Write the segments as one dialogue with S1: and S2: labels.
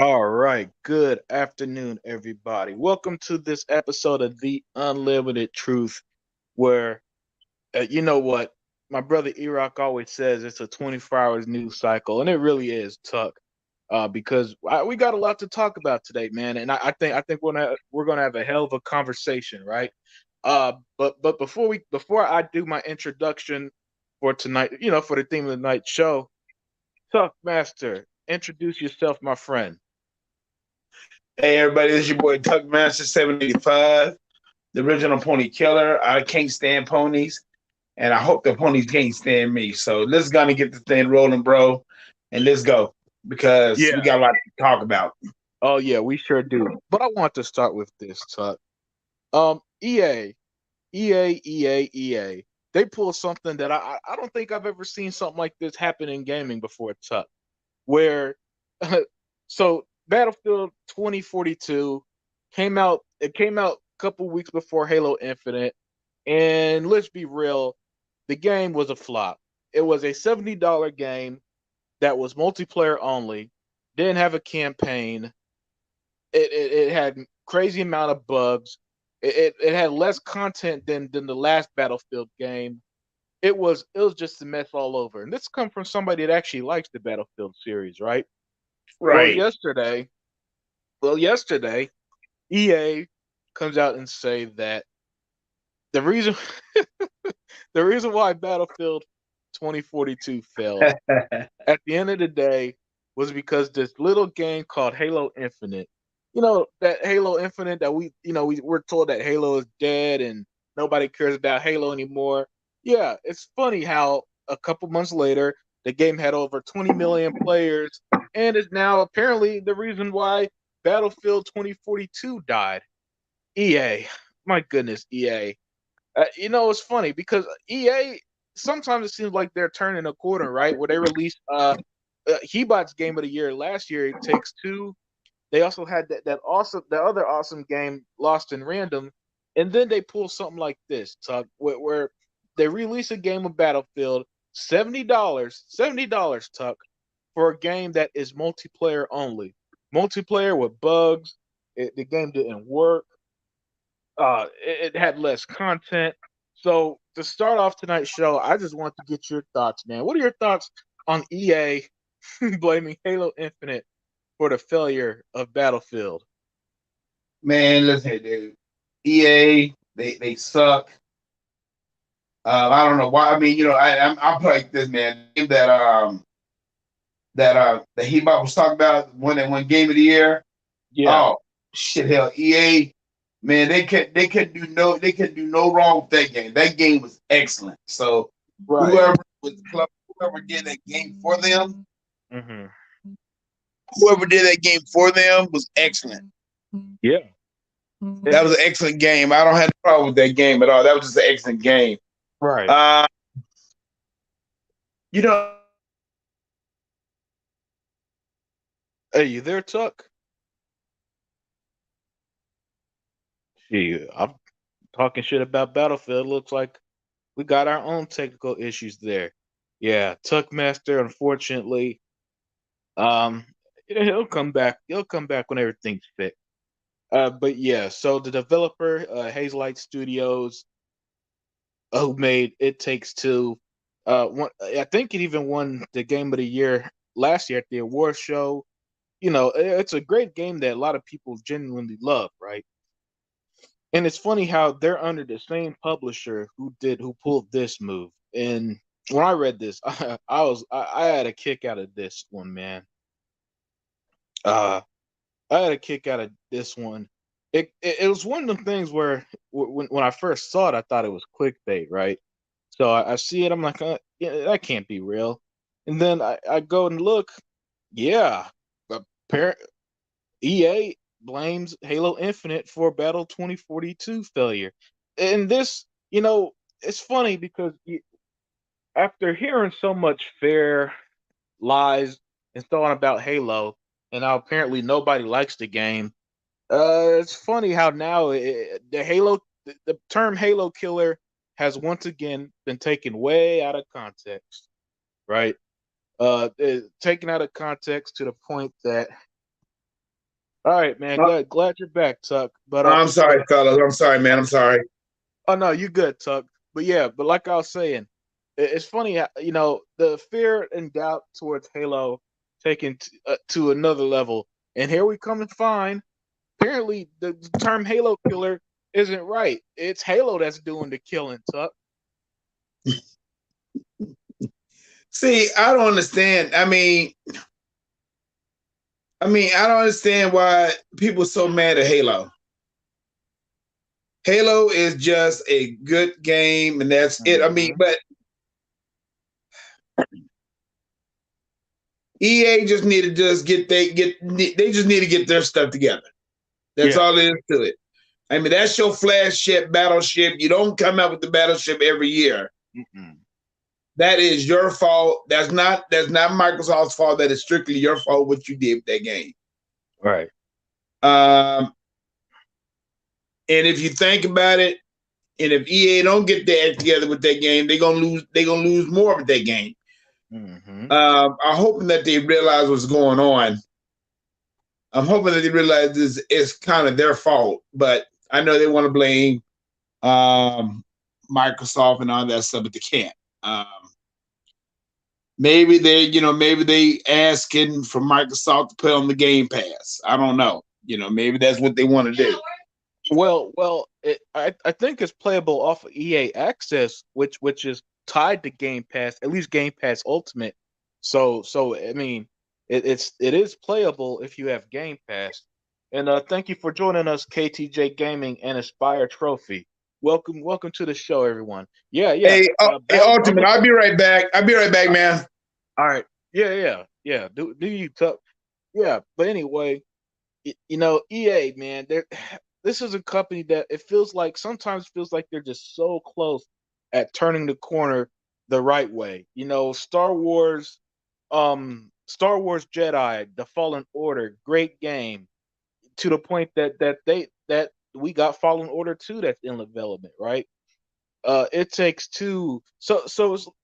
S1: All right. Good afternoon, everybody. Welcome to this episode of The Unlimited Truth, where, you know what? My brother Iraq always says it's a 24 hours news cycle, and it really is, Tuck, because we got a lot to talk about today, man. And I think we're gonna have a hell of a conversation, right? But before I do my introduction for tonight, for the theme of the night show, Tuck Master, introduce yourself, my friend.
S2: Hey everybody, this is your boy Tuck Master 785, the original pony killer. I can't stand ponies, and I hope the ponies can't stand me. So let's gonna get this thing rolling, bro, and let's go because we
S1: Yeah.
S2: got a lot to talk about.
S1: Oh yeah, we sure do. But I want to start with this, Tuck. EA, EA. They pulled something that I don't think I've ever seen something like this happen in gaming before, Tuck. Where so Battlefield 2042 came out. It came out a couple weeks before Halo Infinite, and let's be real, the game was a flop. It was a $70 game that was multiplayer only, didn't have a campaign. It had crazy amount of bugs. It had less content than the last Battlefield game. It was just a mess all over. And this comes from somebody that actually likes the Battlefield series, right? Well,
S2: Right.
S1: yesterday, well yesterday, EA comes out and say that the reason the reason why Battlefield 2042 failed at the end of the day was because this little game called Halo Infinite. You know, that Halo Infinite that we're told that Halo is dead and nobody cares about Halo anymore. Yeah, it's funny how a couple months later the game had over 20 million players and is now apparently the reason why Battlefield 2042 died. EA, my goodness, EA. It's funny because EA sometimes it seems like they're turning a corner, right? Where they released Hebot's game of the year last year. It Takes Two. They also had that other awesome game, Lost in Random, and then they pull something like this, Tuck, where they release a game of Battlefield, $70, Tuck, for a game that is multiplayer only, multiplayer with bugs. The game didn't work. It had less content. So to start off tonight's show, I just want to get your thoughts, man. What are your thoughts on EA blaming Halo Infinite for the failure of Battlefield?
S2: Man, listen, dude. EA, they suck. I don't know why. I mean, I'm like this, man. The game that Hebot was talking about when they won Game of the Year.
S1: Yeah,
S2: Oh shit, hell, EA, man, they could do no wrong with that game. That game was excellent. So
S1: right.
S2: whoever was whoever did that game for them,
S1: Hmm.
S2: whoever did that game for them was excellent.
S1: Yeah.
S2: That
S1: It-
S2: was an excellent game. I don't have a problem with that game at all. That was just an excellent game.
S1: right.
S2: Uh, you know,
S1: Hey, you there, Tuck? Gee, I'm talking shit about Battlefield. Looks like we got our own technical issues there. Yeah, Tuck Master, unfortunately, um, he'll come back. He'll come back when everything's fixed. But yeah, so the developer, Hazelight Studios, who made It Takes Two, I think it even won the Game of the Year last year at the award show. It's a great game that a lot of people genuinely love, right? And it's funny how they're under the same publisher who pulled this move. And when I read this, I had a kick out of this one, man. Uh, I had a kick out of this one. It was one of them things where when I first saw it, I thought it was clickbait, right? So I see it, I'm like, yeah, that can't be real. And then I go and look, yeah, apparent EA blames Halo Infinite for Battle 2042 failure. And this, it's funny because after hearing so much fair lies and so on about Halo, and now apparently nobody likes the game. It's funny how now the term Halo killer has once again been taken way out of context, right? Taken out of context to the point that All right, man.
S2: Uh,
S1: Glad you're back, Tuck. But
S2: I'm sorry, fellas. I'm sorry, man. I'm sorry.
S1: oh no, you good, Tuck. But yeah, but like I was saying, it's funny, the fear and doubt towards Halo taken to another level, and here we come to find apparently the term Halo killer isn't right. It's Halo that's doing the killing, Tuck.
S2: See, I don't understand. I don't understand why people are so mad at Halo. Halo is just a good game, and that's it.
S1: Mm-hmm.
S2: But EA just need to just they just need to get their stuff together. That's
S1: Yeah.
S2: all there is to it. That's your flagship battleship. You don't come out with the battleship every year.
S1: Mm-mm.
S2: That is your fault. That's not Microsoft's fault. That is strictly your fault what you did with that game.
S1: Right.
S2: Um, and if you think about it, and if EA don't get their act together with that game, they're gonna lose. They're gonna lose more of that game.
S1: Mm-hmm.
S2: I'm hoping that they realize what's going on. I'm hoping that they realize this is kind of their fault, but I know they want to blame um, Microsoft and all that stuff, but they can't. Um, maybe they asking for Microsoft to put on the Game Pass. I don't know. Maybe that's what they want to do.
S1: I think it's playable off of EA Access, which is tied to Game Pass, at least Game Pass Ultimate. So I mean, it is playable if you have Game Pass. And thank you for joining us, KTJ Gaming and Aspire Trophy. Welcome to the show, everyone. Yeah, yeah.
S2: Hey,
S1: Battle. I'm
S2: Ultimate. I'll be right back. I'll be right back, man.
S1: all right. Yeah. Do you tough? Yeah. But anyway, EA, man, this is a company that it feels like sometimes feels like they're just so close at turning the corner the right way. Star Wars Jedi, The Fallen Order, great game to the point that we got Fallen Order 2 that's in development, right? It takes two. So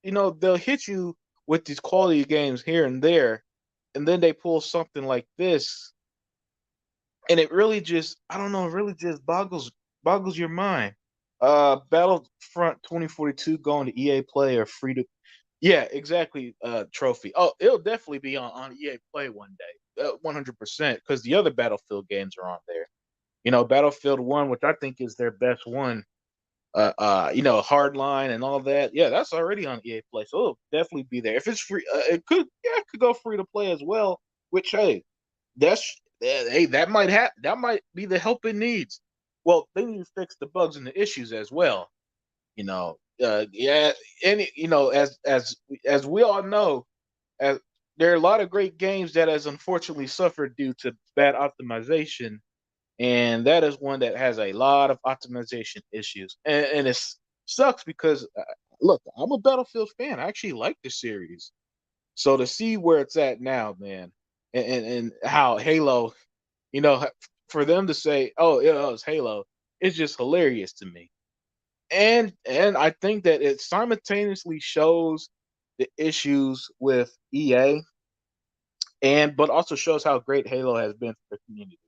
S1: they'll hit you with these quality games here and there, and then they pull something like this and it really just I don't know, it really just boggles your mind. Battlefront 2042 going to EA Play or free to yeah, exactly. Trophy. Oh, it'll definitely be on EA Play one day, 100%, because the other Battlefield games are on there. Battlefield One, which I think is their best one. Hardline and all that. Yeah, that's already on EA Play, so it'll definitely be there. If it's free, it could go free to play as well. Which hey, that might be the help it needs. Well, they need to fix the bugs and the issues as well. Yeah, as we all know, as there are a lot of great games that has unfortunately suffered due to bad optimization, and that is one that has a lot of optimization issues, and it sucks because look, I'm a Battlefield fan. I actually like the series, so to see where it's at now, man, and how Halo, you know, for them to say, "Oh, yeah, it's Halo," it's just hilarious to me. And I think that it simultaneously shows the issues with EA, and but also shows how great Halo has been for the community.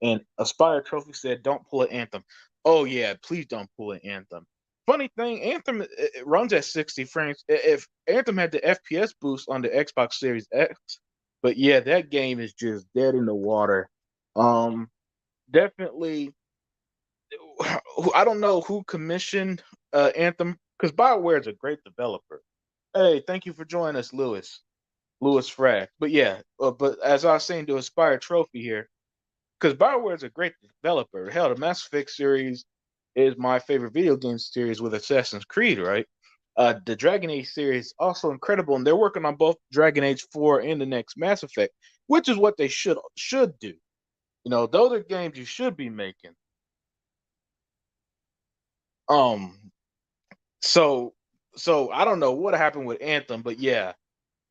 S1: And Aspire Trophy said, "Don't pull an Anthem." Oh yeah, please don't pull an Anthem. Funny thing, Anthem it runs at 60 frames. If Anthem had the FPS boost on the Xbox Series X, but yeah, that game is just dead in the water. Um, Definitely. I don't know who commissioned Anthem because BioWare is a great developer. Hey, thank you for joining us, Lewis Frag. But yeah, but as I was saying to Aspire Trophy here, because BioWare is a great developer. Hell, the Mass Effect series is my favorite video game series with Assassin's Creed, right? The Dragon Age series also incredible, and they're working on both Dragon Age 4 and the next Mass Effect, which is what they should do. Those are games you should be making. Um, so so I don't know what happened with Anthem, but yeah,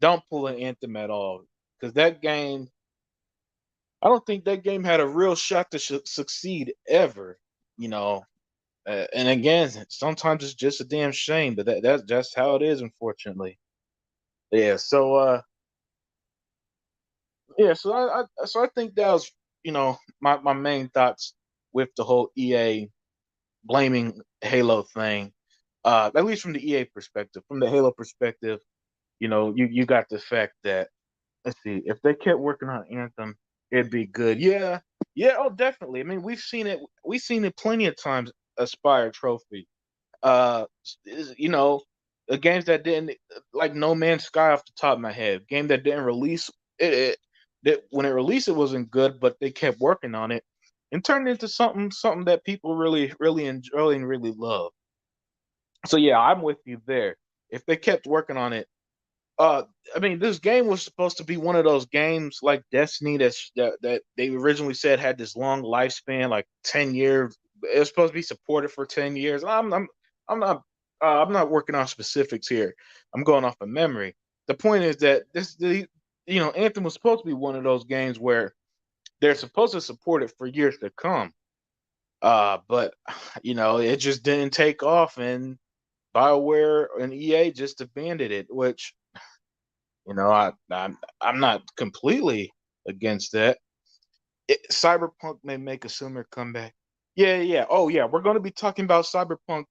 S1: don't pull an Anthem at all because that game. I don't think that game had a real shot to succeed ever. You know, and again, sometimes it's just a damn shame, but that's just how it is, unfortunately. Yeah. So I think that was my main thoughts with the whole EA blaming Halo thing. At least from the EA perspective, from the Halo perspective, you got the fact that, let's see, if they kept working on Anthem, it'd be good. Yeah, yeah, oh, definitely. I mean, we've seen it. We've seen it plenty of times. Aspire Trophy. You know, the games that didn't, like No Man's Sky off the top of my head, game that didn't release it, that when it released it wasn't good, but they kept working on it and turned it into something that people really enjoy and really love. So yeah, I'm with you there. If they kept working on it, uh, I mean, this game was supposed to be one of those games like Destiny that they originally said had this long lifespan, like 10 years. It was supposed to be supported for 10 years. I'm not working on specifics here. I'm going off of memory. The point is that Anthem was supposed to be one of those games where they're supposed to support it for years to come. But it just didn't take off, and BioWare and EA just abandoned it, which I'm not completely against that. Cyberpunk may make a similar comeback. Yeah, yeah. Oh, yeah. We're going to be talking about Cyberpunk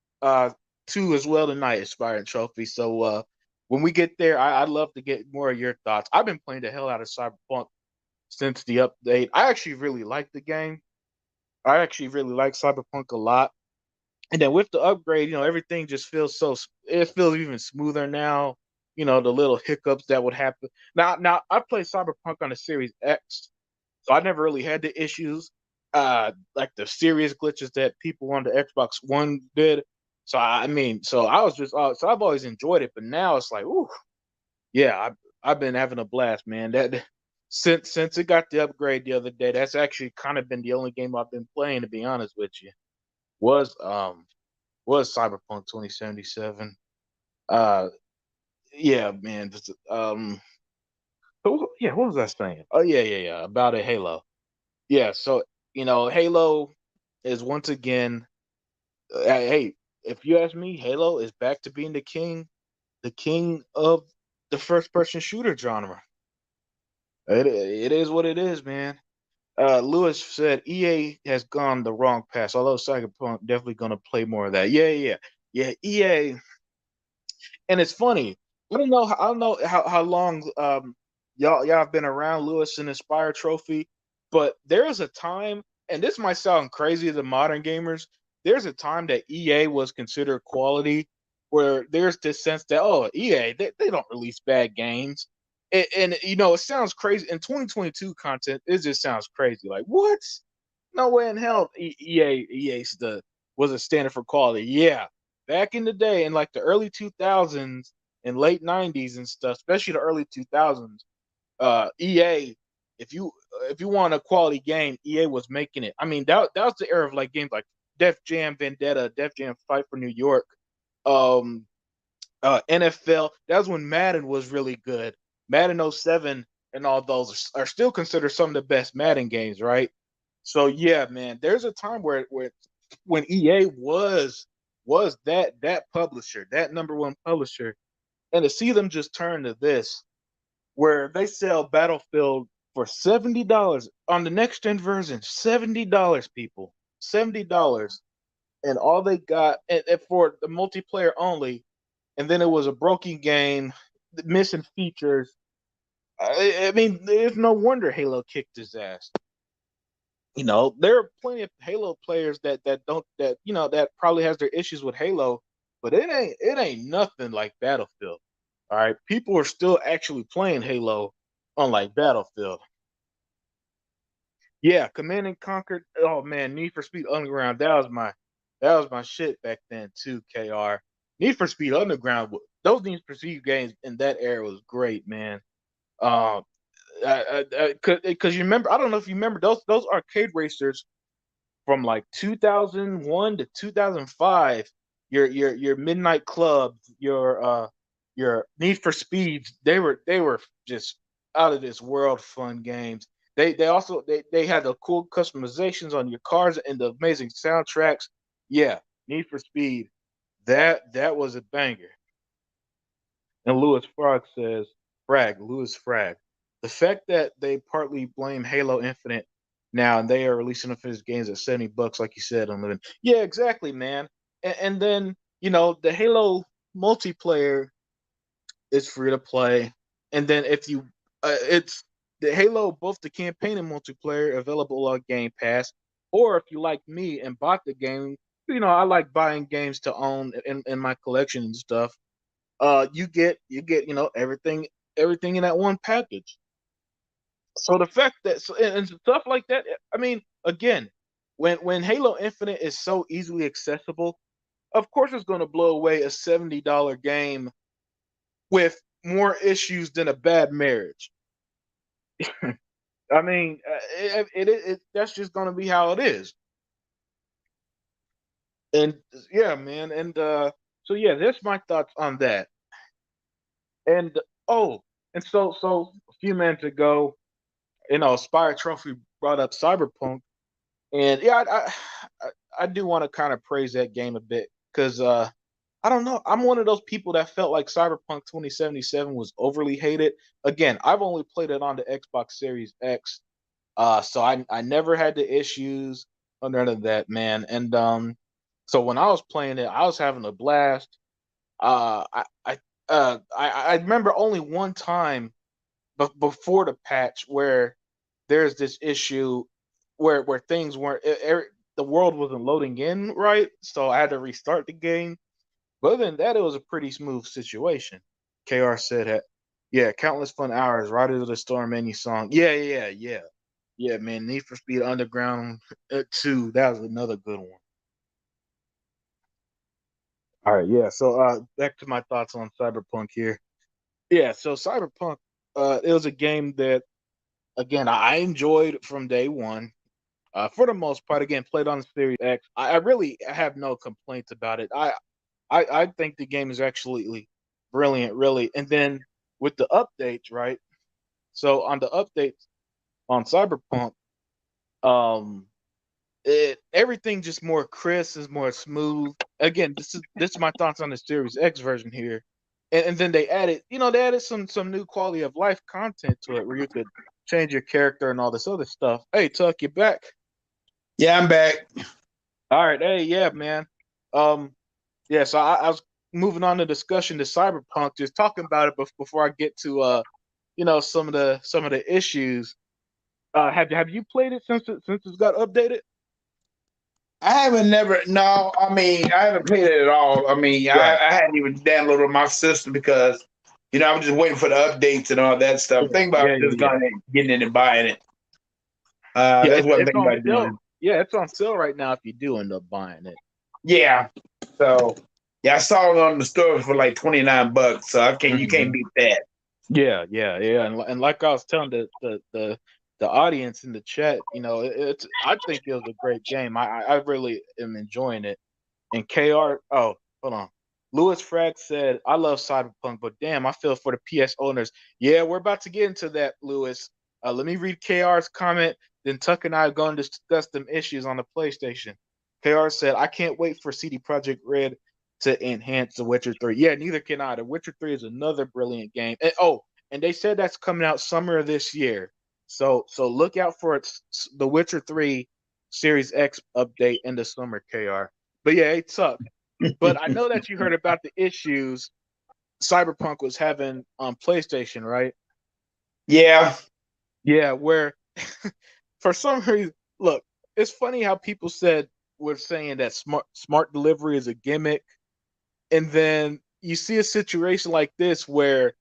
S1: 2 as well tonight, Aspiring Trophy. So when we get there, I'd love to get more of your thoughts. I've been playing the hell out of Cyberpunk since the update. I actually really like the game. I actually really like Cyberpunk a lot. And then with the upgrade, everything just feels it feels even smoother now. The little hiccups that would happen. Now I played Cyberpunk on the Series X, so I never really had the issues, like the serious glitches that people on the Xbox One did. So I mean, so I was just, so I've always enjoyed it, but now it's like, ooh, yeah, I've been having a blast, man. That since it got the upgrade the other day, that's actually kind of been the only game I've been playing, to be honest with you. Was Cyberpunk 2077. Uh, yeah, man. Yeah, what was I saying? Oh, yeah, yeah, yeah. About a Halo. Yeah, so Halo is once again. Hey, if you ask me, Halo is back to being the king of the first-person shooter genre. It is what it is, man. Lewis said EA has gone the wrong path. Although Cyberpunk definitely going to play more of that. Yeah, yeah, yeah. EA. And it's funny. I don't know how long y'all have been around Lewis and Inspire Trophy, but there is a time, and this might sound crazy to modern gamers. There's a time that EA was considered quality, where there's this sense that, oh, EA, they don't release bad games. And it sounds crazy in 2022 content. It just sounds crazy. Like, what? No way in hell EA's was a standard for quality. Yeah, back in the day, in like the early 2000s and late 90s and stuff, especially the early 2000s, EA, if you want a quality game, EA was making it. I mean, that was the era of like games like Def Jam Vendetta, Def Jam Fight for New York, um, NFL. That was when Madden was really good. Madden '07 and all those are still considered some of the best Madden games, right? So yeah, man, there's a time where when EA was that publisher, that number one publisher, and to see them just turn to this, where they sell Battlefield for $70 on the next gen version, $70, people, $70, and all they got, and for the multiplayer only, and then it was a broken game, missing features. I mean, there's no wonder Halo kicked his ass. There are plenty of Halo players that don't that probably has their issues with Halo, but it ain't nothing like Battlefield. All right, people are still actually playing Halo, unlike Battlefield. Yeah, Command and Conquer. Oh man, Need for Speed Underground. That was my shit back then too. Kr. Need for Speed Underground. Those Need for Speed games in that era was great, man. Um, because you remember, I don't know if you remember those arcade racers from like 2001 to 2005, your Midnight Club, your Need for Speeds, they were just out of this world fun games. They also they had the cool customizations on your cars and the amazing soundtracks. Yeah, Need for Speed, that was a banger. And Lewis Frag, the fact that they partly blame Halo Infinite now, and they are releasing unfinished games at $70, like you said, on living. Yeah, exactly, man. And then the Halo multiplayer is free to play, and then if you, it's the Halo, both the campaign and multiplayer available on Game Pass. Or if you like me and bought the game, I like buying games to own in my collection and stuff. You get everything in that one package. So the fact that and stuff like that, I mean, again, when Halo Infinite is so easily accessible, of course it's going to blow away a $70 game with more issues than a bad marriage. I mean, that's just going to be how it is. And yeah, man, and so yeah, that's my thoughts on that. And oh, and so a few minutes ago, Spire Trophy brought up Cyberpunk. And yeah, I do want to kind of praise that game a bit because I don't know. I'm one of those people that felt like Cyberpunk 2077 was overly hated. Again, I've only played it on the Xbox Series X, so I never had the issues or none of that, man. And so when I was playing it, I was having a blast. I remember only one time before the patch where there's this issue where things weren't the world wasn't loading in right, so I had to restart the game. But other than that, it was a pretty smooth situation. KR said, "Yeah, countless fun hours, right into the Storm menu song. Yeah, man. Need for Speed Underground 2. That was another good one. All right, yeah. So back to my thoughts on Cyberpunk here. Yeah, so Cyberpunk, it was a game that again I enjoyed from day one. For the most part, again, played on the Series X. I really have no complaints about it. I think the game is actually brilliant, really. And then with the updates, right? So on the updates on Cyberpunk, um, everything just more crisp, is more smooth. Again, this is my thoughts on the Series X version here. And then they added some new quality of life content to it where you could change your character and all this other stuff. Hey, Tuck, you back?
S2: Yeah, I'm back.
S1: All right, hey, yeah, man. Um, yeah, so I was moving on the discussion to Cyberpunk, just talking about it before I get to some of the issues. Have you played it since it's got updated?
S2: I haven't never. No, I mean I haven't played it at all. I mean
S1: Right.
S2: I hadn't even downloaded my system because I was just waiting for the updates and all that stuff.
S1: Yeah,
S2: Think about
S1: yeah,
S2: just
S1: yeah,
S2: going and getting it and buying it.
S1: yeah.
S2: That's
S1: It's
S2: what I'm
S1: it's
S2: thinking
S1: on
S2: about
S1: sale.
S2: doing.
S1: Yeah, it's on sale right now if you do end up buying it.
S2: Yeah. So yeah, I saw it on the store for like $29. So you can't
S1: Mhm.
S2: beat that.
S1: Yeah, yeah, yeah. And like I was telling the audience in the chat, it's I think it was a great game. I really am enjoying it. And KR, oh, hold on. Louis Frag said, I love Cyberpunk, but damn, I feel for the PS owners. Yeah, we're about to get into that, Louis. Let me read KR's comment. Then Tuck and I are going to discuss them issues on the PlayStation. KR said, I can't wait for CD Projekt Red to enhance The Witcher 3. Yeah, neither can I. The Witcher 3 is another brilliant game. And they said that's coming out summer of this year. So look out for The Witcher 3 Series X update in the summer, KR. But yeah, it sucked. But I know that you heard about the issues Cyberpunk was having on PlayStation, right?
S2: Yeah.
S1: Yeah, where for some reason, look, it's funny how people were saying that smart delivery is a gimmick, and then you see a situation like this where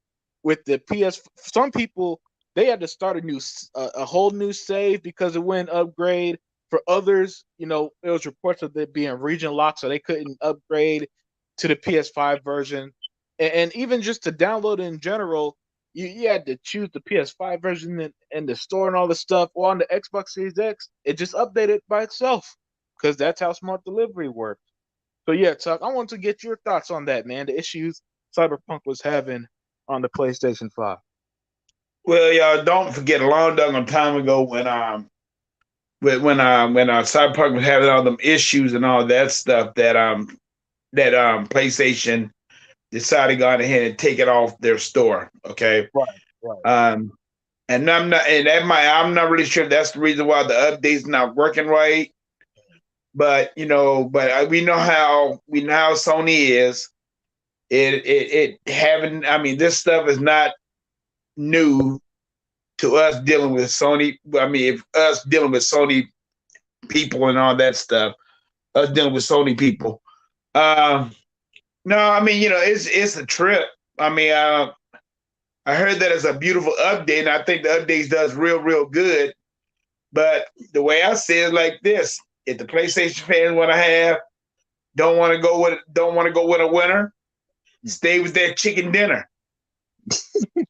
S1: with the PS, some people they had to start a whole new save because it wouldn't upgrade. For others, it was reports of it being region locked, so they couldn't upgrade to the PS5 version. And even just to download it in general, you had to choose the PS5 version in the store and all the stuff. Or on the Xbox Series X, it just updated by itself because that's how smart delivery works. So yeah, Tuck, I want to get your thoughts on that, man. The issues Cyberpunk was having on the PlayStation 5.
S2: Well, y'all don't forget a long doggone time ago when Cyberpunk was having all them issues and all that stuff that PlayStation decided to go ahead and take it off their store. Okay.
S1: Right, right.
S2: Um, And I'm not really sure if that's the reason why the update's not working right. But we know how Sony is. It having I mean this stuff is not new to us dealing with Sony. I mean, if us dealing with Sony people and all that stuff, us dealing with Sony people. Um, no, I mean, it's a trip. I mean, I heard that it's a beautiful update, and I think the updates does real good. But the way I see it, like this: if the PlayStation fans want to have, don't want to go with a winner, stay with that chicken dinner.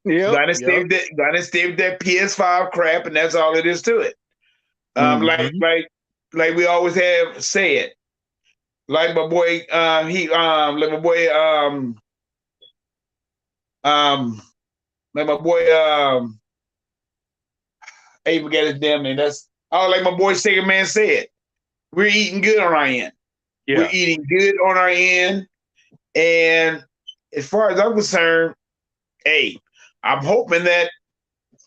S1: Yep. Yep.
S2: Gotta stay with that PS5 crap, and that's all it is to it. Like
S1: Mm-hmm.
S2: we always have said. Like my boy, like my boy, um, like my boy, I even forget his damn name. Like my boy Sega Man said. We're eating good on our end. We're
S1: Yeah.
S2: eating good on our end, and as far as I'm concerned, hey, I'm hoping that,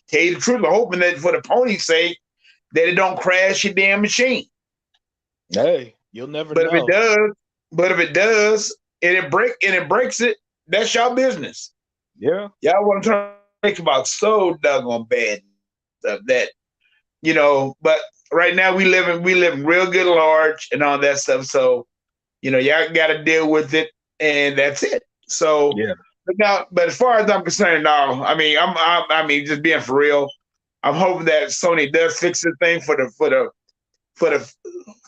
S2: tell you the truth, I'm hoping that for the pony's sake, that it don't crash your damn machine.
S1: Hey, you'll never
S2: But if it
S1: know.
S2: does, and it breaks it, that's your business.
S1: Yeah.
S2: Y'all want to talk about so doggone bad stuff that but right now we live real good large and all that stuff. So, y'all gotta deal with it, and that's it. So
S1: Yeah.
S2: but as far as I'm concerned, no, I mean I mean, just being for real, I'm hoping that Sony does fix the thing for the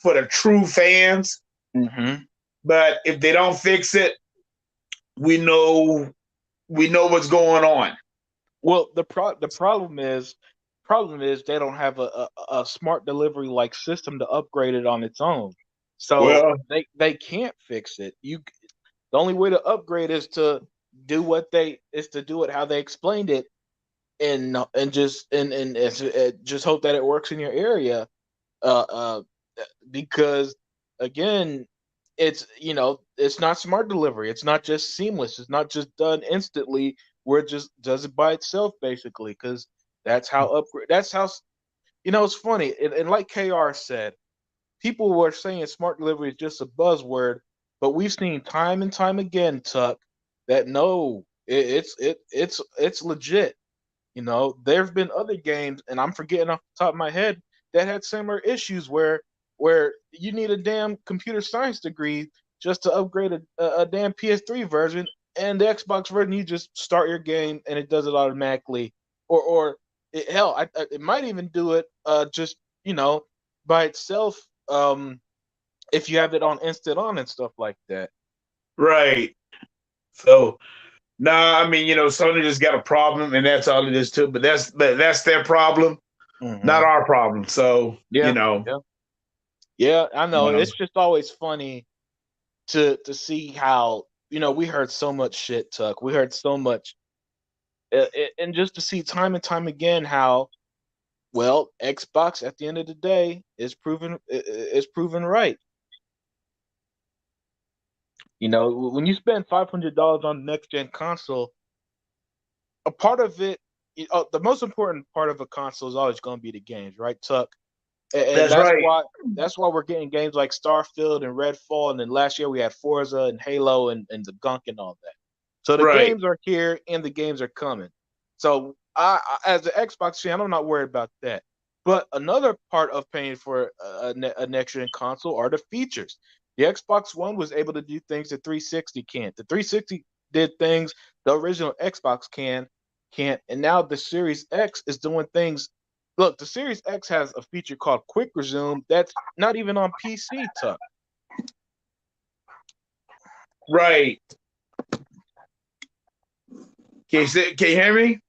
S2: for the true fans.
S1: Mm-hmm.
S2: But if they don't fix it, we know what's going on.
S1: Well, the problem is they don't have a smart delivery like system to upgrade it on its own. So
S2: Well,
S1: they can't fix it. The only way to upgrade is to do it how they explained it, and just hope that it works in your area. Uh, uh, because again, it's not smart delivery. It's not just seamless. It's not just done instantly where it just does it by itself basically. Because That's how. It's funny, and like Kr said, people were saying smart delivery is just a buzzword, but we've seen time and time again, Tuck, that no, it's legit. There have been other games, and I'm forgetting off the top of my head, that had similar issues where you need a damn computer science degree just to upgrade a damn PS3 version, and the Xbox version you just start your game and it does it automatically, or hell, it might even do it just by itself, if you have it on instant on and stuff like that.
S2: right. So I mean, Sony just got a problem, and that's all it is too. But that's their problem, not
S1: Hmm.
S2: our problem. So
S1: Yeah, yeah, yeah. I know.
S2: uh,
S1: It's just always funny to see how we heard so much shit, Tuck. We heard so much, and just to see time and time again how well Xbox at the end of the day is proven right. When you spend $500 on the next gen console, a part of it, the most important part of a console is always going to be the games, right, Tuck? And
S2: that's
S1: that's
S2: right,
S1: why we're getting games like Starfield and Redfall, and then last year we had Forza and Halo and the Gunk and all that. So the
S2: right,
S1: games are here and the games are coming. So as an Xbox fan, I'm not worried about that. But another part of paying for a next gen console are the features. The Xbox One was able to do things the 360 can't. The 360 did things the original Xbox can't, and now the Series X is doing things. Look, the Series X has a feature called Quick Resume that's not even on PC, Tuck.
S2: right. Can you hear me?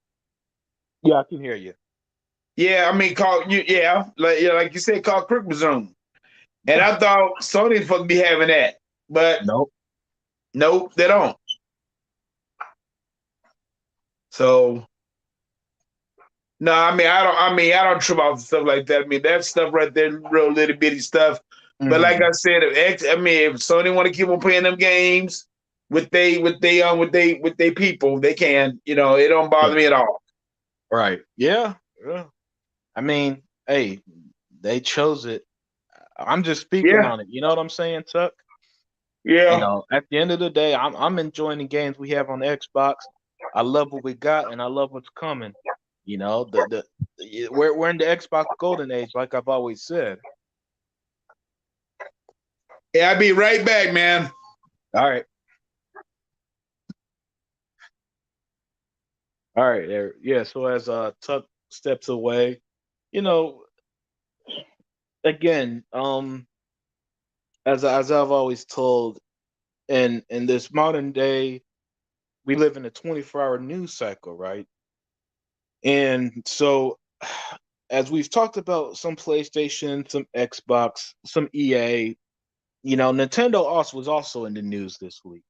S1: Yeah, I can hear you.
S2: Yeah, I mean, call you. Yeah, like you said, call Quick Resume. And
S1: Yeah.
S2: I thought Sony was supposed to be having that, but
S1: Nope.
S2: nope, they don't. So no, I mean, I don't. I mean, I don't trip off stuff like that. I mean, that stuff right there, real little bitty stuff. But like
S1: Hmm.
S2: I said, if Sony want to keep on playing them games with they people, they can. It don't bother me at all.
S1: Right. Yeah. Yeah. I mean, hey, they chose it. I'm just speaking
S2: Yeah,
S1: on it. You know what I'm saying, Tuck?
S2: yeah.
S1: At the end of the day, I'm enjoying the games we have on Xbox. I love what we got, and I love what's coming. We're in the Xbox golden age, like I've always said.
S2: Yeah, I'll be right back, man.
S1: All right, all right, there. Yeah. So as Tuck steps away, you know, again, as I've always told, in this modern day, we live in a 24-hour news cycle, right? And so, as we've talked about some PlayStation, some Xbox, some EA, Nintendo also was also in the news this week.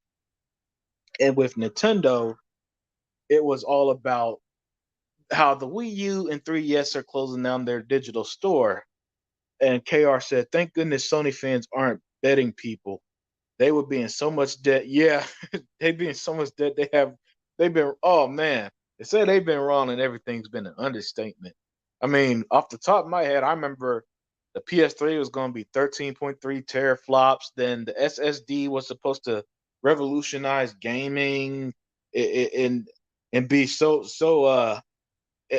S1: And with Nintendo, it was all about how the Wii U and 3DS are closing down their digital store. And KR said, "Thank goodness Sony fans aren't betting people. They would be in so much debt." Yeah, they'd be in so much debt. They've been, oh man, they said they've been wrong and everything's been an understatement. I mean, off the top of my head, I remember the PS3 was going to be 13.3 teraflops. Then the SSD was supposed to revolutionize gaming and be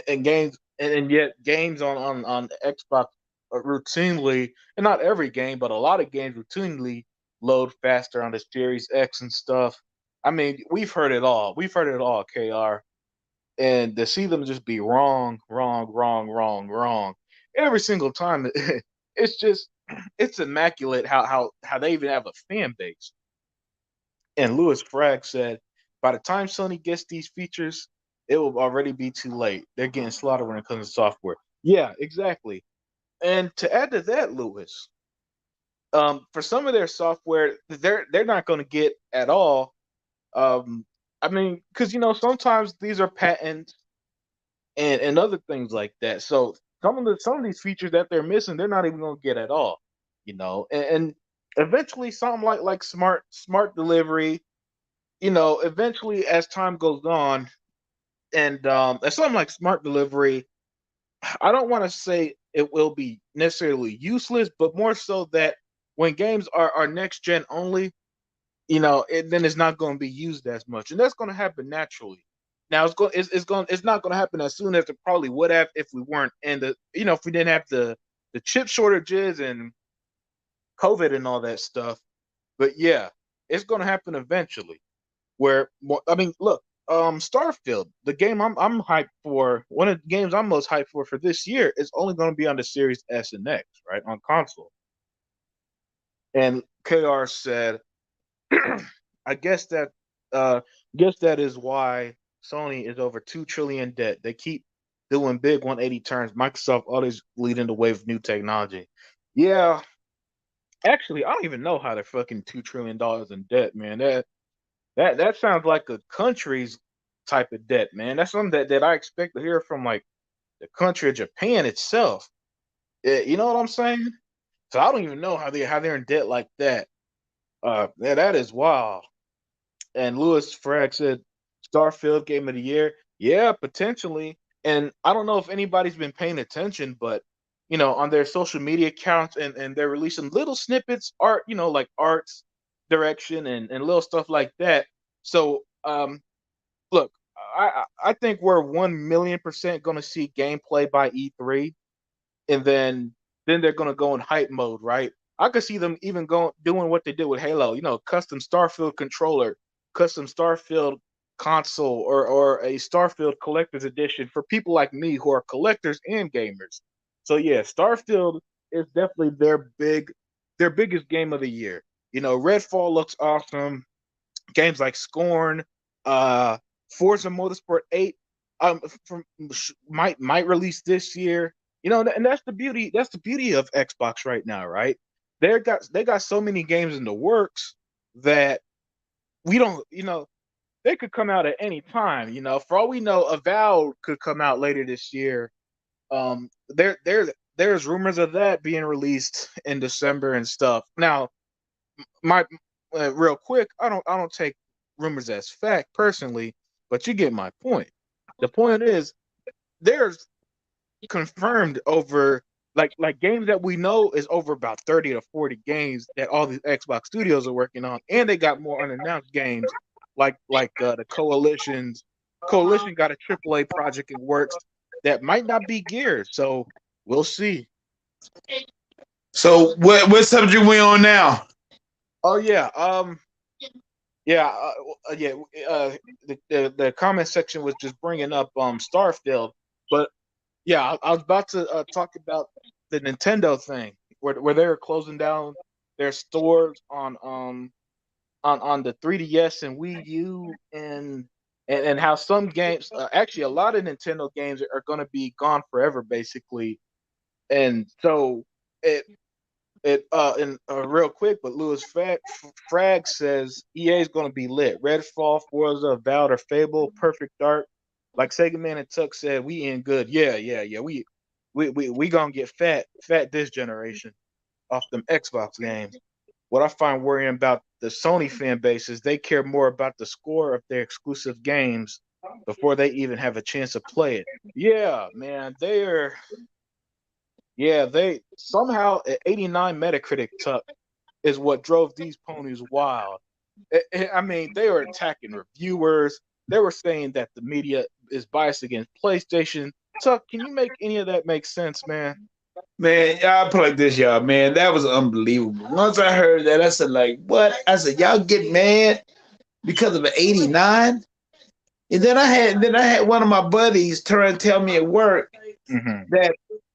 S1: and games and yet games on Xbox routinely, and not every game, but a lot of games routinely load faster on the Series X and stuff. I mean, we've heard it all. We've heard it all, KR. And to see them just be wrong, wrong, wrong, wrong, wrong every single time, it's just it's immaculate how they even have a fan base. And Louis Frag said, by the time Sony gets these features, it will already be too late. They're getting slaughtered when it comes to software. Yeah, exactly. And to add to that, Louis, for some of their software, they're not going to get at all. Um, I mean, because sometimes these are patents and other things like that. So some of these features that they're missing, they're not even going to get at all. And eventually, something like smart delivery, eventually as time goes on, and something like smart delivery, I don't want to say it will be necessarily useless, but more so that when games are next gen only, then it's not going to be used as much, and that's going to happen naturally. Now it's not going to happen as soon as it probably would have if we weren't in if we didn't have the chip shortages and COVID and all that stuff. But yeah, it's going to happen eventually. I mean, look, Starfield, the game I'm hyped for, one of the games I'm most hyped for this year is only going to be on the Series S and X, right, on console. And KR said, I uh guess that is why Sony is over 2 trillion debt. They keep doing big 180 turns. Microsoft always leading the wave of new technology. Yeah, actually, I don't even know how they're fucking $2 trillion in debt, man. That sounds like a country's type of debt, man. That's something that I expect to hear from like the country of Japan itself. You know what I'm saying? So I don't even know how they're in debt like that. Yeah, that is wild. And Lewis Frag said Starfield Game of the Year. Yeah, potentially. And I don't know if anybody's been paying attention, but on their social media accounts and they're releasing little snippets, art, like arts, direction and little stuff like that. So look, I think we're 1,000,000% gonna see gameplay by E3, and then they're gonna go in hype mode, right? I could see them even going doing what they did with Halo, custom Starfield controller, custom Starfield console, or a Starfield collector's edition for people like me who are collectors and gamers. So yeah, Starfield is definitely their biggest game of the year. Redfall looks awesome. Games like Scorn, uh, Forza Motorsport 8, from might release this year. And that's the beauty. That's the beauty of Xbox right now, right? They got so many games in the works that we don't. They could come out at any time. For all we know, Avowed could come out later this year. There's rumors of that being released in December and stuff. Now, my real quick, I don't take rumors as fact personally, but you get my point. The point is there's confirmed over like games that we know is over about 30 to 40 games that all these Xbox studios are working on, and they got more unannounced games like the Coalition got a AAA project in works that might not be geared, so we'll see.
S2: So what subject we on now?
S1: Oh yeah, yeah, yeah. The comment section was just bringing up Starfield, but yeah, I was about to talk about the Nintendo thing where they're closing down their stores on the 3DS and Wii U and how some games actually a lot of Nintendo games are going to be gone forever basically, and so it and real quick, but Frag says EA is going to be lit. Redfall, Forza, Valve, or Fable, Perfect Dark. Like Sega Man and Tuck said, we in good. Yeah. We gonna get fat this generation off them Xbox games. What I find worrying about the Sony fan base is they care more about the score of their exclusive games before they even have a chance to play it. Yeah, man, they're yeah, they somehow at 89 Metacritic Tuck is what drove these ponies wild. I mean, they were attacking reviewers. They were saying that the media is biased against PlayStation. Tuck, can you make any of that make sense, man?
S2: Man, y'all play like this, y'all. Man, that was unbelievable. Once I heard that, I said, like, what? I said, y'all get mad because of an 89? And then I had one of my buddies turn and tell me at work
S1: Mm-hmm.
S2: that,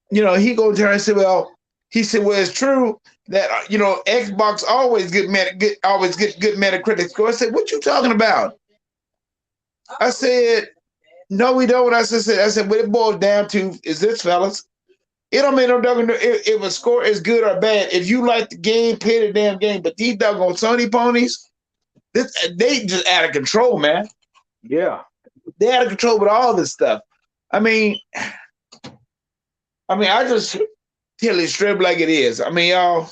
S2: he gonna turn and say, well, he said, well, it's true that Xbox always get good Metacritic score. I said, what you talking about? I said, no, we don't. I said, what it boils down to is this, fellas. It don't make no doggone if a score is good or bad. If you like the game, play the damn game. But these doggone Sony ponies, they just out of control, man.
S1: Yeah.
S2: They out of control with all this stuff. I mean, I just tell it straight like it is. I mean, y'all,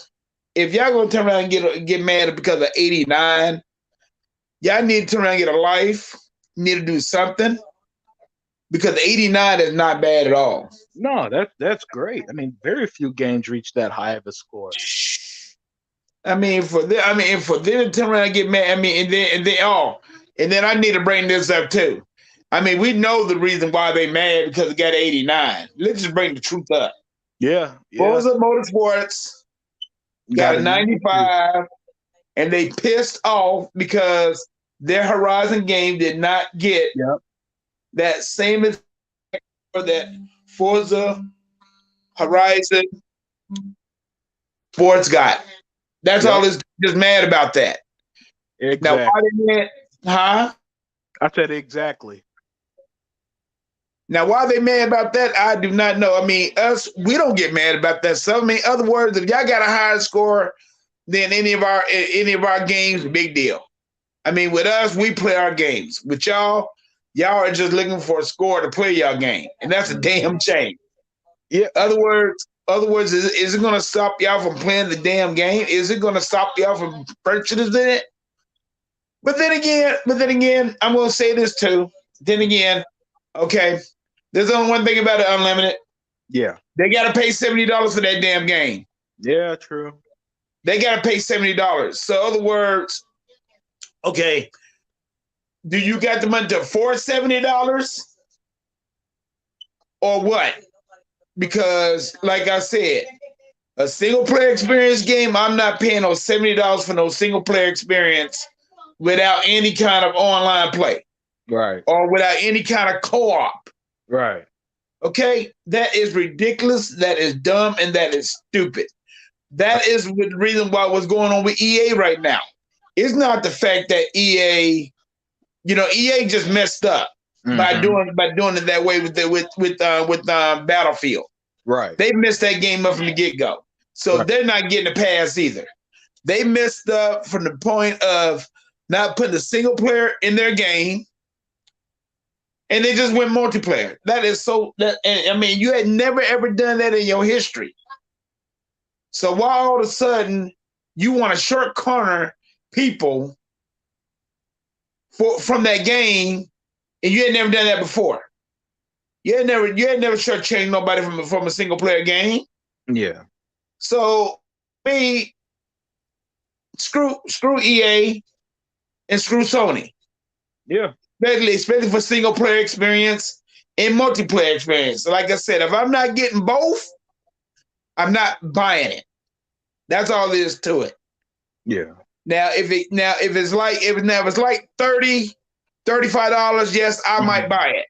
S2: if y'all gonna turn around and get mad because of 89, y'all need to turn around and get a life. You need to do something because 89 is not bad at all.
S1: No, that's great. I mean, very few games reach that high of a score.
S2: For them to turn around and get mad, and then I need to bring this up too. I mean, we know the reason why they mad because it got 89. Let's just bring the truth up.
S1: Yeah.
S2: Forza Motorsports got a 95, and they pissed off because their Horizon game did not get that same for that Forza Horizon Sports got. That's all. Is just mad about that.
S1: Exactly.
S2: Now, why they mad? Huh?
S1: I said exactly.
S2: Now, why they mad about that, I do not know. I mean, we don't get mad about that stuff. I mean, other words, if y'all got a higher score than any of our games, big deal. I mean, with us, we play our games. With y'all are just looking for a score to play y'all game, and that's a damn shame.
S1: Yeah.
S2: Other words, is it going to stop y'all from playing the damn game? Is it going to stop y'all from purchasing it? But then again, I'm going to say this too. Then again, okay, there's only one thing about it, Unlimited.
S1: Yeah.
S2: They got to pay $70 for that damn game.
S1: Yeah, true.
S2: They got to pay $70. So, other words, okay, do you got the money to afford $70 or what? Because, like I said, a single player experience game, I'm not paying no $70 for no single player experience without any kind of online play.
S1: Right.
S2: Or without any kind of co-op.
S1: Right.
S2: Okay? That is ridiculous. That is dumb. And that is stupid. That is the reason why what's going on with EA right now. It's not the fact that EA just messed up by doing it that way with Battlefield.
S1: Right.
S2: They messed that game up from the get-go. So they're not getting a pass either. They messed up from the point of not putting a single player in their game, and they just went multiplayer. You had never ever done that in your history. So why all of a sudden you want to short corner people from that game, and you had never done that before? You ain't never shortchanged nobody from a single player game.
S1: Yeah.
S2: So me, screw EA and screw Sony.
S1: Yeah.
S2: Especially for single player experience and multiplayer experience. So like I said, if I'm not getting both, I'm not buying it. That's all there is to it.
S1: Yeah.
S2: Now if it's like $30, $35, yes, I might buy it.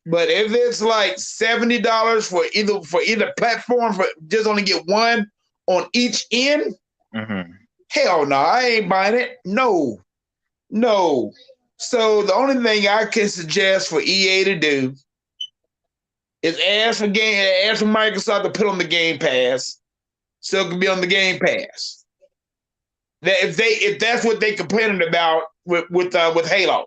S2: But if it's like $70 for either platform for just only get one on each end, hell no, I ain't buying it. No. So the only thing I can suggest for EA to do is ask for Microsoft to put on the Game Pass, so it can be on the Game Pass. That if that's what they complaining about with Halo,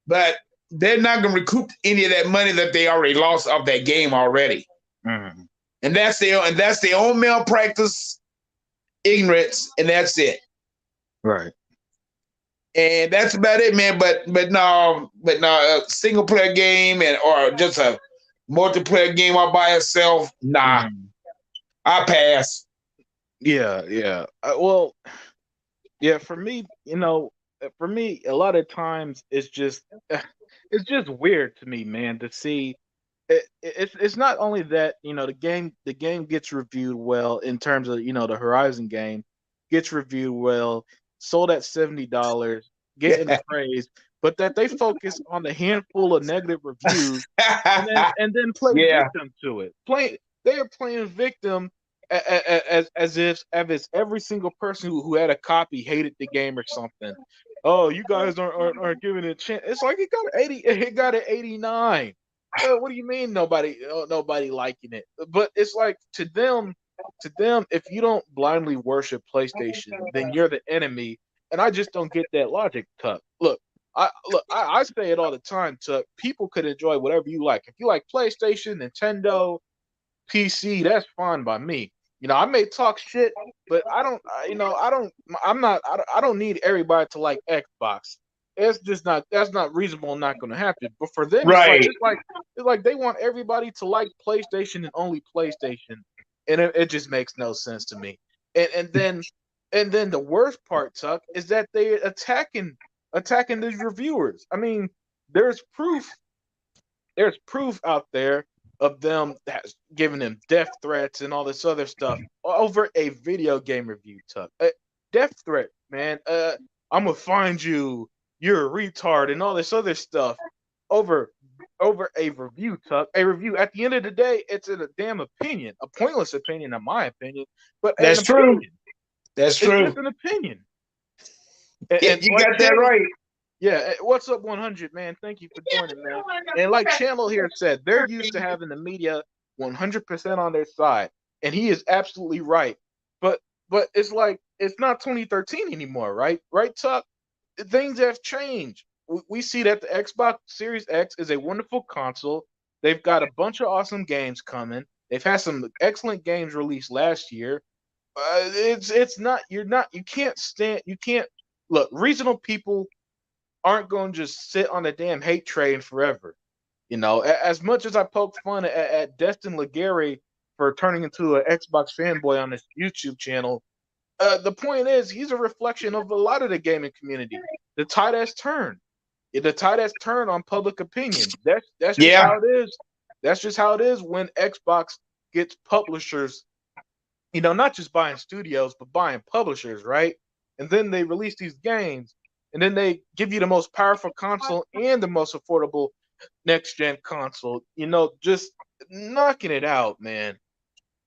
S2: but they're not going to recoup any of that money that they already lost off that game already, and that's their own malpractice, ignorance, and that's it.
S1: Right.
S2: And that's about it, man. But no, a single player game or just a multiplayer game all by itself, nah. I pass.
S1: Yeah. Well, yeah. For me, a lot of times it's just weird to me, man, to see. It's not only that the game gets reviewed well in terms of the Horizon game gets reviewed well, sold at $70, getting praise, but that they focus on the handful of negative reviews and then play victim to it. They are playing victim as if every single person who had a copy hated the game or something. Oh, you guys aren't giving it a chance. It's like it got an 80. It got an 89. What do you mean nobody liking it? But it's like to them, if you don't blindly worship PlayStation, then you're the enemy. And I just don't get that logic, Tuck. I say it all the time, Tuck. People could enjoy whatever you like. If you like PlayStation, Nintendo, PC, that's fine by me. I may talk shit, but I don't. I don't need everybody to like Xbox. It's just not. That's not reasonable and not going to happen. But for them,
S2: right.
S1: it's like they want everybody to like PlayStation and only PlayStation, and it just makes no sense to me. And then the worst part, Tuck, is that they attacking these reviewers. I mean, there's proof out there of them giving them death threats and all this other stuff over a video game review, Tuck. Death threat, man. I'm gonna find you. You're a retard and all this other stuff over a review, Tuck. A review. At the end of the day, it's a damn opinion, a pointless opinion, in my opinion. But
S2: that's true.
S1: Opinion.
S2: That's true.
S1: It's just an opinion.
S2: And you got that right.
S1: Yeah, what's up, 100, man? Thank you for joining, man. And like Channel here said, they're used to having the media 100% on their side, and he is absolutely right. But it's like it's not 2013 anymore, right? Right, Tuck? Things have changed. We see that the Xbox Series X is a wonderful console. They've got a bunch of awesome games coming. They've had some excellent games released last year. You can't look. Reasonable people aren't going to just sit on the damn hate train forever. As much as I poke fun at Destin Legary for turning into an Xbox fanboy on his YouTube channel, the point is he's a reflection of a lot of the gaming community. The tide has turned. The tide has turned on public opinion. That's just how it is. That's just how it is when Xbox gets publishers, not just buying studios, but buying publishers, right? And then they release these games. And then they give you the most powerful console and the most affordable next-gen console. Just knocking it out, man.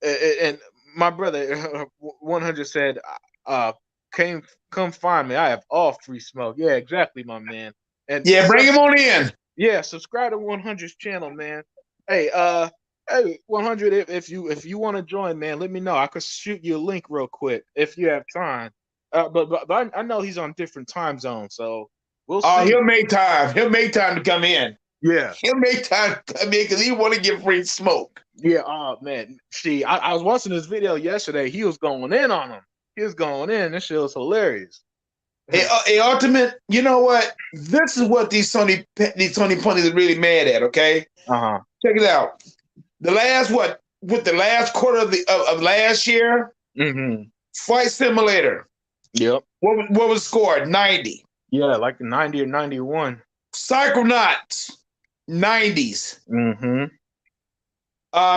S1: And my brother, 100 said, come find me. I have all free smoke. Yeah, exactly, my man. And
S2: bring him on in.
S1: Yeah, subscribe to 100's channel, man. Hey, 100, if you want to join, man, let me know. I could shoot you a link real quick if you have time. But I know he's on different time zones, so we'll see.
S2: Oh, he'll make time. He'll make time to come in.
S1: Yeah,
S2: he'll make time to come in because he want to get free smoke.
S1: Yeah. Oh man, see, I was watching this video yesterday. He was going in on him. He was going in. This shit was hilarious.
S2: Ultimate, you know what? This is what these Sony ponies are really mad at. Okay, check it out. The last with the last quarter of last year, Flight Simulator.
S1: Yep.
S2: What was scored? 90.
S1: Yeah, like 90 or 91.
S2: Psychonauts, 90s.
S1: Mm-hmm.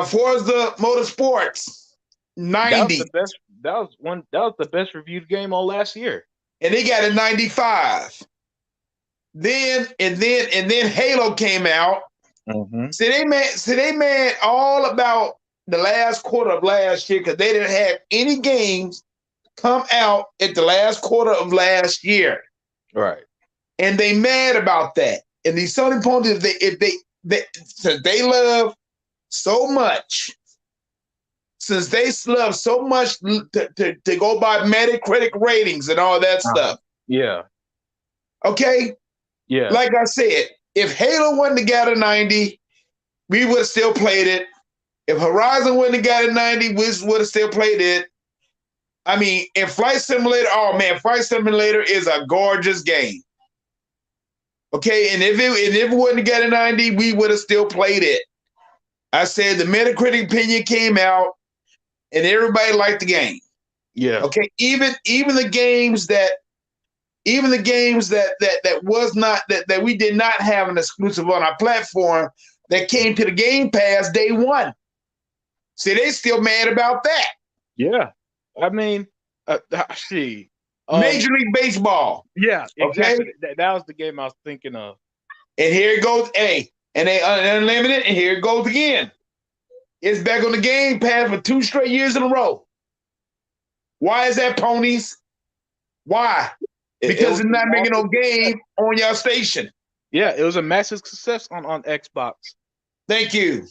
S2: Forza Motorsports,
S1: That was
S2: 90s.
S1: the best. That was the best reviewed game all last year.
S2: And they got a 95. Then Halo came out. So they mad all about the last quarter of last year because they didn't have any games come out at the last quarter of last year.
S1: Right.
S2: And they mad about that. And these Sony ponies, since they love so much, since they love so much to go by Metacritic ratings and all that stuff.
S1: Yeah.
S2: Okay?
S1: Yeah.
S2: Like I said, if Halo wouldn't have got a 90, we would have still played it. If Horizon wouldn't have got a 90, we would have still played it. I mean, in Flight Simulator, oh man, Flight Simulator is a gorgeous game. Okay, and if it wouldn't have got a 90, we would have still played it. I said the Metacritic opinion came out, and everybody liked the game.
S1: Yeah.
S2: Okay, even the games that was not that we did not have an exclusive on our platform that came to the Game Pass day one. See, they still mad about that.
S1: Yeah. I mean, see.
S2: Major League Baseball.
S1: Yeah, exactly.
S2: Okay?
S1: That was the game I was thinking of.
S2: And here it goes. Hey, and they unlimited, and here it goes again. It's back on the Game Pass for 2 straight years in a row. Why is that, ponies? Why? Because it's not making no game on your station.
S1: Yeah, it was a massive success on Xbox.
S2: Thank you.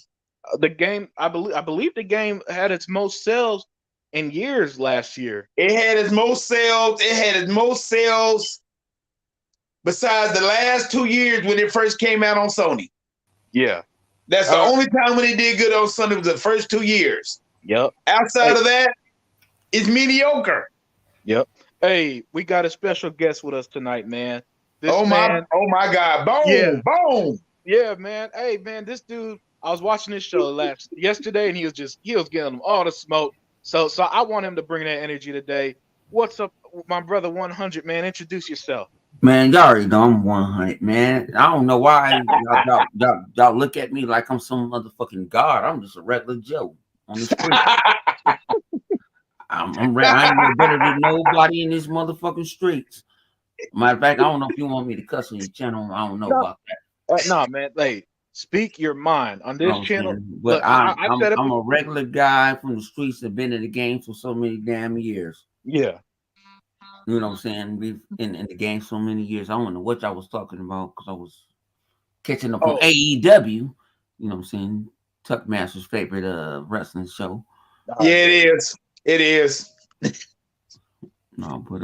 S1: The game, I believe the game had its most sales in years last year.
S2: It had its most sales. It had its most sales besides the last 2 years when it first came out on Sony.
S1: Yeah.
S2: That's the only time when it did good on Sony was the first 2 years.
S1: Yep.
S2: Outside of that, it's mediocre.
S1: Yep. Hey, we got a special guest with us tonight, man.
S2: Oh my God. Boom.
S1: Yeah.
S2: Boom.
S1: Yeah, man. Hey, man, this dude, I was watching this show yesterday, and he was getting all the smoke. So I want him to bring that energy today. What's up, my brother 100, man? Introduce yourself.
S3: Man, y'all already know I'm 100, man. I don't know why y'all look at me like I'm some motherfucking god. I'm just a regular Joe on the street. I ain't no better than nobody in this motherfucking streets. Matter of fact, I don't know if you want me to cuss on your channel. I don't know about that.
S1: No, man. Like, speak your mind on this channel.
S3: But look, I'm a regular guy from the streets that been in the game for so many damn years.
S1: Yeah.
S3: You know what I'm saying? We've in the game so many years. I don't know what y'all was talking about because I was catching up on AEW. You know what I'm saying? Tuckmaster's favorite wrestling show.
S2: Yeah, it is. It is.
S3: No, but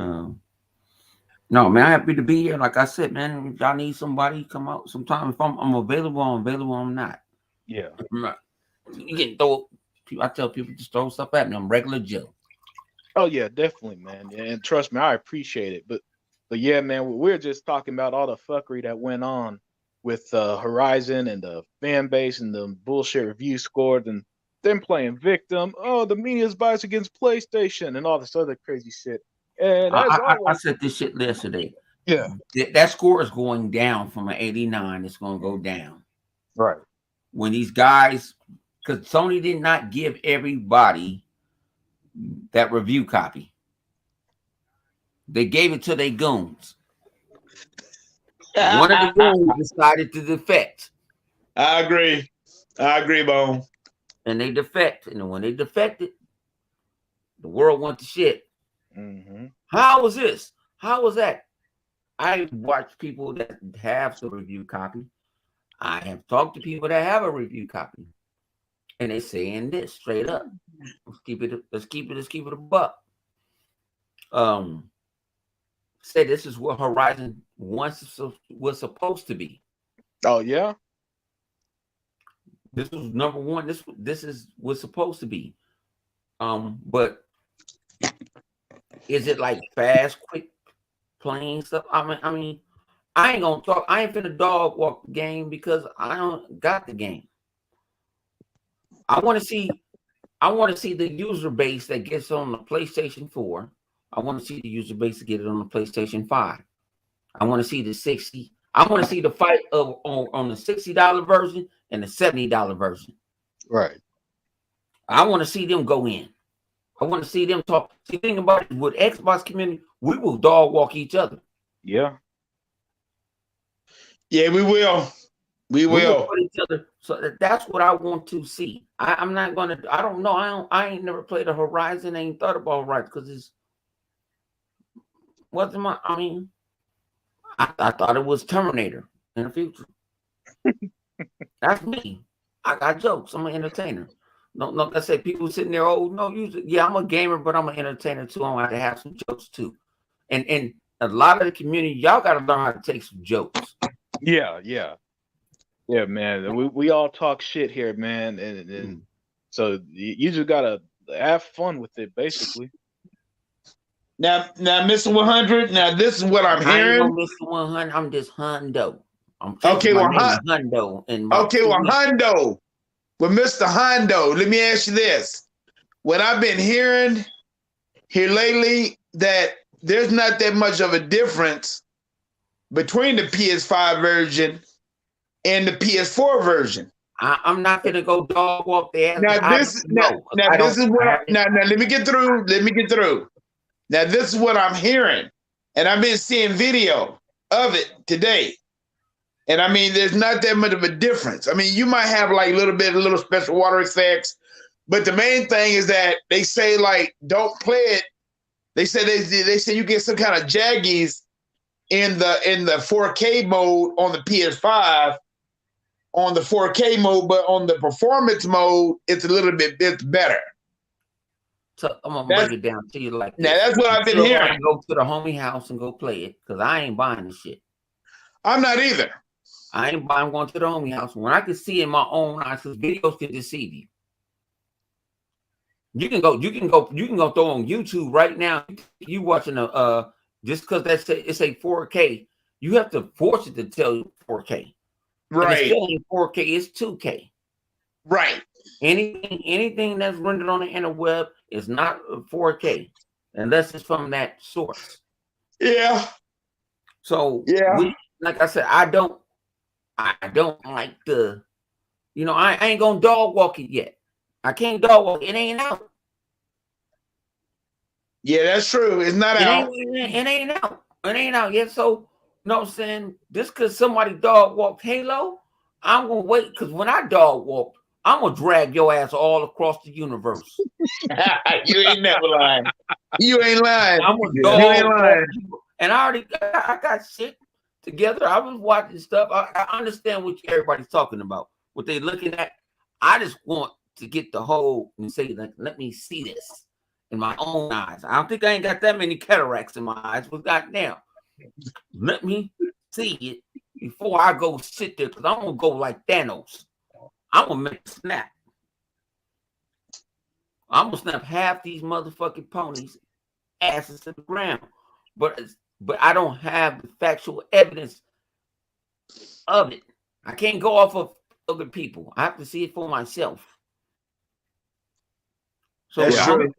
S3: no, man, I'm happy to be here. Like I said, man, if y'all need somebody, come out sometime. If I'm available, I'm available. I'm not.
S1: Yeah.
S3: You can throw. I tell people just throw stuff at me. I'm regular Joe.
S1: Oh yeah, definitely, man. And trust me, I appreciate it. But yeah, man, we're just talking about all the fuckery that went on with Horizon and the fan base and the bullshit review scores and them playing victim. Oh, the media's biased against PlayStation and all this other crazy shit. And
S3: I said this shit yesterday.
S1: Yeah,
S3: that score is going down from an 89. It's going to go down.
S1: Right.
S3: When these guys, because Sony did not give everybody that review copy. They gave it to their goons. One of the goons decided to defect.
S2: I agree, Bone.
S3: And they defect. And when they defected, the world went to shit.
S1: Mm-hmm.
S3: How was this? How was that? I watch people that have the review copy. I have talked to people that have a review copy. And they saying this straight up. Let's keep it a buck. Say this is what Horizon once was supposed to be.
S1: Oh yeah.
S3: This was number one. This is what's supposed to be. But is it like fast, quick playing stuff. I mean, I ain't gonna talk. I ain't finna dog walk the game because I don't got the game. I want to see the user base that gets on the PlayStation 4. I want to see the user base to get it on the PlayStation 5. I want to see the 60. I want to see the fight on the $60 version and the $70 version.
S1: Right.
S3: I want to see them go in. I want to see them talk. See, think about it, with Xbox community, we will dog walk each other.
S1: Yeah.
S2: Yeah, we will. We will.
S3: Put each other. So that's what I want to see. I'm not gonna. I don't know. I ain't never played a Horizon. I ain't thought about Horizon because it's wasn't my. I mean, I thought it was Terminator in the future. That's me. I got jokes. I'm an entertainer. No, I say people sitting there. Oh no, yeah, I'm a gamer, but I'm an entertainer too. I want to have some jokes too. And a lot of the community, y'all got to learn how to take some jokes.
S1: Yeah, man. We all talk shit here, man, and so you just gotta have fun with it, basically.
S2: Now, Mr. 100. Now, this is what I'm hearing.
S3: I ain't no Mr. 100. I'm just Hundo. I'm
S2: okay.
S3: Well, Hundo.
S2: Okay, well, Hundo. Well, Mr. Hondo, let me ask you this. What I've been hearing here lately, that there's not that much of a difference between the PS5 version and the PS4 version.
S3: I'm not gonna go dog walk there.
S2: Now this is what. Now let me get through. Now this is what I'm hearing, and I've been seeing video of it today. And I mean, there's not that much of a difference. I mean, you might have like little special water effects, but the main thing is that they say like don't play it. They say you get some kind of jaggies in the 4K mode on the PS5, on the 4K mode, but on the performance mode, it's a little bit better.
S3: So I'm gonna break it down to you like this.
S2: Now that's what I've been hearing.
S3: Go to the homie house and go play it because I ain't buying the shit.
S2: I'm not either.
S3: I ain't buying going to the homie house when I can see in my own eyes because videos can deceive you. You can go throw on YouTube right now. You watching just because it's a 4K, you have to force it to tell you 4K.
S2: Right.
S3: And it's still ain't 4K, it's 2K.
S2: Right.
S3: Anything that's rendered on the interweb is not 4K unless it's from that source.
S2: Yeah.
S3: So like I said, I don't like the, I ain't gonna dog walk it yet. I can't dog walk it. It ain't out.
S2: Yeah, that's true. It's not out.
S3: It ain't out. It ain't out yet. So, you know what I'm saying? Just because somebody dog walked Halo, I'm gonna wait because when I dog walk, I'm gonna drag your ass all across the universe.
S2: You ain't never lying. You ain't lying.
S3: I'm gonna dog you ain't lying. And I got shit together. I was watching stuff. I understand what everybody's talking about, what they're looking at. I just want to get the whole and say, like, let me see this in my own eyes. I don't think I ain't got that many cataracts in my eyes, but goddamn, let me see it before I go sit there because I'm gonna go like Thanos. I'm gonna make a snap. I'm gonna snap half these motherfucking ponies' asses to the ground, but I don't have the factual evidence of it. I can't go off of other people. I have to see it for myself. So
S2: that's true.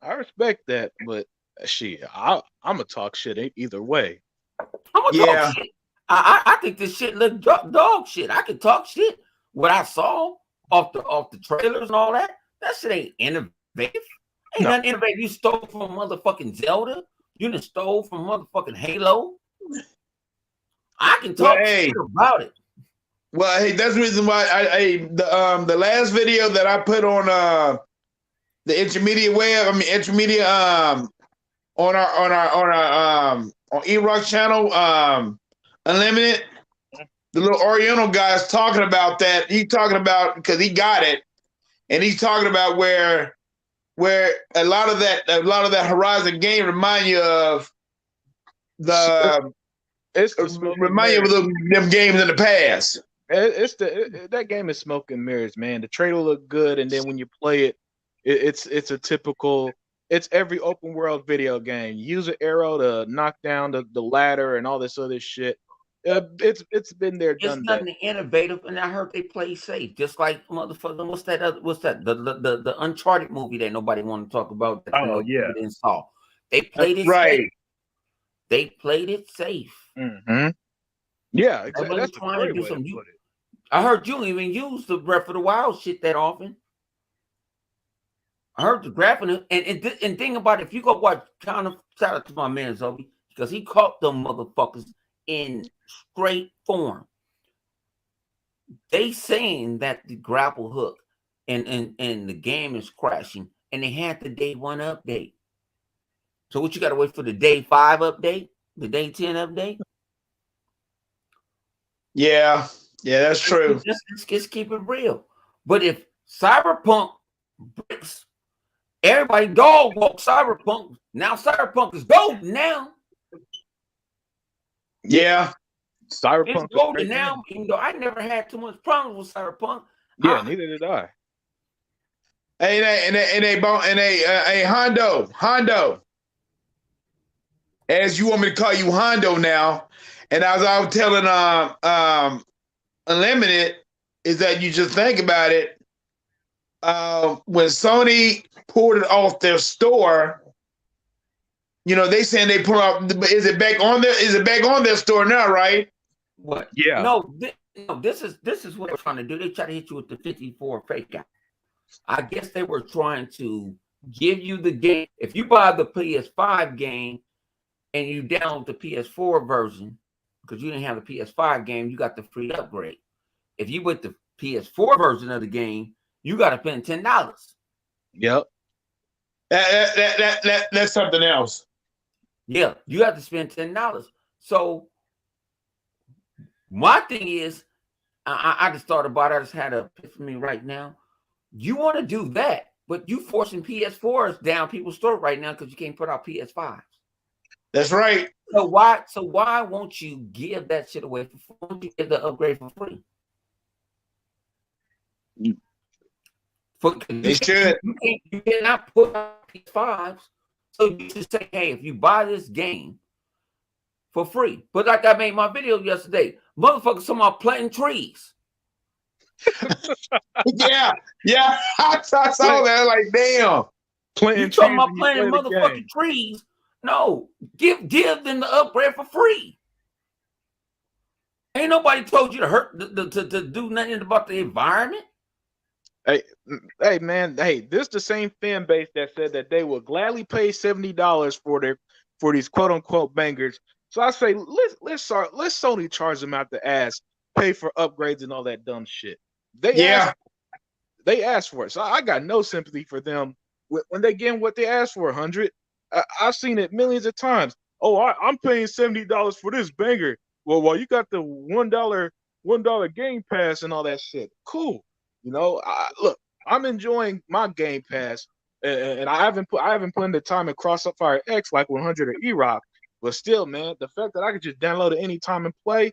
S1: I respect that, but shit, I'm gonna talk shit either way.
S3: I'm gonna talk shit. I think this shit look dog shit. I can talk shit. What I saw off the trailers and all that shit ain't innovative. Ain't nothing innovative. You stole from motherfucking Zelda. You done stole from motherfucking Halo. I can talk shit about it.
S2: Well, hey, that's the reason why the last video that I put on the intermediate on our E-Rock channel, Unlimited, the little Oriental guy's talking about that. He's talking about because he got it, and he's talking about where a lot of that Horizon game remind you of them games in the past.
S1: That game is smoke and mirrors, man. The trailer looked good, and then when you play it, it's a typical It's every open world video game. Use an arrow to knock down the ladder and all this other shit. It's been there,
S3: It's
S1: done that.
S3: nothing innovative, and I heard they play safe, just like motherfucker. What's that? The Uncharted movie that nobody want to talk about. That,
S2: Oh yeah,
S3: people didn't saw. They
S2: that's
S3: played it
S2: right.
S3: safe. They played it safe.
S1: Mm-hmm. Yeah, exactly.
S3: Nobody's
S1: That's the
S3: trying to
S1: great
S3: do
S1: way to
S3: something.
S1: put it.
S3: I heard you don't even use the Breath of the Wild shit that often. I heard the graphing, and thing about it, if you go watch, kind of shout out to my man Zoe, because he caught them motherfuckers in straight form. They saying that the grapple hook and the game is crashing, and they had the day 1 update. So what you got to wait for the day 5 update, the day 10 update?
S2: Yeah, that's true.
S3: Let's keep it real. But if Cyberpunk breaks, everybody dog walk Cyberpunk. Now Cyberpunk is golden now.
S2: Yeah,
S1: Cyberpunk
S3: It's golden now, even though I never had too much problems with Cyberpunk.
S1: Yeah, neither did I.
S2: Hey, Hondo, as you want me to call you Hondo now, and as I was telling Unlimited, is that you just think about it. When Sony pulled it off their store, you know, they saying they pull out. Is it back on there? Is it back on their store now? Right?
S3: What?
S1: Yeah.
S3: No, this is what they're trying to do. They try to hit you with the 54 fake out. I guess they were trying to give you the game. If you buy the PS5 game and you download the PS4 version, because you didn't have the PS5 game, you got the free upgrade. If you with the PS4 version of the game, you got to spend $10.
S1: Yep.
S2: That's something else.
S3: Yeah, you have to spend $10. So my thing is, I just thought about it. I just had a epiphany right now. You want to do that, but you forcing PS4s down people's throat right now because you can't put out PS5s.
S2: That's right.
S3: So why won't you give that shit away for free? Why don't you give the upgrade for free?
S2: They should.
S3: You cannot put out PS5s. So you just say, hey, if you buy this game for free, but like I made my video yesterday, motherfuckers talking about planting trees.
S2: yeah. I saw that. Like, damn.
S3: You talking about planting motherfucking trees? No, give them the upgrade for free. Ain't nobody told you to hurt to do nothing about the environment.
S1: Hey, man. Hey, this the same fan base that said that they will gladly pay $70 for these quote unquote bangers. So I say let Sony charge them out the ass, pay for upgrades and all that dumb shit. They asked for it. So I got no sympathy for them when they get what they asked for. 100. I've seen it millions of times. Oh, I'm paying $70 for this banger. Well, you got the $1 Game Pass and all that shit. Cool. You know, look, I'm enjoying my Game Pass, and I haven't put in the time in Crossfire X like 100 or E-Rock. But still, man, the fact that I could just download it anytime and play,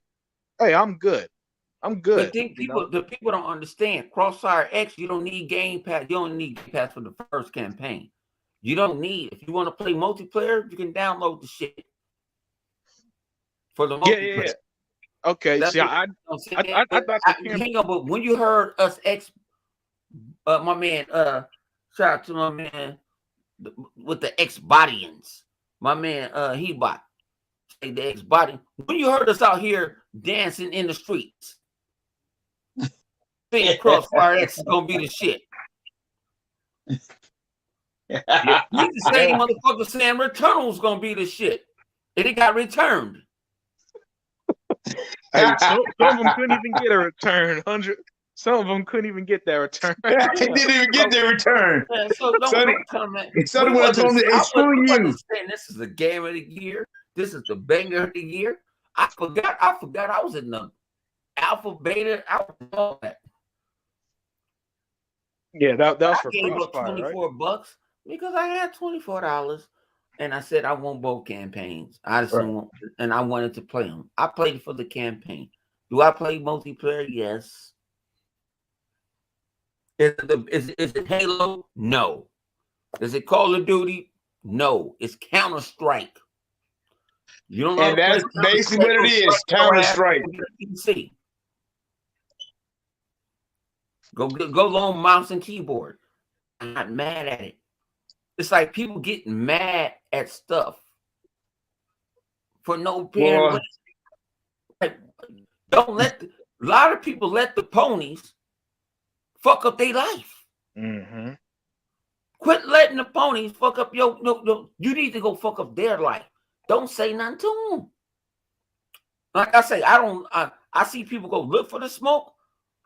S1: hey, I'm good. I'm good.
S3: But the people don't understand. Crossfire X, you don't need Game Pass. You don't need Game Pass for the first campaign. You don't need. If you want to play multiplayer, you can download the shit for the multiplayer.
S1: Yeah. Okay.
S3: That's
S1: see, I thought
S3: hang on, but when you heard us my man, shout out to my man with the ex-bodians, my man, Hebot, say the ex-body. When you heard us out here dancing in the streets, saying Crossfire X is gonna be the shit. You the same motherfucker saying Returnal was gonna be the shit, and it got returned.
S1: Hey, some of them couldn't even get a return. 100. Some of them couldn't even get that return.
S2: They didn't even get their return.
S3: Yeah, so don't comment.
S2: Someone told me, "Hey, screw you."
S3: This is the game of the year. This is the banger of the year. I forgot I was in the alpha, beta, all that.
S1: Yeah, that was for
S3: I gave up
S1: Crossfire,
S3: $24
S1: right?
S3: because I had $24, and I said I want both campaigns. I just want, and I wanted to play them. I played for the campaign. Do I play multiplayer? Yes. Is it Halo? No. Is it Call of Duty? No, it's Counter-Strike. You don't know how
S2: And
S3: to play
S2: that's basically what it is. Counter-Strike.
S3: PC. Go long mouse and keyboard. I'm not mad at it. It's like people getting mad at stuff for no apparent reason. Like, don't let a lot of people let the ponies fuck up their life.
S1: Mm-hmm.
S3: Quit letting the ponies fuck up your. No, you need to go fuck up their life. Don't say nothing to them. Like I say, I see people go look for the smoke.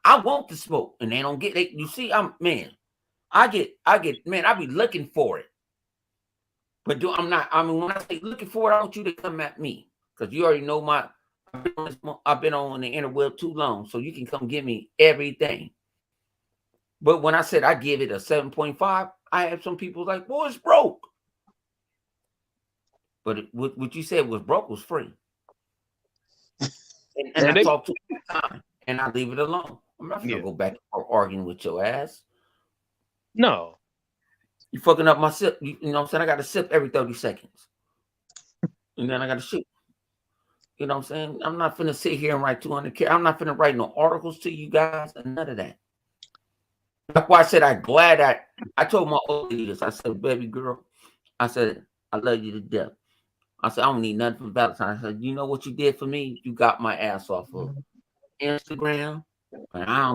S3: I want the smoke, and they don't get it. You see, I get, man, I be looking for it. But I'm not, when I say looking for it, I want you to come at me. Because you already know I've been on the interweb too long. So you can come give me everything. But when I said I give it a 7.5, I have some people like, boy, it's broke. But what you said was broke was free. And I talk to you all the time, and I leave it alone. I'm not going to go back or arguing with your ass.
S1: No.
S3: You fucking up my sip. You know what I'm saying? I got to sip every 30 seconds. And then I got to shoot. You know what I'm saying? I'm not finna sit here and write 200. I'm not finna write no articles to you guys and none of that. That's why I said I'm glad I told my old leaders, I said, baby girl, I said, I love you to death. I said, I don't need nothing from Valentine's. I said, you know what you did for me? You got my ass off of Instagram. And I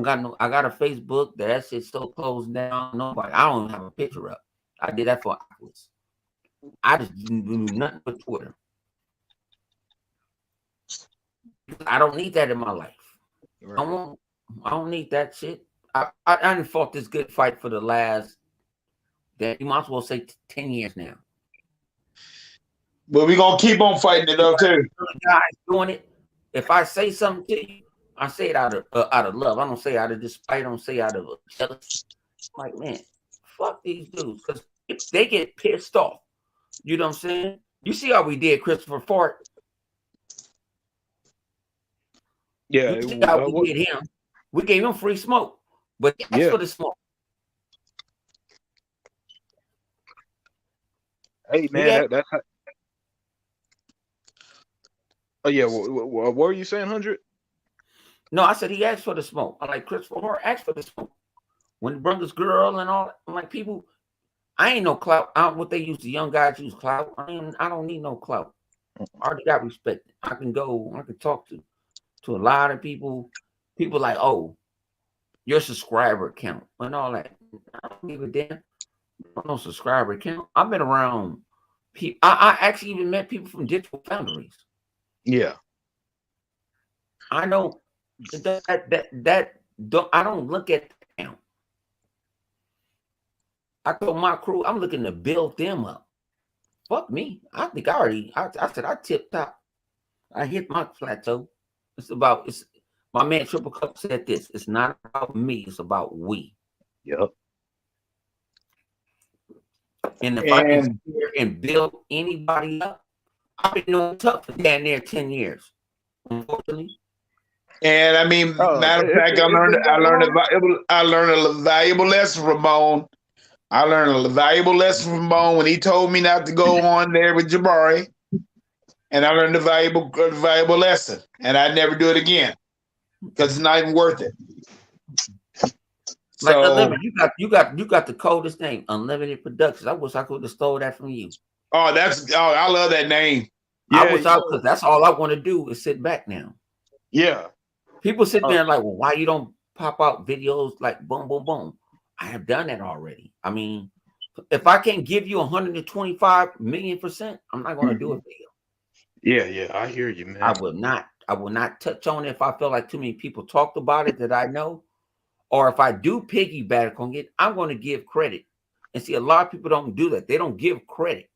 S3: got a Facebook. That shit's so closed down. Nobody, I don't even have a picture up. I did that for hours. I just didn't do nothing but Twitter. I don't need that in my life. Right. I don't need that shit. I done fought this good fight for the last, you might as well say 10 years now.
S2: But we're going to keep on fighting it up too.
S3: Guys doing it. If I say something to you, I say it out of love. I don't say out of despite. I don't say out of jealousy. Like, man, fuck these dudes. Because if they get pissed off, you know what I'm saying? You see how we did Christopher Fort?
S1: Yeah.
S3: You see how we did him? We gave him free smoke. But that's for the smoke.
S1: Hey, man, that's how. Oh, yeah. What were you saying, 100?
S3: No, I said he asked for the smoke. I'm like, Christopher Hart asked for the smoke. When he brought his girl and all that, I'm like, people, I ain't no clout. What they use, the young guys use clout. I don't need no clout. I already got respect. I can talk to a lot of people. People like, oh, your subscriber count and all that. I don't give a damn. No subscriber count. I've been around people. I actually even met people from Digital Foundries.
S1: Yeah.
S3: I know that I don't look at the count. I told my crew, I'm looking to build them up. Fuck me. I think I said I tipped top. I hit my plateau. My man Triple Cup said this. It's not about me, it's about we.
S1: Yep.
S3: And if I can and build anybody up, I've been doing tough for damn near 10 years. Unfortunately.
S2: And I mean, matter of fact, I learned a valuable lesson from Bone. I learned a valuable lesson from Bone when he told me not to go on there with Jabari. And I learned a valuable lesson. And I'd never do it again. Because it's not even worth it.
S3: Like Unlimited, you got the coldest name, Unlimited Productions. I wish I could have stole that from you.
S2: I love that name.
S3: Yeah, because that's all I want to do is sit back now.
S1: Yeah.
S3: People sit there and like, well, why you don't pop out videos like boom, boom, boom? I have done that already. I mean, if I can't give you 125 million%, I'm not going to do a video.
S1: Yeah, I hear you, man.
S3: I will not touch on it if I feel like too many people talked about it that I know. Or if I do piggyback on it, I'm going to give credit. And see, a lot of people don't do that. They don't give credit.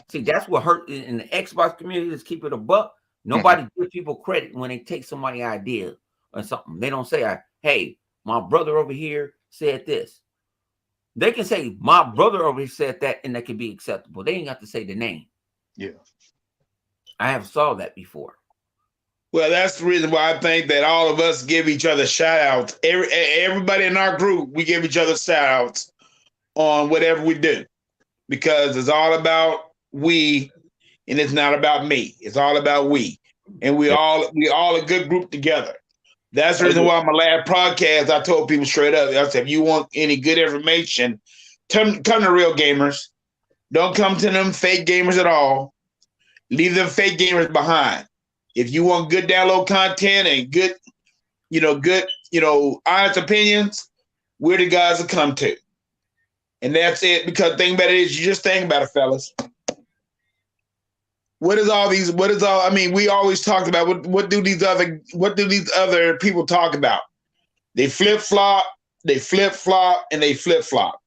S3: See, that's what hurt in the Xbox community. Is keep it a buck. Nobody gives people credit when they take somebody's idea or something. They don't say, hey, my brother over here said this. They can say, my brother over here said that, and that can be acceptable. They ain't got to say the name.
S1: Yeah.
S3: I have saw that before.
S2: Well, that's the reason why I think that all of us give each other shout outs. Everybody in our group, we give each other shout outs on whatever we do. because it's all about we, and it's not about me. It's all about we, and we all a good group together. That's the reason why on my last podcast I told people straight up. I said, if you want any good information, come to Real Gamers. Don't come to them fake gamers at all. Leave them fake gamers behind. If you want good download content and good, honest opinions, we're the guys to come to. And that's it. Because the thing about it is, you just think about it, fellas. We always talked about what do these other people talk about? They flip flop, and they flip flop.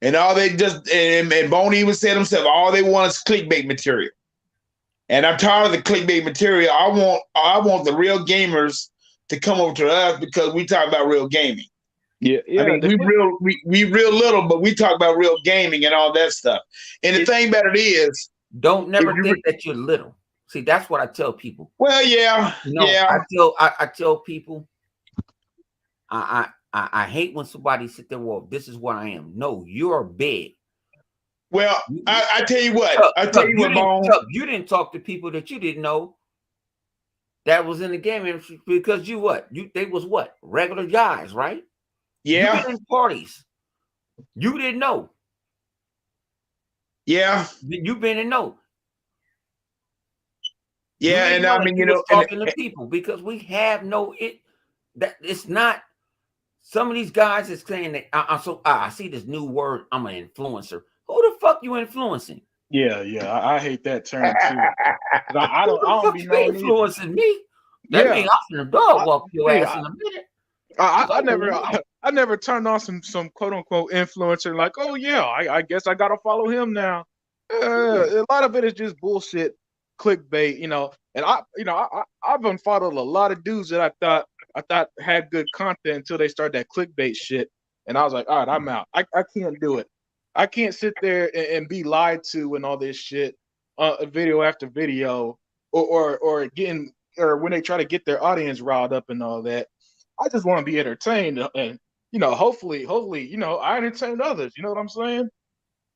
S2: And all they just and Boney even said himself, all they want is clickbait material. And I'm tired of the clickbait material. I want the real gamers to come over to us because we talk about real gaming.
S1: Yeah.
S2: I mean, we real little, but we talk about real gaming and all that stuff. And the thing about it is,
S3: don't never think that you're little. See, that's what I tell people.
S2: Well, yeah.
S3: I tell people, I hate when somebody sit there, well, this is what I am. No, you're big.
S2: Well, I tell you what.
S3: You didn't talk to people that you didn't know that was in the game industry because they was what? Regular guys, right?
S2: Yeah.
S3: You been in parties. You didn't know.
S2: Yeah.
S3: You've been in know.
S2: Yeah, and I mean,
S3: talking to people because we have that it's not. Some of these guys is saying that I see this new word. I'm an influencer. Who the fuck you influencing?
S1: Yeah, I hate that term too. I don't be
S3: influencing me. That means I'm gonna dog walk your ass in a minute.
S1: I never turned on some quote unquote influencer like, oh yeah, I guess I gotta follow him now. A lot of it is just bullshit, clickbait, And I've unfollowed a lot of dudes that I thought had good content until they started that clickbait shit, and I was like, all right, I'm out. I can't do it. I can't sit there and be lied to and all this shit, video after video, or when they try to get their audience riled up and all that. I just want to be entertained, and hopefully, I entertain others. You know what I'm saying?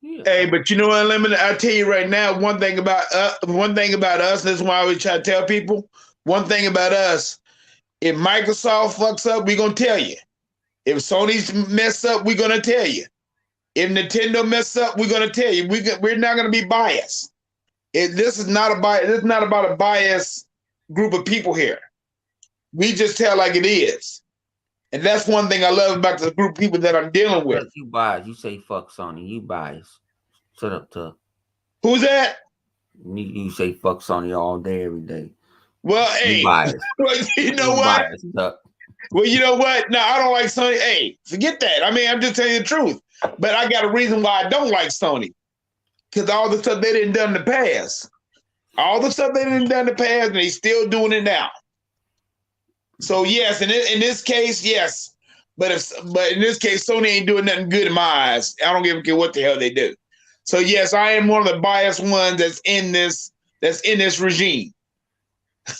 S2: Yeah. Hey, but you know what, Unlimited? I tell you right now, one thing about us. This is why I always try to tell people. One thing about us: if Microsoft fucks up, we're gonna tell you. If Sony's mess up, we're gonna tell you. If Nintendo mess up, we're gonna tell you. We're not gonna be biased. This is not about a biased group of people here. We just tell like it is. And that's one thing I love about the group of people that I'm dealing with.
S3: You biased. You say fuck Sony. You biased. Shut up, Tuck.
S2: Who's that?
S3: You say fuck Sony all day, every day.
S2: Well, hey, you know what?
S3: Biased, Tuck.
S2: Well, you know what? No, I don't like Sony. Hey, forget that. I mean, I'm just telling you the truth. But I got a reason why I don't like Sony. Because all the stuff they didn't done in the past. All the stuff they didn't done in the past, and they still doing it now. So yes, in this case, yes. But in this case, Sony ain't doing nothing good in my eyes. I don't give a care what the hell they do. So yes, I am one of the biased ones that's in this regime.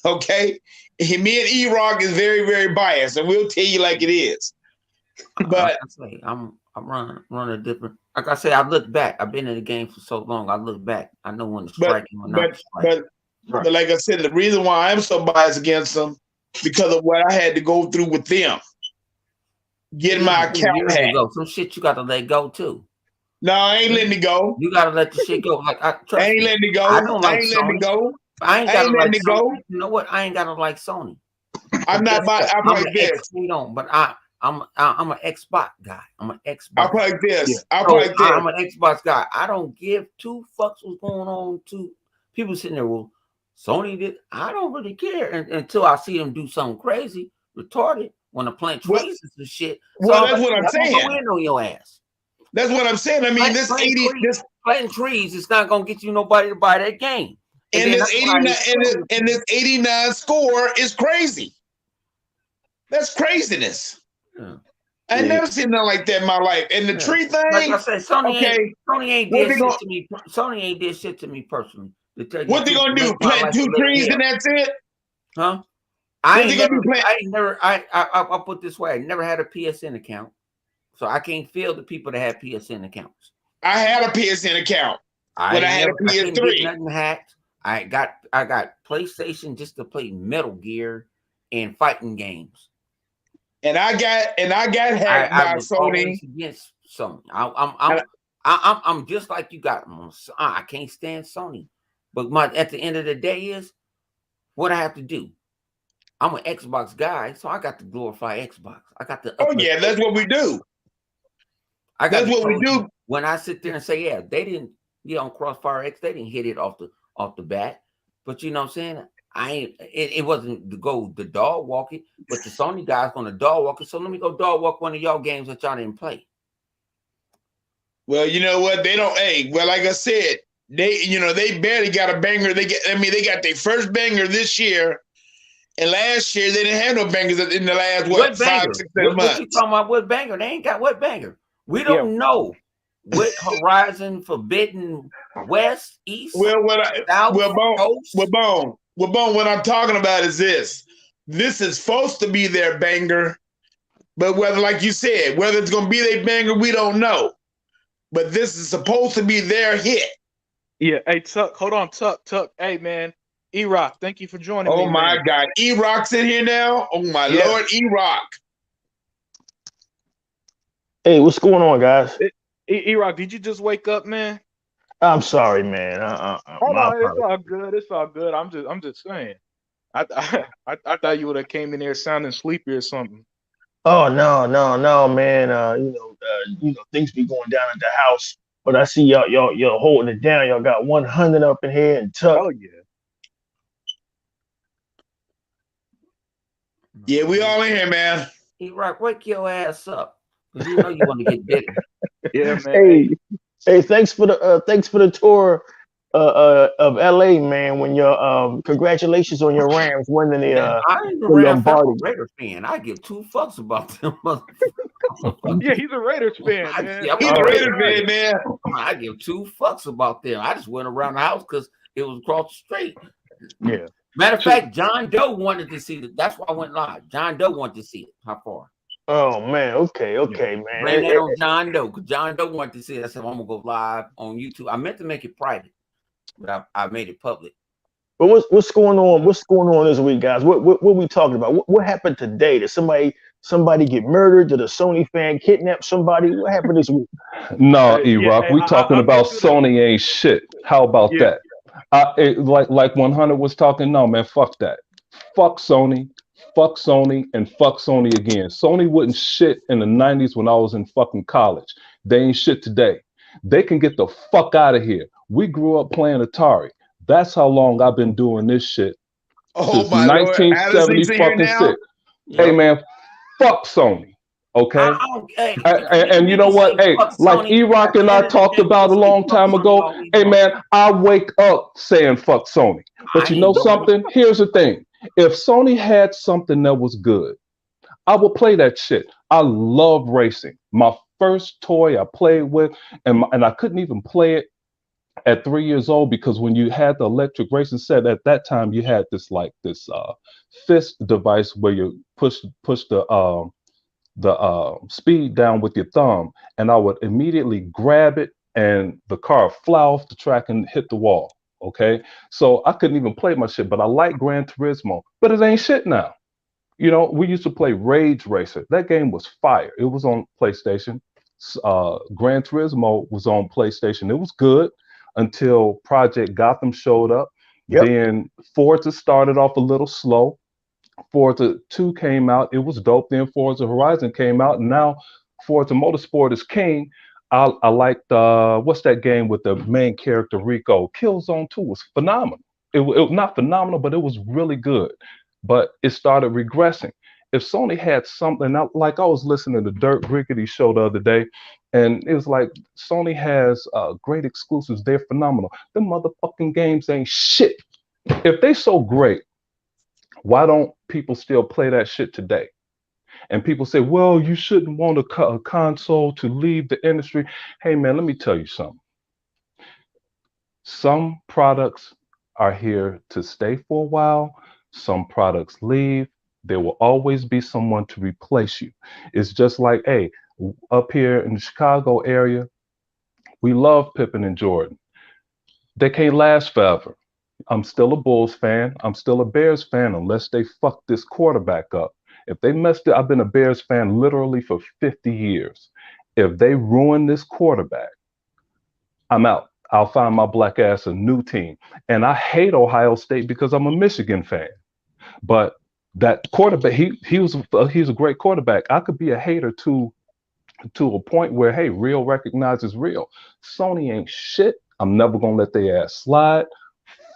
S2: Okay? Me and E-Rock is very, very biased, and we'll tell you like it is. But
S3: I'm running a different. Like I said, I look back. I've been in the game for so long. I look back. I know when to strike and when not to strike.
S2: But like I said, the reason why I'm so biased against them because of what I had to go through with them. Getting my account hacked.
S3: Some shit you got to let go too.
S2: No, I ain't letting it go.
S3: You got to let the shit go. Like I
S2: ain't letting it go. I ain't letting it go.
S3: I ain't letting it go. You know what? I ain't got to like Sony.
S2: I'm not. I'm like this.
S3: But I'm an Xbox guy. I'm an Xbox.
S2: I'm like this.
S3: I'm an Xbox guy. I don't give two fucks what's going on. To people sitting there, well, Sony did. I don't really care until I see them do something crazy, retarded, when the plant trees and shit.
S2: Well, that's what I'm saying.
S3: Go in on your ass.
S2: That's what I'm saying. I mean,
S3: planting trees is not gonna get you nobody to buy that game.
S2: And this 89 score is crazy. That's craziness. Yeah. I never seen nothing like that in my life. And the tree thing,
S3: like I said, Sony ain't did shit to me. Sony ain't did shit to me personally.
S2: What they gonna do? Plant 2 trees and that's it?
S3: Huh? I'll put it this way. I never had a PSN account, so I can't feel the people that have PSN accounts.
S2: I had a PSN account when I had a
S3: I couldn't get
S2: PS3.
S3: nothing hacked. I got PlayStation just to play Metal Gear and fighting games.
S2: And I got hacked
S3: I
S2: by
S3: was
S2: Sony.
S3: always against Sony. I'm just like you got. I can't stand Sony, but at the end of the day is what I have to do. I'm an Xbox guy, so I got to glorify Xbox. I got to.
S2: Oh yeah, that's what we do. That's what we do.
S3: When I sit there and say, yeah, they didn't, on Crossfire X, they didn't hit it off the bat. But you know what I'm saying? It wasn't the dog walk it, but the Sony guys gonna dog walk it. So let me go dog walk one of y'all games that y'all didn't play.
S2: Well, you know what? They don't. Hey, well, like I said, they barely got a banger. They got their first banger this year, and last year they didn't have no bangers in the last 5, 6, 7 months.
S3: What you talking about? What banger? They ain't got what banger. We don't know what Horizon Forbidden West, East, South, Coast.
S2: Bone. What I'm talking about is this. This is supposed to be their banger, but whether, like you said, whether it's going to be their banger, we don't know. But this is supposed to be their hit.
S1: Yeah. Hey, Tuck. Hold on, Tuck. Hey, man. E-Rock, thank you for joining me.
S2: Oh, my God. E-Rock's in here now? Oh, my Lord, E-Rock.
S4: Hey, what's going on, guys?
S1: E-Rock, did you just wake up, man?
S4: I'm sorry, man.
S1: It's all good. It's all good. I'm just saying. I thought you would have came in there sounding sleepy or something.
S4: Oh no, man. Things be going down at the house, but I see y'all holding it down. Y'all got 100 up in here and Tuck.
S1: Oh yeah.
S2: Yeah, we all in here, man.
S3: E-Rock, wake your ass up. You know you want to get bigger.
S1: Yeah, man.
S4: Hey, thanks for the tour of LA, man. When congratulations on your Rams winning the
S3: I ain't a Raiders fan. I give 2 fucks about them.
S1: Yeah, he's a Raiders fan, man.
S2: He's a Raiders fan, man.
S3: I give 2 fucks about them. I just went around the house because it was across the street.
S1: Yeah.
S3: Matter of fact, John Doe wanted to see it. That's why I went live. John Doe wanted to see it. How far?
S4: Oh man, okay, man.
S3: Blame that on John Doe, because John Doe wanted to see it. I said, I'm gonna go live on YouTube. I meant to make it private, but I made it public.
S4: But what's going on? What's going on this week, guys? What we talking about? What happened today? Did somebody get murdered? Did a Sony fan kidnap somebody? What happened this week?
S5: No, E-Rock, we talking about Sony ain't shit. How about that? Like 100 was talking. No, man, fuck that. Fuck Sony, and fuck Sony again. Sony wouldn't shit in the 90s when I was in fucking college. They ain't shit today. They can get the fuck out of here. We grew up playing Atari. That's how long I've been doing this shit. Since 1970 fucking 6. Hey man, fuck Sony. Okay. And you know what? Hey, like E-Rock and I talked about a long time ago. Hey man, I wake up saying fuck Sony. But you know something? Here's the thing. If Sony had something that was good, I would play that shit. I love racing. My first toy I played with, and I couldn't even play it at 3 years old because when you had the electric racing set at that time, you had this fist device where you push the speed down with your thumb, and I would immediately grab it, and the car fly off the track and hit the wall. Okay, so I couldn't even play my shit, but I like Gran Turismo, but it ain't shit now. You know, we used to play Rage Racer. That game was fire. It was on PlayStation. Gran Turismo was on PlayStation. It was good until Project Gotham showed up. Yep. Then Forza started off a little slow. Forza 2 came out. It was dope. Then Forza Horizon came out, and now Forza Motorsport is king. I liked what's that game with the main character Rico? Killzone 2 was phenomenal. It was not phenomenal, but it was really good. But it started regressing. If Sony had something, like I was listening to Dirk Ricketty's show the other day, and it was like Sony has great exclusives. They're phenomenal. The motherfucking games ain't shit. If they so great, why don't people still play that shit today? And people say, well, you shouldn't want a console to leave the industry. Hey, man, let me tell you something. Some products are here to stay for a while. Some products leave. There will always be someone to replace you. It's just like, hey, up here in the Chicago area, We love Pippen and Jordan. They can't last forever. I'm still a Bulls fan. I'm still a Bears fan unless they fuck this quarterback up. If they messed it, I've been a Bears fan literally for 50 years. If they ruin this quarterback, I'm out. I'll find my black ass a new team. And I hate Ohio State because I'm a Michigan fan. But that quarterback, he's a great quarterback. I could be a hater to a point where, hey, real recognizes real. Sony ain't shit. I'm never gonna let their ass slide.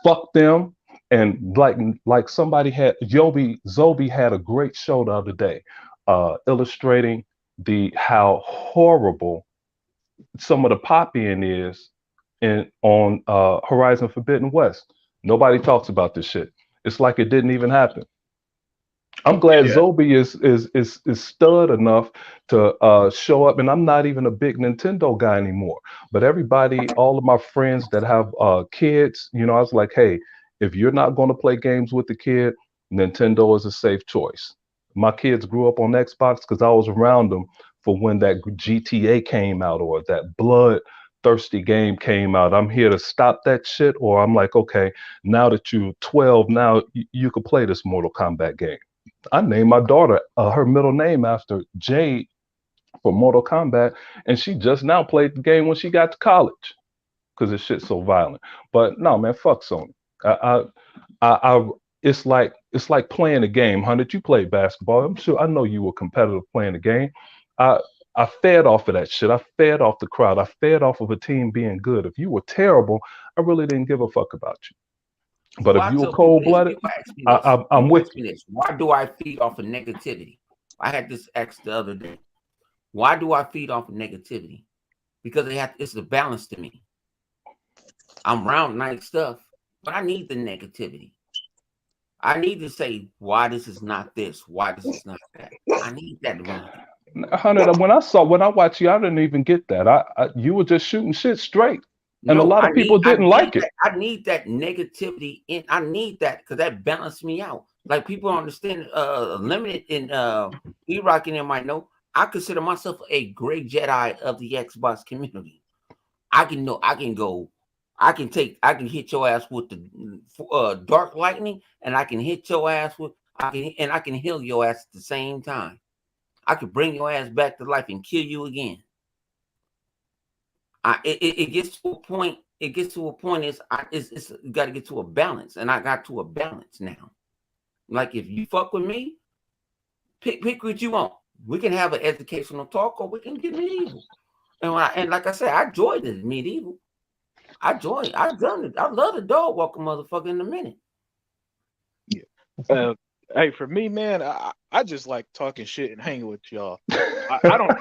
S5: Fuck them. And like somebody had, Zobi had a great show the other day, illustrating how horrible some of the poppying is on Horizon Forbidden West. Nobody talks about this shit. It's like it didn't even happen. I'm glad Zobi is stud enough to show up, and I'm not even a big Nintendo guy anymore. But everybody, all of my friends that have kids, I was like, hey, if you're not going to play games with the kid, Nintendo is a safe choice. My kids grew up on Xbox because I was around them for when that GTA came out or that bloodthirsty game came out. I'm here to stop that shit, or I'm like, okay, now that you're 12, now you can play this Mortal Kombat game. I named my daughter her middle name after Jade for Mortal Kombat, and she just now played the game when she got to college because this shit's so violent. But no, man, fuck Sony. It's like playing a game. Did you play basketball? I'm sure I know you were competitive playing the game. I fed off of that shit. I fed off the crowd. I fed off of a team being good. If you were terrible, I really didn't give a fuck about you. But if you were cold-blooded, I'm with you.
S3: Why do I feed off of negativity? I had this asked the other day. Why do I feed off of negativity? Because it's a balance to me. I'm around nice stuff, but I need the negativity. I need to say why this is not this, why this is not that. I need that around.
S5: 100. When I watched you, I didn't even get that. You were just shooting shit straight. And a lot of people didn't like it.
S3: I need that negativity in. I need that because that balanced me out. Like people understand limited in E-Rock and them might know. I consider myself a great Jedi of the Xbox community. I can hit your ass with the dark lightning, and I can hit your ass I can heal your ass at the same time. I could bring your ass back to life and kill you again. It gets to a point. It gets to a point. It's got to get to a balance, and I got to a balance now. Like if you fuck with me, pick what you want. We can have an educational talk, or we can get medieval. And like I said, I enjoyed the medieval. I've done it. I love the dog walking motherfucker in a minute.
S1: Yeah. Hey, for me, man, I just like talking shit and hanging with y'all. I don't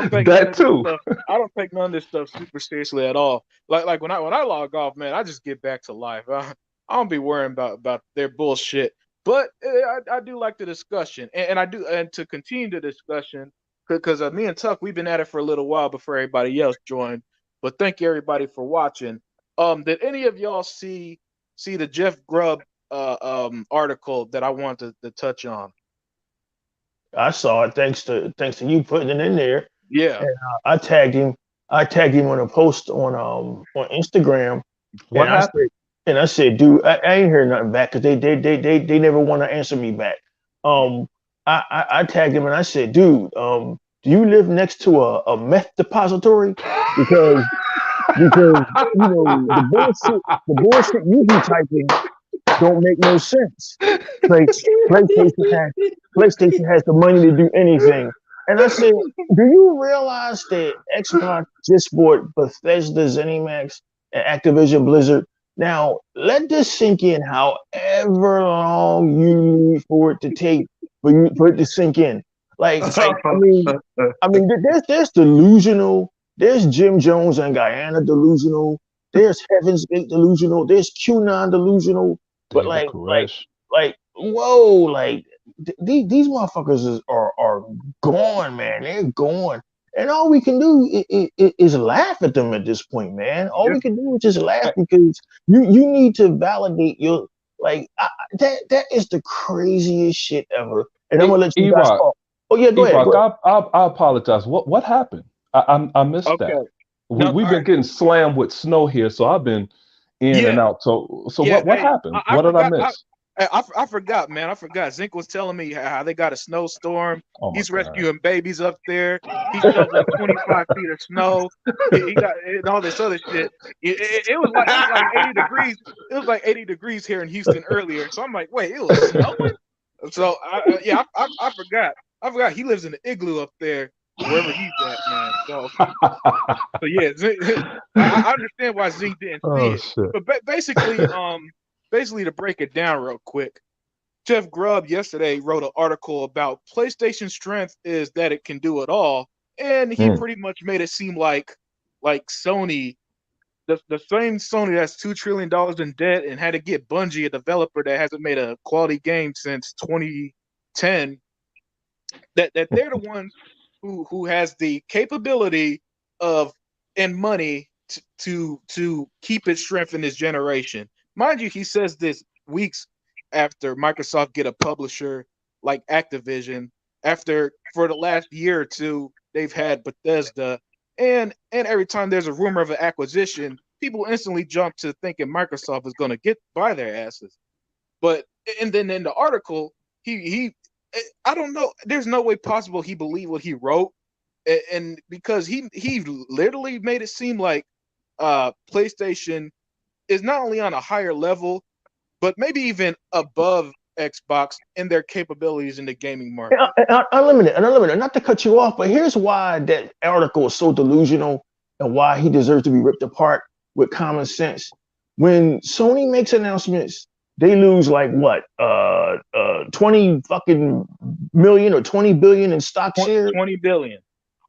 S1: think
S5: that too.
S1: I don't take none of this stuff super seriously at all. Like when I log off, man, I just get back to life. I don't be worrying about their bullshit. But I do like the discussion, and to continue the discussion because me and Tuck, we've been at it for a little while before everybody else joined. But thank you everybody for watching. Did any of y'all see the Jeff Grubb article that I wanted to touch on?
S4: I saw it thanks to you putting it in there.
S1: Yeah.
S4: And, I tagged him on a post on Instagram.
S5: What happened?
S4: I said, dude, I ain't heard nothing back because they never want to answer me back. I tagged him and I said, dude, do you live next to a meth depository? Because the bullshit you be typing don't make no sense. PlayStation has the money to do anything. And I said, do you realize that Xbox just bought Bethesda, ZeniMax, and Activision Blizzard? Now, let this sink in however long you need for it to take for it to sink in. There's delusional. There's Jim Jones and Guyana delusional. There's Heaven's Gate delusional. There's QAnon delusional. But these motherfuckers are gone, man. They're gone. And all we can do is laugh at them at this point, man. All we can do is just laugh because you need to validate your that is the craziest shit ever. And I'm gonna let you guys talk. Oh yeah, go ahead.
S5: I apologize. What happened? I missed that. we've been getting slammed with snow here, so I've been in and out. So what happened? What did I miss?
S1: I forgot, man. I forgot. Zink was telling me how they got a snowstorm.
S5: Oh my
S1: He's
S5: God.
S1: rescuing babies up there. He's shoveling 25 feet of snow. He got and all this other shit. It was like 80 degrees. It was like 80 degrees here in Houston earlier. So I'm like, wait, it was snowing. So I forgot. I forgot he lives in the igloo up there, wherever he's at, man. So yeah, I understand why Zink didn't see it.
S5: Shit.
S1: But basically to break it down real quick, Jeff Grubb yesterday wrote an article about PlayStation's strength is that it can do it all, and he pretty much made it seem like Sony, the same Sony that's $2 trillion in debt and had to get Bungie, a developer that hasn't made a quality game since 2010, that they're the ones who has the capability of and money to keep its strength in this generation. Mind you, he says this weeks after Microsoft get a publisher like Activision. After for the last year or two, they've had Bethesda, and every time there's a rumor of an acquisition, people instantly jump to thinking Microsoft is going to get by their asses. But and then in the article, he I don't know. There's no way possible he believed what he wrote, and because he literally made it seem like PlayStation is not only on a higher level, but maybe even above Xbox in their capabilities in the gaming market.
S4: Unlimited. Not to cut you off, but here's why that article is so delusional and why he deserves to be ripped apart with common sense. When Sony makes announcements, they lose like what, 20 fucking million or 20 billion in stock shares.
S1: 20 billion.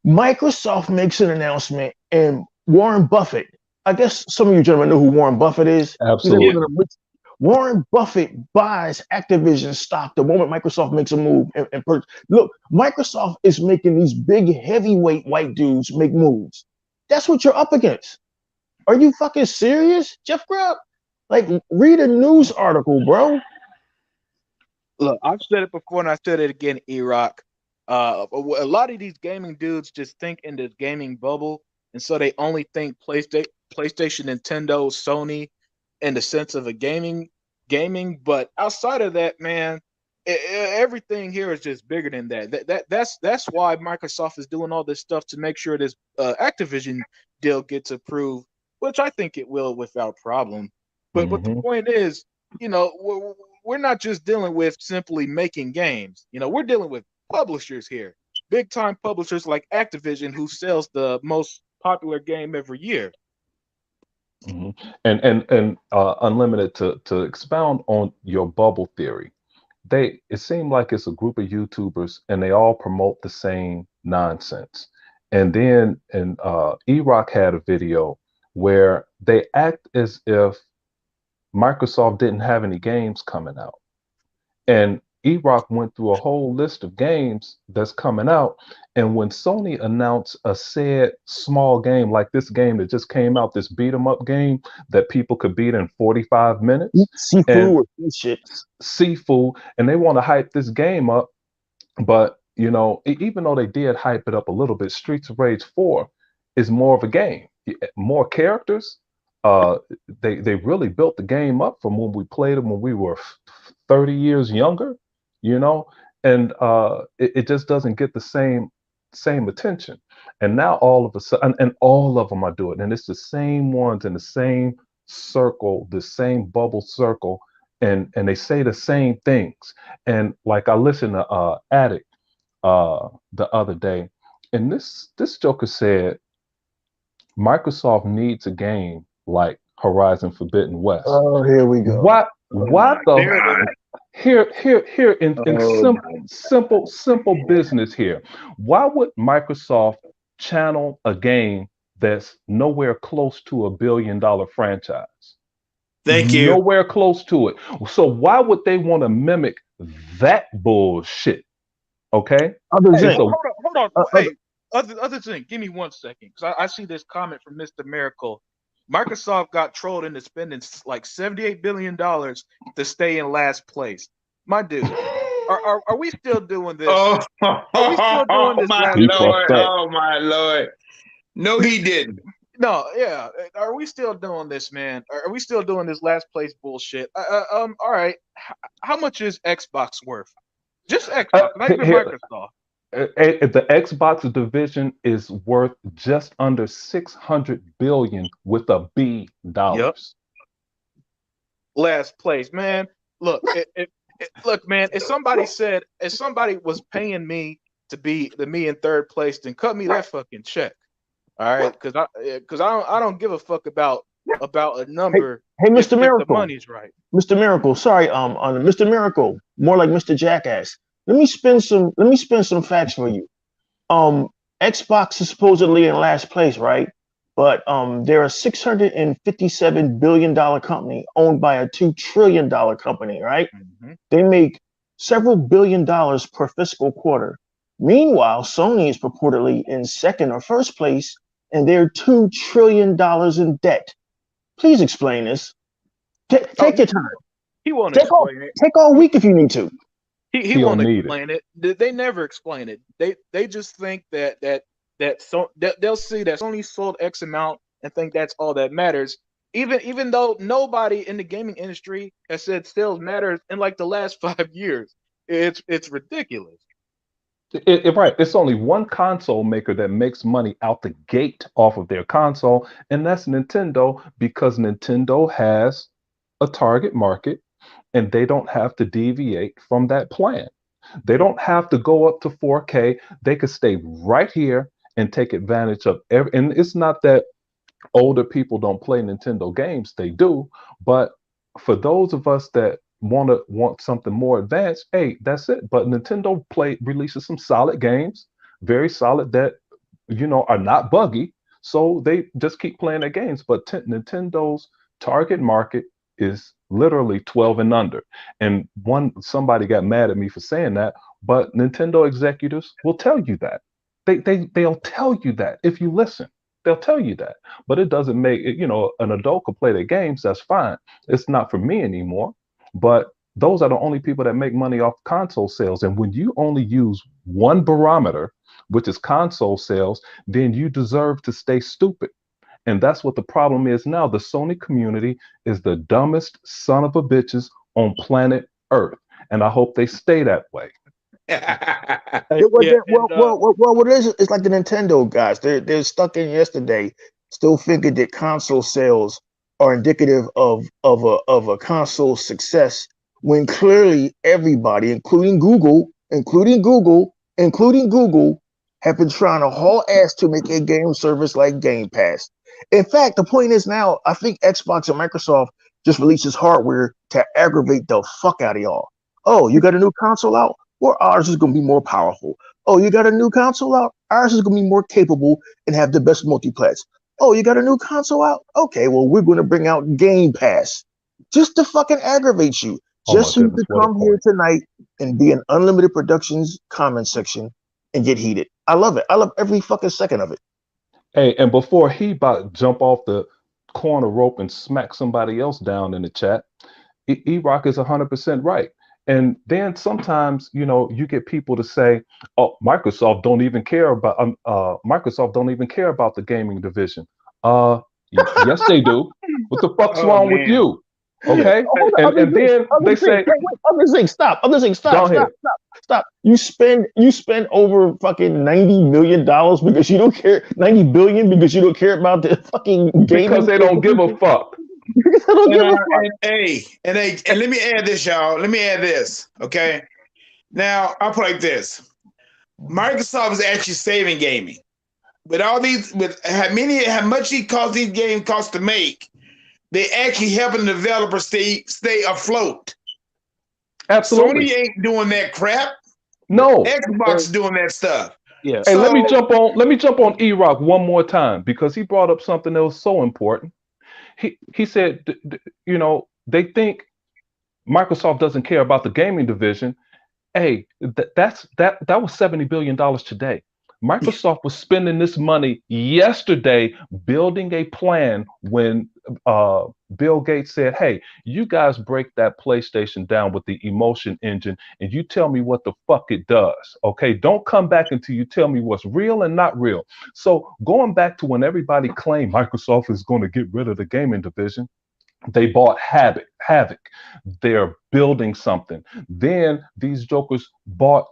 S4: Microsoft makes an announcement, and Warren Buffett. I guess some of you gentlemen know who Warren Buffett is.
S5: Absolutely.
S4: Warren Buffett buys Activision stock the moment Microsoft makes a move and purchase. Look, Microsoft is making these big heavyweight white dudes make moves. That's what you're up against. Are you fucking serious, Jeff Grubb? Like, read a news article, bro.
S1: Look, I've said it before and I said it again, E-Rock. A lot of these gaming dudes just think in this gaming bubble, and so they only think PlayStation, Nintendo, Sony, in the sense of a gaming. But outside of that, man, everything here is just bigger than that. That's why Microsoft is doing all this stuff to make sure this Activision deal gets approved, which I think it will without problem. But the point is, we're not just dealing with simply making games. We're dealing with publishers here, big time publishers like Activision, who sells the most popular game every year.
S5: And Unlimited, to expound on your bubble theory, it seemed like it's a group of YouTubers and they all promote the same nonsense. And then E-Rock had a video where they act as if Microsoft didn't have any games coming out. And E-Rock went through a whole list of games that's coming out. And when Sony announced a said small game like this game that just came out, this beat 'em up game that people could beat in 45 minutes, Sifu, and they want to hype this game up. But, even though they did hype it up a little bit, Streets of Rage 4 is more of a game, more characters. They really built the game up from when we played it when we were 30 years younger, and it just doesn't get the same attention. And now all of a sudden, and all of them are doing it, and it's the same ones in the same circle, the same bubble circle, and they say the same things. And like I listened to Addict the other day, and this joker said Microsoft needs a game like Horizon Forbidden West.
S4: Oh, here we go.
S5: Here in simple business here. Why would Microsoft channel a game that's nowhere close to $1 billion franchise?
S2: Thank you.
S5: Nowhere close to it. So why would they want to mimic that bullshit? Okay.
S1: Hold on. Hey, other thing. Give me 1 second, because I see this comment from Mr. Miracle. Microsoft got trolled into spending like $78 billion to stay in last place. My dude, are we still doing this?
S2: Oh,
S1: are we still doing this?
S2: My Lord. Oh, my Lord. No, he didn't.
S1: No, yeah. Are we still doing this, man? Are we still doing this last place bullshit? All right. How much is Xbox worth? Just Xbox, not even
S5: Here,
S1: Microsoft.
S5: the Xbox division is worth just under 600 billion with a B
S1: Yep.
S5: dollars.
S1: Last place, man. Look, look, man. If somebody was paying me to be the me in third place, then cut me that fucking check. All right, because I don't give a fuck about a
S4: Hey,
S1: number
S4: hey,
S1: if
S4: Mr.
S1: the
S4: Miracle.
S1: money's right.
S4: Mr. Miracle, sorry, on Mr. Miracle, more like Mr. Jackass. Let me spin some facts for you. Um, Xbox is supposedly in last place, right? But they're a $657 billion company owned by a $2 trillion company, right?
S1: Mhm.
S4: They make several $1 billion per fiscal quarter. Meanwhile, Sony is purportedly in second or first place, and they're $2 trillion in debt. Please explain this.
S1: Oh,
S4: Take your time.
S1: he won't
S4: Take all
S1: explain it.
S4: take all week if you need to.
S1: He
S5: He
S1: won't
S5: don't need it.
S1: explain it. They never explain it. They just think that they'll see that Sony sold X amount and think that's all that matters. Even though nobody in the gaming industry has said sales matters in like the last 5 years. It's ridiculous.
S5: Right. It's only one console maker that makes money out the gate off of their console, and that's Nintendo because Nintendo has a target market and they don't have to deviate from that plan. They don't have to go up to 4K. They could stay right here and take advantage of every. And it's not that older people don't play Nintendo games, they do. But for those of us that want something more advanced, hey, that's it. But Nintendo play releases some solid games, very solid that are not buggy. So they just keep playing their games. But Nintendo's target market is literally 12 and under. And somebody got mad at me for saying that, but Nintendo executives will tell you that. They'll tell you that if you listen. They'll tell you that. But it doesn't make it, an adult could play their games, that's fine. It's not for me anymore. But those are the only people that make money off console sales. And when you only use one barometer, which is console sales, then you deserve to stay stupid. And that's what the problem is now. The Sony community is the dumbest son of a bitches on planet Earth. And I hope they stay that way.
S1: Yeah, and
S4: What it is, it's like the Nintendo guys. They're stuck in yesterday, still thinking that console sales are indicative of a console success, when clearly everybody, including Google, have been trying to haul ass to make a game service like Game Pass. In fact, the point is now, I think Xbox and Microsoft just releases hardware to aggravate the fuck out of y'all. Oh, you got a new console out? Well, ours is going to be more powerful. Oh, you got a new console out? Ours is going to be more capable and have the best multiplex. Oh, you got a new console out? Okay, well, we're going to bring out Game Pass just to fucking aggravate you.
S5: Oh my
S4: Just so you
S5: goodness,
S4: could
S5: what a
S4: come here
S5: point.
S4: tonight and be in Unlimited Productions comment section and get heated. I love it. I love every fucking second of it.
S5: Hey, and before he about to jump off the corner rope and smack somebody else down in the chat, E-Rock is 100% right. And then sometimes, you get people to say, "Oh, Microsoft don't even care about the gaming division." Yes, they do. What the fuck's
S2: Oh
S5: wrong with
S2: man.
S5: you? Okay,
S4: Hold on,
S5: and then they say,
S4: other thing, stop. Other thing,
S5: "Go
S4: stop.
S5: ahead,"
S4: Stop. You spend over fucking $90 million because you don't care, 90 billion because you don't care about the fucking
S5: because
S4: gaming.
S5: they don't give a fuck.
S4: Because I don't
S2: And,
S4: give a fuck.
S2: and let me add this, y'all. Let me add this. Okay. Now I'll put it like this. Microsoft is actually saving gaming. With all these, with how much these games cost to make, they actually helping the developers stay afloat.
S5: Absolutely.
S2: Sony ain't doing that crap.
S5: No.
S2: Xbox is doing that stuff.
S1: yeah.
S5: Hey, let me
S2: So
S5: jump on E-Rock one more time because he brought up something that was so important. He said, they think Microsoft doesn't care about the gaming division. Hey, that was $70 billion today. Microsoft was spending this money yesterday building a plan when Bill Gates said, hey, you guys break that PlayStation down with the emotion engine and you tell me what the fuck it does. Okay, don't come back until you tell me what's real and not real. So going back to when everybody claimed Microsoft is going to get rid of the gaming division, they bought Havoc. They're building something. Then these jokers bought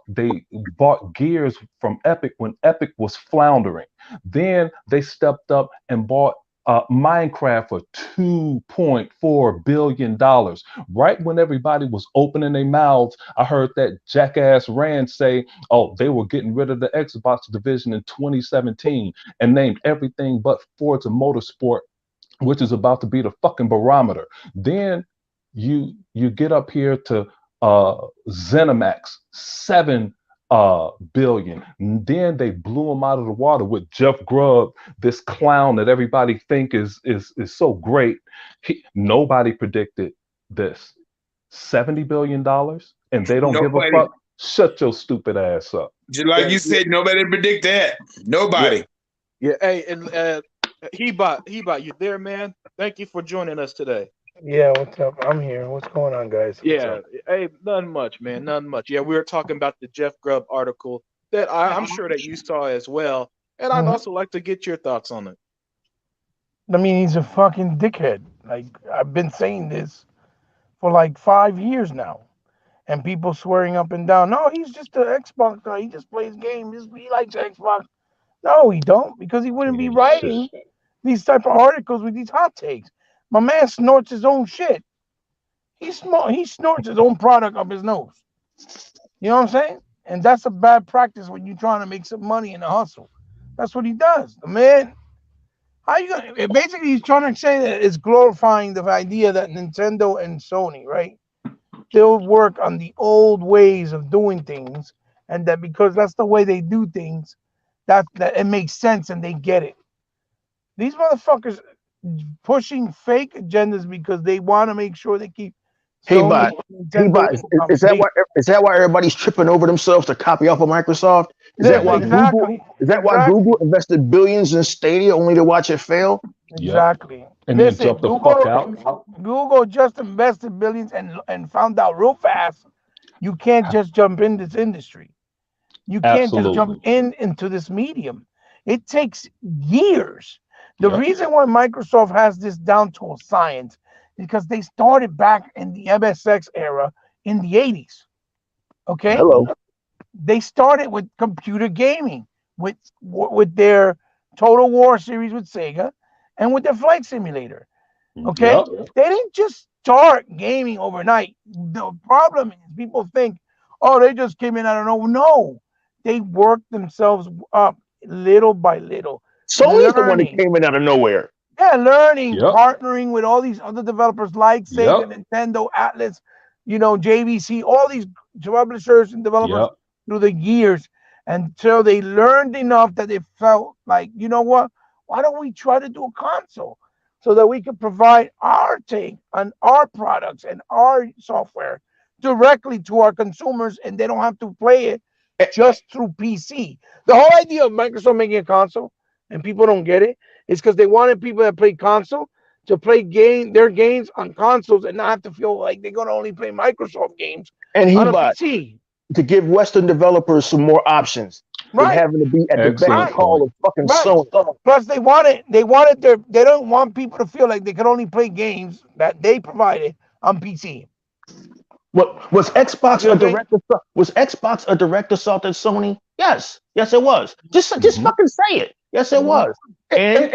S5: Gears from Epic when Epic was floundering. Then they stepped up and bought Minecraft for $2.4 billion. Right when everybody was opening their mouths, I heard that jackass Rand say, oh, they were getting rid of the Xbox division in 2017 and named everything but Forza Motorsport, which is about to be the fucking barometer. Then you get up here to ZeniMax, 7 billion. And then they blew him out of the water with Jeff Grubb, this clown that everybody think is so great. Nobody predicted this. $70 billion, and they don't give a fuck. Shut your stupid ass up.
S2: Just like you said, nobody predict that. Nobody.
S1: Yeah. Hey, and Hebot, you there, man? Thank you for joining us today.
S4: Yeah, what's up? I'm here. What's going on, guys?
S1: Yeah. Hey, nothing much, man. Nothing much. Yeah, we were talking about the Jeff Grubb article that I'm sure that you saw as well, and I'd also like to get your thoughts on it.
S6: I mean, he's a fucking dickhead. Like, I've been saying this for like 5 years now, and people swearing up and down, no, he's just an Xbox guy. He just plays games. He likes Xbox. No, he don't, because he wouldn't be writing these type of articles with these hot takes. My man snorts his own shit. He snorts his own product up his nose. You know what I'm saying? And that's a bad practice when you're trying to make some money in the hustle. That's what he does. The man, how you gonna? Basically, he's trying to say that it's glorifying the idea that Nintendo and Sony, right, still work on the old ways of doing things, and that because that's the way they do things, that it makes sense and they get it. These motherfuckers pushing fake agendas because they want to make sure they keep.
S4: Is that why everybody's tripping over themselves to copy off of Microsoft? Is that why Google invested billions in Stadia only to watch it fail?
S6: Exactly.
S5: And then jump the fuck out.
S6: Google just invested billions and found out real fast you can't just jump in this industry. You can't just jump into this medium. It takes years. The reason why Microsoft has this down to a science is because they started back in the MSX era in the 80s. Okay?
S4: Hello.
S6: They started with computer gaming, with their Total War series with Sega, and with their Flight Simulator. Okay? They didn't just start gaming overnight. The problem is people think, oh, they just came in out of nowhere. No. They worked themselves up little by little.
S4: Sony's the one that came in out of nowhere.
S6: Yeah, learning, partnering with all these other developers like Sega, Nintendo, Atlas, JVC, all these publishers and developers through the years until they learned enough that they felt like, you know what? Why don't we try to do a console so that we can provide our take on our products and our software directly to our consumers, and they don't have to play it just through PC. The whole idea of Microsoft making a console, and people don't get it, is because they wanted people that play console to play their games on consoles and not have to feel like they're gonna only play Microsoft games on a PC.
S4: To give Western developers some more options, than having to be at the beck and call of fucking Sony.
S6: Plus, they don't want people to feel like they could only play games that they provided on PC.
S4: What was Xbox a direct assault? Was Xbox a direct assault at Sony? Yes, it was. Just fucking say it. Yes, it was. And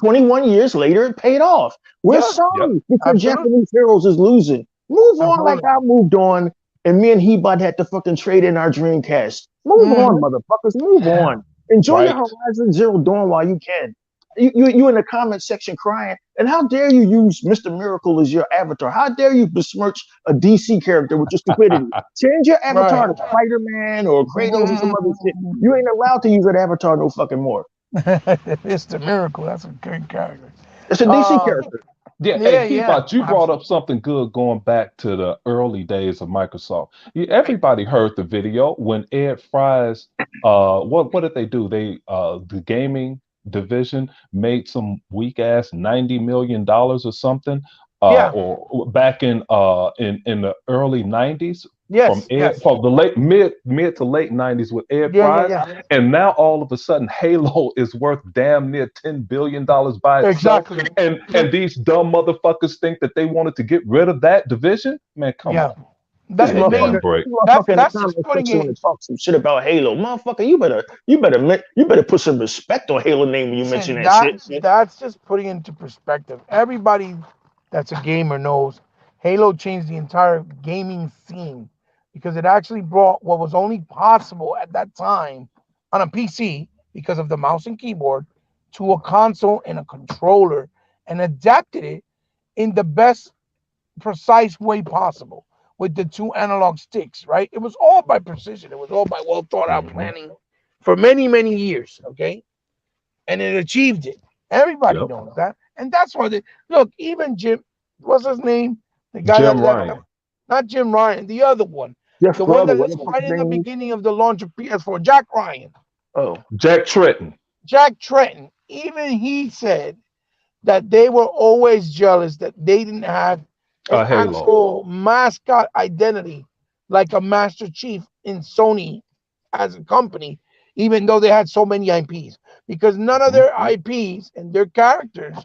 S4: 21 years later, it paid off. We're sorry because Japanese Heroes is losing. Move on like I moved on, and me and Hebot had to fucking trade in our Dreamcast. Move on, motherfuckers. Move on. Enjoy your Horizon Zero Dawn while you can. You in the comment section crying, and how dare you use Mr. Miracle as your avatar? How dare you besmirch a DC character with your stupidity? Change your avatar to Spider-Man or Kratos or some other shit. You ain't allowed to use that avatar no fucking more.
S6: Mr. Miracle, that's a good character.
S4: It's a DC character.
S5: Yeah, hey, Hebot, you brought up something good going back to the early days of Microsoft. Everybody heard the video when Ed Fry's what did they do? The gaming division made some weak ass $90 million or something. Or back in the early 90s from the mid to late 90s with Ed Fry. And now all of a sudden Halo is worth damn near $10 billion by itself. And these dumb motherfuckers think that they wanted to get rid of that division? Man, come on.
S6: That's
S4: in the comment section want to talk some shit about Halo. Motherfucker, you better put some respect on Halo name when you mention that shit.
S6: That's just putting into perspective. Everybody that's a gamer knows Halo changed the entire gaming scene because it actually brought what was only possible at that time on a PC because of the mouse and keyboard to a console and a controller and adapted it in the best precise way possible with the 2 analog sticks, right? It was all by precision. It was all by well thought out planning for many, many years, okay? And it achieved it. Everybody knows that. And that's why look, even Jim, what's his name? The guy
S5: Jim Ryan.
S6: Not Jim Ryan, the other one.
S4: Jeff
S6: the
S4: Grubb,
S6: one that was right in the beginning of the launch of PS4, Jack Ryan.
S4: Oh.
S5: Jack Tretton.
S6: Jack Tretton. Even he said that they were always jealous that they didn't have an actual mascot identity like a Master Chief in Sony as a company, even though they had so many IPs, because none of their IPs and their characters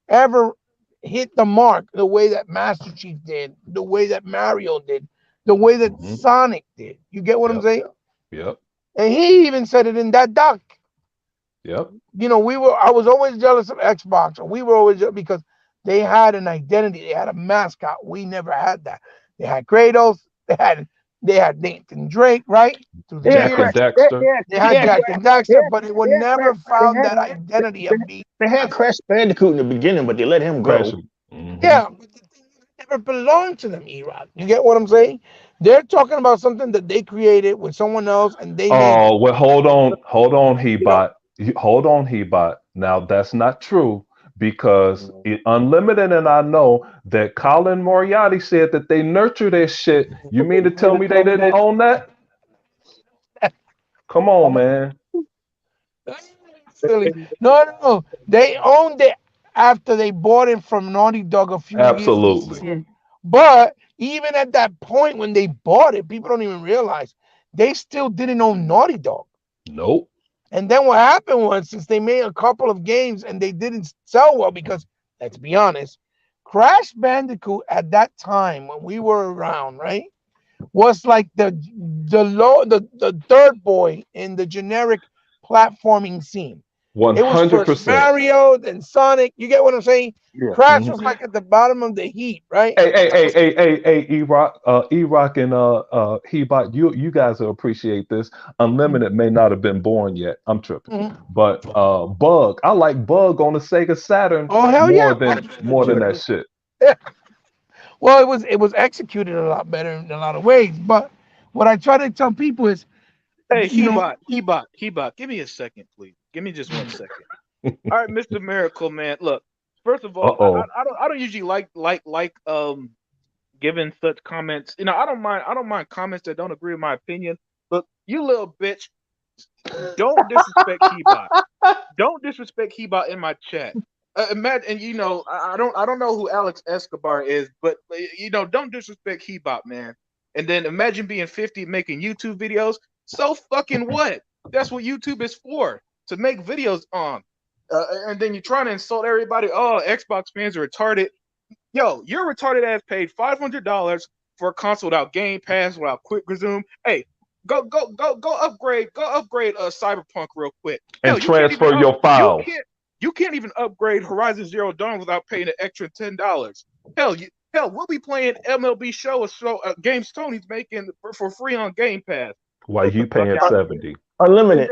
S6: ever hit the mark the way that Master Chief did, the way that Mario did, the way that Sonic did. You get what I'm saying?
S5: Yep.
S6: And he even said it in that doc.
S5: Yep.
S6: You know, I was always jealous of Xbox, or we were always jealous because they had an identity, they had a mascot. We never had that. They had Kratos, they had Nathan Drake, right?
S5: Jack and Dexter.
S6: They had Jack and Dexter, but it would never found that identity of being.
S4: They had Crash Bandicoot in the beginning, but they let him go.
S6: Yeah, but the thing never belonged to them, E-Rock. You get what I'm saying? They're talking about something that they created with someone else, and they.
S5: Oh well, hold on, Hebot. Hold on, Hebot. Now that's not true. Because Unlimited and I know that Colin Moriarty said that they nurture their shit. You mean to tell me they didn't own that? Come on, man.
S6: Silly. No. They owned it after they bought it from Naughty Dog a few years ago. But even at that point when they bought it, people don't even realize they still didn't own Naughty Dog.
S5: Nope.
S6: And then what happened was, since they made a couple of games and they didn't sell well, because let's be honest, Crash Bandicoot at that time when we were around, right, was like the third boy in the generic platforming scene.
S5: 100%.
S6: It was first Mario, then Sonic. You get what I'm saying?
S4: Yeah.
S6: Crash was like at the bottom of the heap, right?
S5: Hey, E-Rock and Hebot, you guys will appreciate this. Unlimited may not have been born yet. I'm tripping. But Bug, I like Bug on the Sega Saturn more than that shit.
S6: Well, it was executed a lot better in a lot of ways. But what I try to tell people is,
S1: hey, Hebot, give me a second, please. Give me just 1 second. All right, Mr. Miracle Man. Look, first of all, I don't usually like giving such comments. You know, I don't mind comments that don't agree with my opinion. But you little bitch, don't disrespect Hebot. Don't disrespect Hebot in my chat. Imagine, you know, I don't know who Alex Escobar is, but you know, don't disrespect Hebot, man. And then imagine being 50 making YouTube videos. So fucking what? That's what YouTube is for, to make videos on. And then you're trying to insult everybody. Oh, Xbox fans are retarded. Yo, your retarded ass paid $500 for a console without Game Pass, without Quick Resume. Hey, go upgrade Cyberpunk real quick.
S5: And transfer your files.
S1: You can't even upgrade Horizon Zero Dawn without paying an extra $10. Hell, we'll be playing MLB games Tony's making for free on Game Pass.
S5: Why you paying $70?
S4: Unlimited.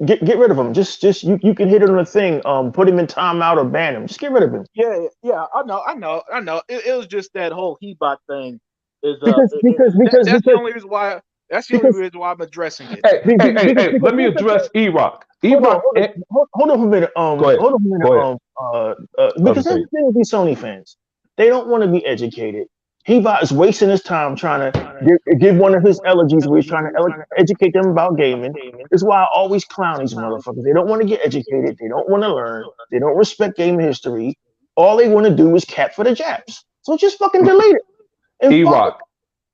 S4: Get rid of him. Just you can hit it on the thing. Put him in timeout or ban him. Just get rid of him.
S1: Yeah. I know. It was just that whole Hebot thing. That's the only reason why I'm addressing it.
S5: Hey, let me address E-Rock. E-Rock,
S4: hold on for a minute.
S5: Go ahead.
S4: Hold on for a minute.
S5: Go ahead.
S4: Because that's the thing with these Sony fans. They don't want to be educated. He-Bot is wasting his time trying to give one of his elegies where he's trying to educate them about gaming. It's why I always clown these motherfuckers. They don't want to get educated. They don't want to learn. They don't respect gaming history. All they want to do is cap for the Japs. So just fucking delete it. And
S5: E-Rock,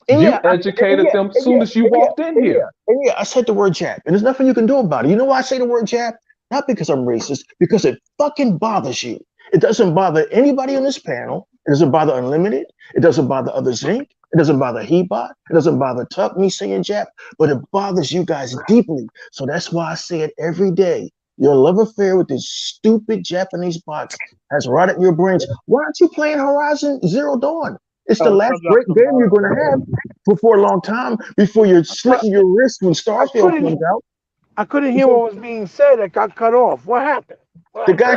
S5: you educated them as soon as you walked in here.
S4: And yeah, I said the word Jap, and there's nothing you can do about it. You know why I say the word Jap? Not because I'm racist, because it fucking bothers you. It doesn't bother anybody on this panel. It doesn't bother Unlimited. It doesn't bother Other Zinc. It doesn't bother He-Bot. It doesn't bother Tuck, me saying Jap, but it bothers you guys deeply. So that's why I say it every day. Your love affair with this stupid Japanese box has rotted your brains. Why aren't you playing Horizon Zero Dawn? It's the last great game you're going to have for a long time before you're slitting your wrist when Starfield comes out.
S6: I couldn't hear what was being said. It got cut off. What happened?
S4: The guy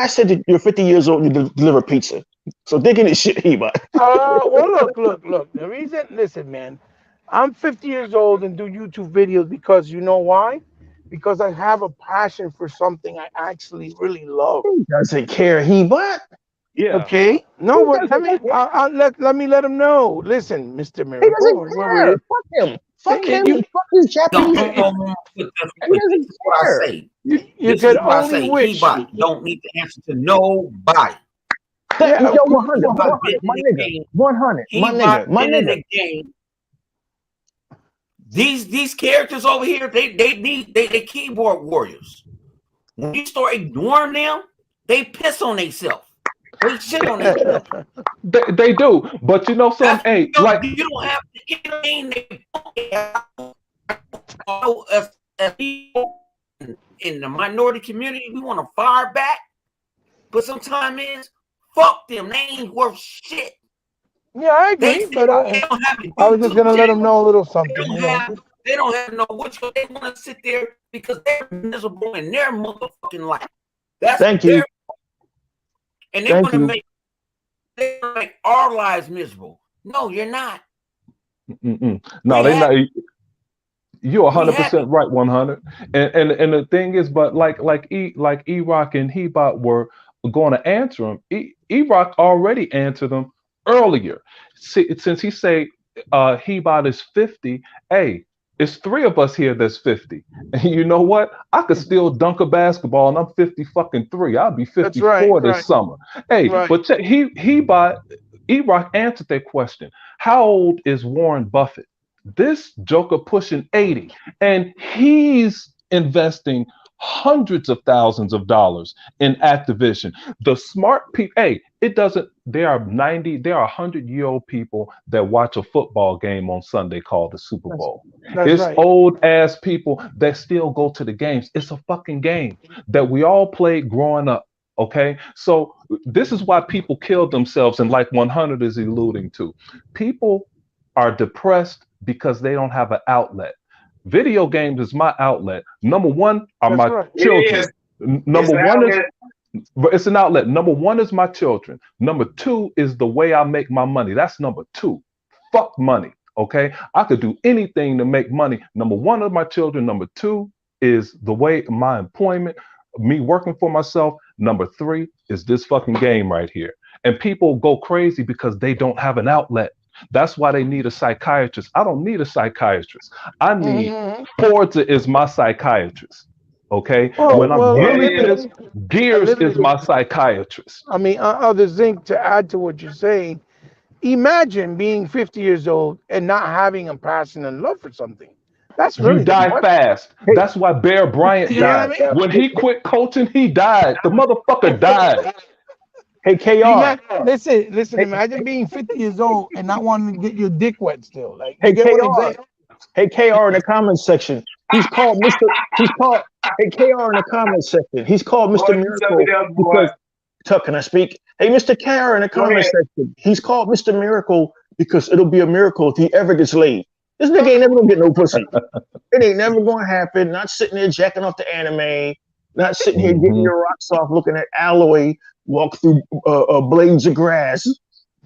S4: said that you're 50 years old and you deliver pizza. So digging this shit, He-Bot.
S6: Well, look. The reason, listen, man, I'm 50 years old and do YouTube videos because you know why? Because I have a passion for something I actually really love.
S4: He doesn't care, He-Bot.
S1: Yeah.
S6: Okay. No, but let me let him know. Listen, Mr. Miracle.
S4: He doesn't care. Fuck him. Fuck him. Fuck his Japanese.
S3: This is what I say.
S6: You could only wish.
S3: He-Bot don't need to answer to nobody.
S4: Yo, 100. My nigga. 100. My nigga.
S3: These characters over here, they keyboard warriors. When you start ignoring them, they piss on themselves. They shit on themselves.
S5: They do, but you know something. Hey, like
S3: you don't have to entertain as people in the minority community. We want to fire back, but sometimes is fuck them. They ain't worth shit.
S6: Yeah, I agree. But I was just gonna let them know a little something.
S3: They don't have no which they want to sit there because they're miserable in their motherfucking life. That's
S4: Thank you.
S3: And they want to make our lives miserable. No, you're not.
S5: No, they're not. You're 100% right, 100. And the thing is, but like E-Rock and He-Bot were going to answer him. E-Rock already answered them earlier. Since he say He-Bot is 50, hey, it's 3 of us here that's 50. And you know what? I could still dunk a basketball and I'm 50-3. I'll be 54 this summer. Hey, but check, E-Rock answered that question. How old is Warren Buffett? This joker pushing 80, and he's investing hundreds of thousands of dollars in Activision. The smart people, hey, it doesn't, there are 100-year-old people that watch a football game on Sunday called the Super Bowl. It's old ass people that still go to the games. It's a fucking game that we all played growing up. Okay, so this is why people kill themselves, and like 100 is alluding to, people are depressed because they don't have an outlet. Video games is my outlet. Number one are my children. Number one is, it's an outlet. Number one is my children. Number two is the way I make my money. That's number two. Fuck money. Okay, I could do anything to make money. Number one is my children. Number two is the way my employment, me working for myself. Number three is this fucking game right here. And people go crazy because they don't have an outlet. That's why they need a psychiatrist. I don't need a psychiatrist. I need Forza is my psychiatrist. Okay, when I'm really pissed, Gears is my psychiatrist.
S6: I mean, Other Zinc, to add to what you're saying, imagine being 50 years old and not having a passion and love for something. That's really,
S5: you die fast. That's why Bear Bryant died. When he quit coaching, he died. The motherfucker died.
S4: Hey, KR.
S6: Listen. Imagine being 50 years old and not wanting to get your dick wet still. Like,
S4: hey, KR. Hey, KR in the comments section. He's called Mr. Hey, KR in the comments section. He's called Mr. Miracle because. Tuck, can I speak? Hey, Mr. KR in the comments section. He's called Mr. Miracle because it'll be a miracle if he ever gets laid. This nigga ain't never gonna get no pussy. It ain't never gonna happen. Not sitting there jacking off the anime. Not sitting here getting your rocks off, looking at Alloy walk through blades of grass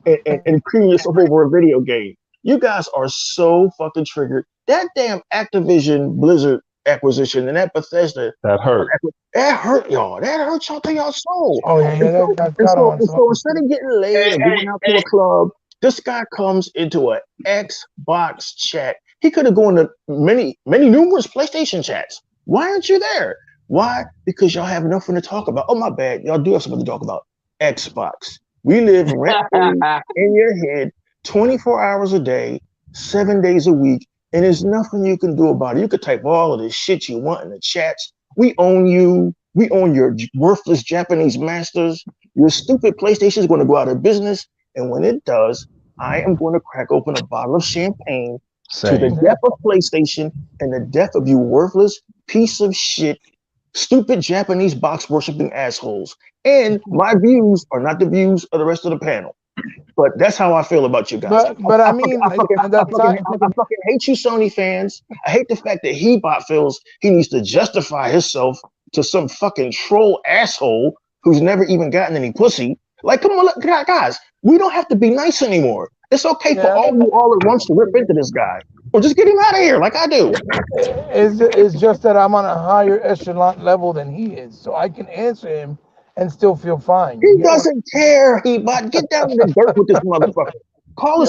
S4: and cream yourself over a video game. You guys are so fucking triggered. That damn Activision Blizzard acquisition and that Bethesda,
S5: That hurt.
S4: that hurt y'all. That hurt y'all to your soul.
S6: Oh yeah, that got on.
S4: So instead of getting laid or going out to a club, this guy comes into an Xbox chat. He could have gone to numerous PlayStation chats. Why aren't you there? Why? Because y'all have nothing to talk about. Oh, my bad. Y'all do have something to talk about. Xbox. We live rent-free in your head 24 hours a day, 7 days a week, and there's nothing you can do about it. You could type all of this shit you want in the chats. We own you. We own your worthless Japanese masters. Your stupid PlayStation is going to go out of business. And when it does, I am going to crack open a bottle of champagne to the death of PlayStation and the death of you worthless piece of shit, stupid Japanese box worshiping assholes. And my views are not the views of the rest of the panel. But that's how I feel about you guys.
S6: But I mean,
S4: I fucking hate you, Sony fans. I hate the fact that Hebot feels he needs to justify himself to some fucking troll asshole who's never even gotten any pussy. Like, come on, look, guys, we don't have to be nice anymore. It's okay for all you all at once to rip into this guy. Or just get him out of here like I do.
S6: It's just that I'm on a higher echelon level than he is, so I can answer him and still feel fine.
S4: He doesn't care, Hebot. Get down in the dirt with this motherfucker. Call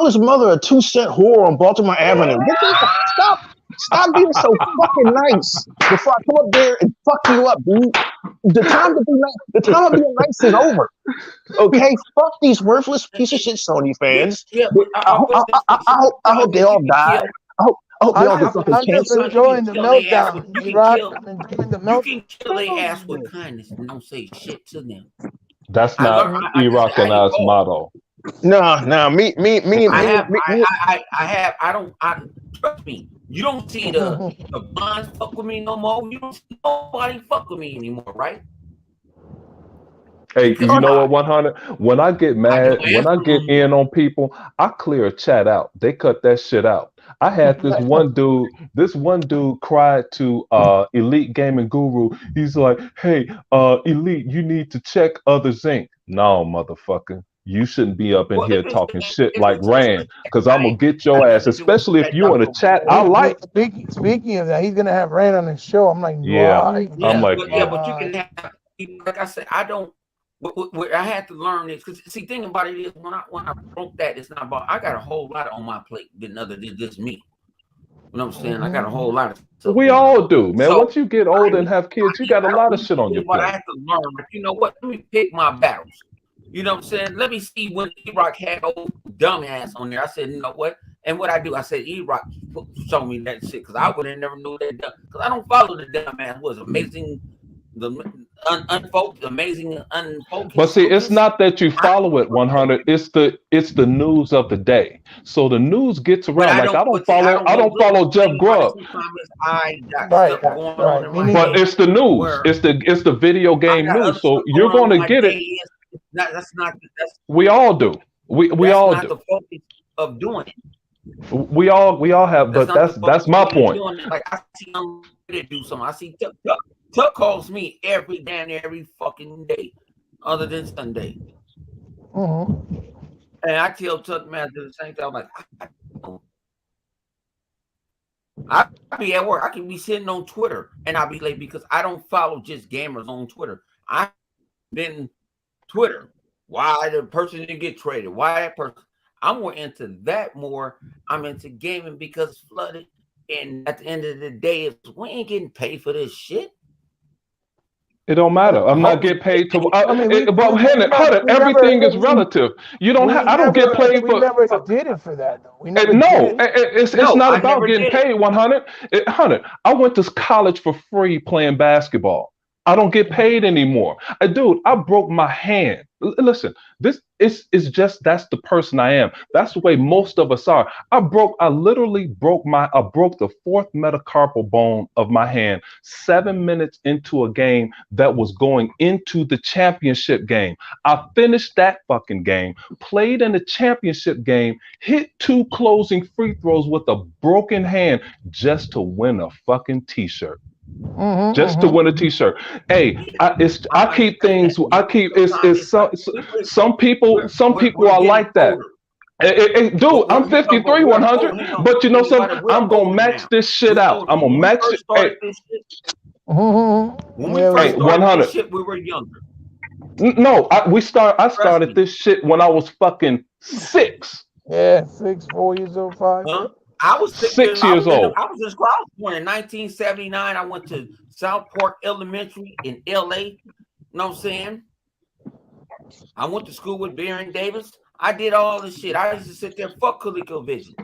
S4: his mother a 2-cent whore on Baltimore Avenue. Stop being so fucking nice before I come up there and fuck you up, dude. The time of being nice is over. Okay, fuck these worthless piece of shit Sony fans. I hope they all die. I hope they all get fucking cancer.
S6: I'm enjoying the meltdown.
S3: You can kill their ass with kindness and don't say shit to them.
S5: That's not E-Rock and I's motto.
S4: No, me.
S3: Trust me. You don't see the bonds fuck with me no more. You don't see nobody fuck with me anymore, right?
S5: Hey, you know what, 100? When I get mad, when I get in on people, I clear a chat out. They cut that shit out. I had this one dude cried to Elite Gaming Guru. He's like, hey, Elite, you need to check Others Inc. No, motherfucker. You shouldn't be up in here talking shit like Rand, because I'm going to get your ass, especially if you're in a chat I like.
S6: Speaking of that, he's going to have Rand on his show. I'm like,
S5: but you
S3: can have, like I said, I don't, I had to learn this, because see, thing about it is, when I broke that, it's not about, I got a whole lot on my plate than other than just me. You know what I'm saying? I got a whole lot of stuff.
S5: We all do, man. So, once you get older and have kids, you got a lot of shit on your plate.
S3: But I had to learn, but you know what? Let me pick my battles. You know what I'm saying? Let me see when E-Rock had old dumbass on there. I said, you know what? And what I do, I said, E-Rock show me that shit, because I would have never knew that. Because I don't follow the dumbass. Was amazing, the amazing unfocused.
S5: But see, it's not that you follow it 100. It's the news of the day. So the news gets around. I don't follow Jeff Grubb. But it's the news. It's the video game news. So you're going to get it. We all do. We all do.
S3: That's not the focus of doing it.
S5: We all have, but that's my point.
S3: Like, I see I'm ready to do something. I see Tuck calls me every fucking day, other than Sunday.
S6: Mm-hmm.
S3: And I tell Tuck Master the same thing. I'm like, I be at work. I can be sitting on Twitter and I'll be late because I don't follow just gamers on Twitter. I've been Twitter. Why the person didn't get traded? Why that person? I'm more into that more. I'm into gaming because it's flooded. And at the end of the day, we ain't getting paid for this shit.
S5: It don't matter. I'm not getting paid to. But everything is relative. You don't. I don't get paid for.
S6: We never did it for that, though.
S5: It's not about getting paid. 100. 100. I went to college for free playing basketball. I don't get paid anymore. Dude, I broke my hand. Listen, this is just, that's the person I am. That's the way most of us are. I literally broke the fourth metacarpal bone of my hand 7 minutes into a game that was going into the championship game. I finished that fucking game, played in the championship game, hit 2 closing free throws with a broken hand just to win a fucking t-shirt. To win a t-shirt. Hey, some people are like that. Dude, I'm 53, 100. But you know something? I'm gonna max this shit out. I'm gonna max it. Hey,
S3: When we first started this shit, we were younger.
S5: No, I started this shit when I was fucking 6.
S6: Yeah, 4 years old, 5.
S3: Huh? I was
S5: 6 years old.
S3: I was born in 1979. I went to South Park Elementary in LA. You know what I'm saying? I went to school with Baron Davis. I did all this shit. I used to sit there, fuck ColecoVision.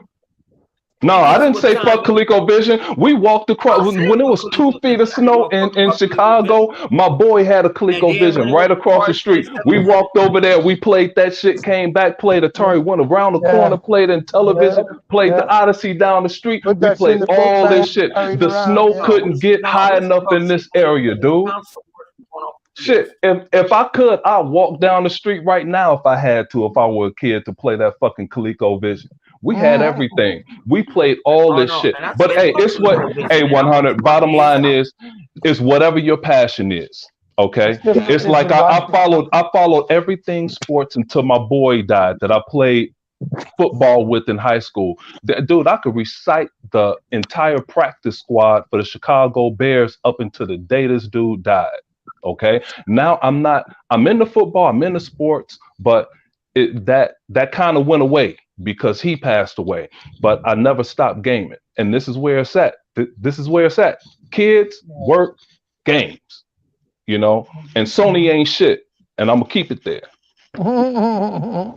S5: No, I didn't say fuck ColecoVision. We walked across when it was 2 feet of snow in Chicago. My boy had a ColecoVision right across the street. We walked over there. We played that shit. Came back, played Atari. Went around the corner, played in television. Played the Odyssey down the street. We played all this shit. The snow couldn't get high enough in this area, dude. Shit, if I could, I'd walk down the street right now if I had to. If I were a kid to play that fucking ColecoVision. We had everything. We played all this shit. But hey, it's what 100. Bottom line is whatever your passion is. Okay. It's like I followed everything sports until my boy died that I played football with in high school. Dude, I could recite the entire practice squad for the Chicago Bears up until the day this dude died. Okay. Now I'm in the football, I'm in the sports, but that kind of went away because he passed away, but I never stopped gaming. And this is where it's at. This is where it's at. Kids, work, games, you know, and Sony ain't shit. And I'm gonna keep it there.
S3: I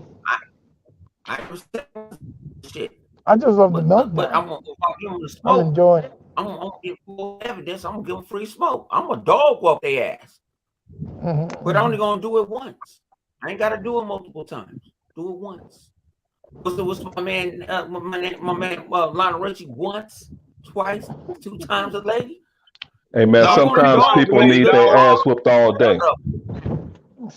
S3: shit.
S6: I just love the milk.
S3: But I'm
S6: enjoying it.
S3: I'm gonna give full evidence. I'm gonna give them free smoke. I'm a dog walk their ass. But I'm only gonna do it once. I ain't gotta do it multiple times. Do it once. What's my man? My man Lionel Richie once, twice, 2 times a lady.
S5: Hey man, sometimes people need their ass whooped all day.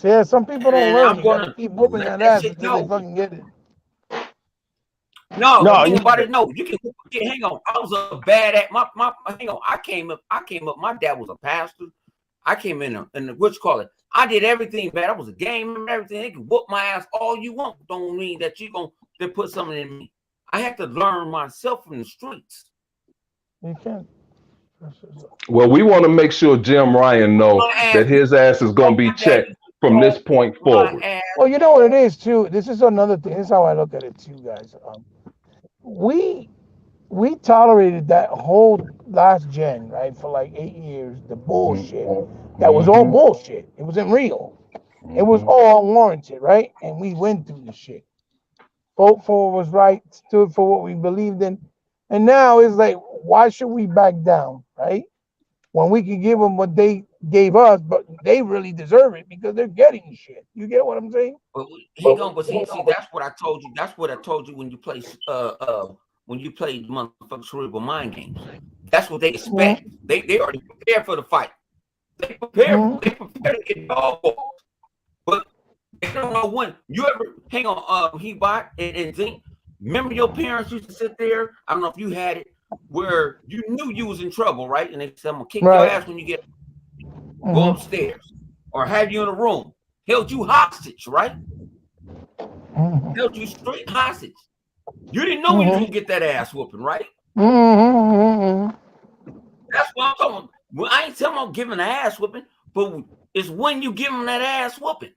S6: Yeah, some people don't learn. You gotta keep whooping that ass until they fucking get it.
S3: No, nobody know. You can hang on. I was a bad at my hang on. I came up. My dad was a pastor. I came in the what you call it. I did everything bad. I was a gamer and everything. They can whoop my ass all you want. Don't mean that you gonna put something in me. I had to learn myself from the streets.
S6: You can.
S5: Well, we want to make sure Jim Ryan knows that his ass is gonna be checked from this point forward.
S6: Well, you know what it is too. This is another thing. This is how I look at it too, guys. We tolerated that whole last gen, right, for like 8 years. The bullshit that was all bullshit. It wasn't real. It was all unwarranted, right? And we went through the shit. Vote for was right, stood for what we believed in, and now it's like, why should we back down, right? When we can give them what they gave us, but they really deserve it because they're getting shit. You get what I'm saying?
S3: But see, that's what I told you. That's what I told you when you play motherfucking cerebral mind games. That's what they expect. They already prepared for the fight. They prepared to get dog walked. But they don't know when. You ever hang on Hebot and think, remember your parents used to sit there? I don't know if you had it, where you knew you was in trouble, right? And they said, I'm gonna kick your ass when you get go upstairs, or have you in a room, held you hostage, right? Held you straight hostage. You didn't know when you was gonna get that ass whooping, right? That's what I'm talking about. Well, I ain't telling them giving an ass whooping, but it's when you give them that ass whooping.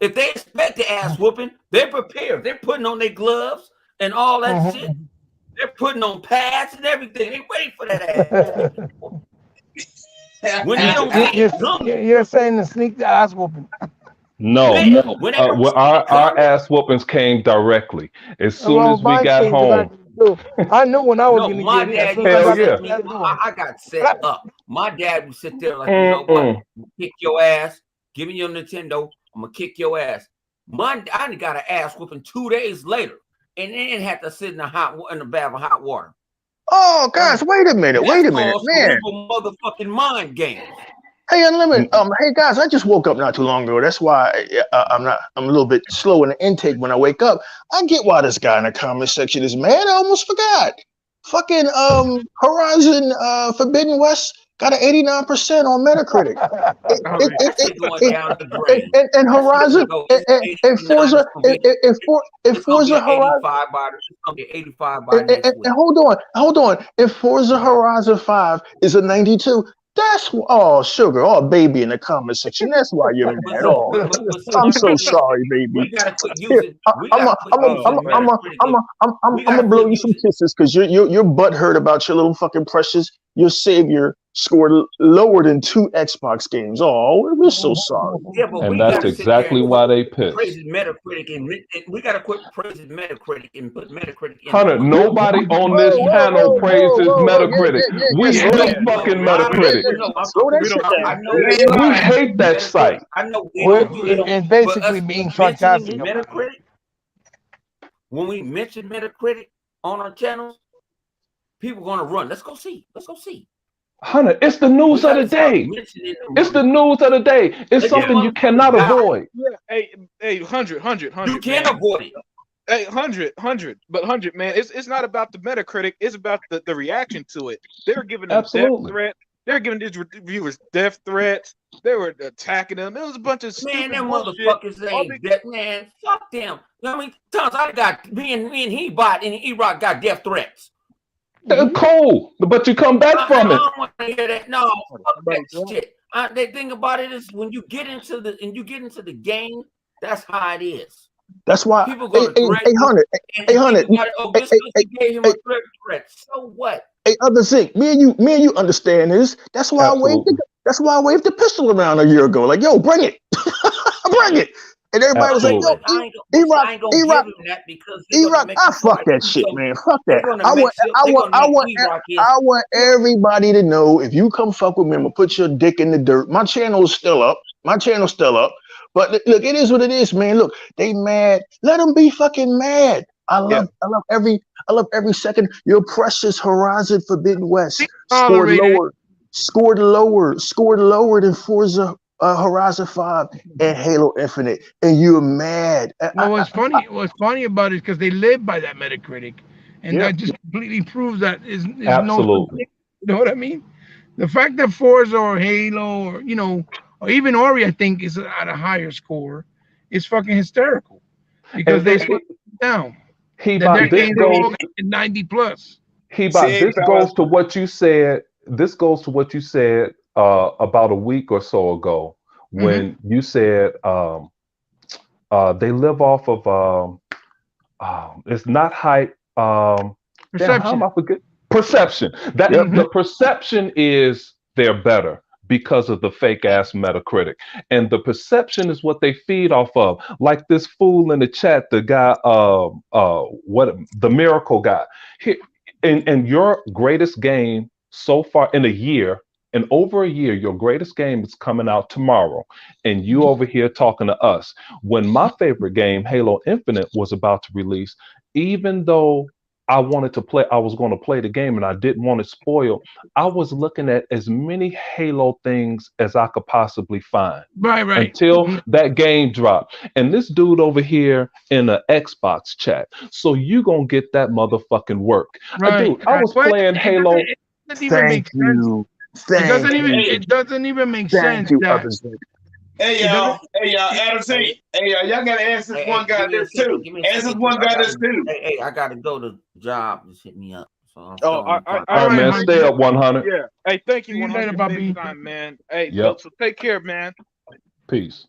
S3: If they expect the ass whooping, they're prepared. They're putting on their gloves and all that shit. They're putting on pads and everything. They waiting for that ass. When they don't
S6: you're saying to sneak the ass whooping.
S5: No, our ass whoopings came directly as soon as we got home.
S6: I knew when I was going to get
S5: it.
S3: I got set up. My dad would sit there like, you know what? Kick your ass. Give me your Nintendo. I'm gonna kick your ass. I got an ass whooping 2 days later, and then had to sit in the bath of hot water.
S4: Oh gosh, wait a minute, man!
S3: Motherfucking mind game.
S4: Hey, Unlimited. Hey guys, I just woke up not too long ago. That's why I'm a little bit slow in the intake when I wake up. I get why this guy in the comment section is mad. I almost forgot. Fucking Horizon Forbidden West got an 89% on Metacritic.
S3: That shit going down the drain.
S4: And
S3: That shit
S4: Horizon
S3: gonna go. It's
S4: and
S3: 89.
S4: Forza and
S3: It's gonna be
S4: Forza
S3: an
S4: Horizon
S3: 85 by. It's gonna be 85 by next week.
S4: and hold on. If Forza Horizon 5 is a 92, that's sugar, baby in the comment section. That's why you're mad. Oh, I'm so sorry, baby.
S3: We gotta quit using.
S4: I'm gonna blow you some kisses because you're butthurt about your little fucking precious. Your savior scored lower than 2 Xbox games. Oh, we're so sorry.
S3: Yeah, but
S5: And that's exactly why they pissed.
S3: Praising Metacritic and we gotta quit praising Metacritic and put Metacritic in.
S5: Hunter, nobody on this panel praises Metacritic. We hate fucking Metacritic. We hate that site.
S3: I know
S6: it's basically being sarcastic.
S3: Metacritic. When we mention Metacritic on our channels, people gonna run. Let's go see.
S5: Hunter, it's the news of the day. It's the news of the day. It's something you cannot avoid.
S1: Yeah, hey, 100.
S3: You can't avoid it.
S1: Hey, 100. But 100, man, it's not about the Metacritic. It's about the reaction to it. They were giving them death threats. They were giving these reviewers death threats. They were attacking them. It was a bunch of stupid
S3: them
S1: bullshit.
S3: motherfuckers ain't death, man. Fuck them. I mean, times I got me and He-Bot and E-Rock got death threats.
S5: Cool, but you come back from it.
S3: I don't want to hear that. No, fuck that shit. The thing about it is when you get into the game, that's how it is.
S4: That's why.
S3: People go to
S4: Hunter.
S3: Gave him a threat. So what?
S4: Hey, other Zink, me and you understand this. That's why I waved the pistol around a year ago. Like, yo, bring it, bring it. And everybody was like, yo, E-Rock, fuck that shit, man. Fuck that. I want everybody to know if you come fuck with me, I'm gonna put your dick in the dirt. My channel's still up. But look, it is what it is, man. Look, they mad. Let them be fucking mad. I love every second. Your precious Horizon Forbidden West scored lower than Forza Horizon 5 and Halo Infinite, and you're mad.
S6: What's funny about it is because they live by that Metacritic, and that just completely proves that is
S5: absolutely.
S6: You know what I mean? The fact that Forza or Halo or even Ori, I think, is at a higher score, is fucking hysterical because they slow down. This goes 90 plus.
S5: This goes to what you said. This goes to what you said about a week or so ago when you said they live off of it's not hype.
S6: Perception.
S5: Perception. The perception is they're better because of the fake ass Metacritic, and the perception is what they feed off of. Like this fool in the chat, the guy, the miracle guy. In your greatest game so far in a year, in over a year, your greatest game is coming out tomorrow, and you over here talking to us. When my favorite game, Halo Infinite, was about to release, even though I wanted to play, I was going to play the game and I didn't want it spoiled, I was looking at as many Halo things as I could possibly find.
S6: Right.
S5: Until that game dropped. And this dude over here in the Xbox chat, so you going to get that motherfucking work.
S6: Right.
S5: Dude, I was playing Halo.
S4: Thank you.
S6: It doesn't even make sense.
S2: Hey y'all, Adam C. Hey y'all gotta ask this one guy this too. Ask this one guy this too.
S3: Hey, I gotta go to job. Just hit me up. So
S1: all
S5: right, man. Stay up 100.
S1: Yeah. Hey, thank you
S6: 100
S1: big time, man. Hey, so take care, man.
S5: Peace.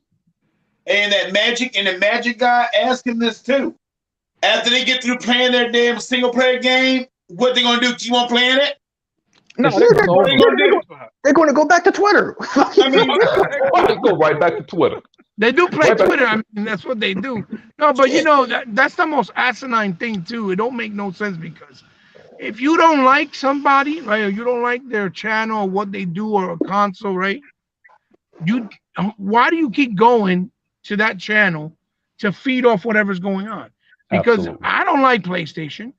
S2: And the magic guy, ask him this too. After they get through playing their damn single player game, what they gonna do? Keep on playing it?
S4: No, they're going to go back to Twitter.
S2: I mean,
S5: go right back to Twitter.
S6: They do play Twitter. I mean, that's what they do. No, but that's the most asinine thing too. It don't make no sense because if you don't like somebody, right, or you don't like their channel or what they do or a console, right? Why do you keep going to that channel to feed off whatever's going on? Because absolutely. I don't like PlayStation.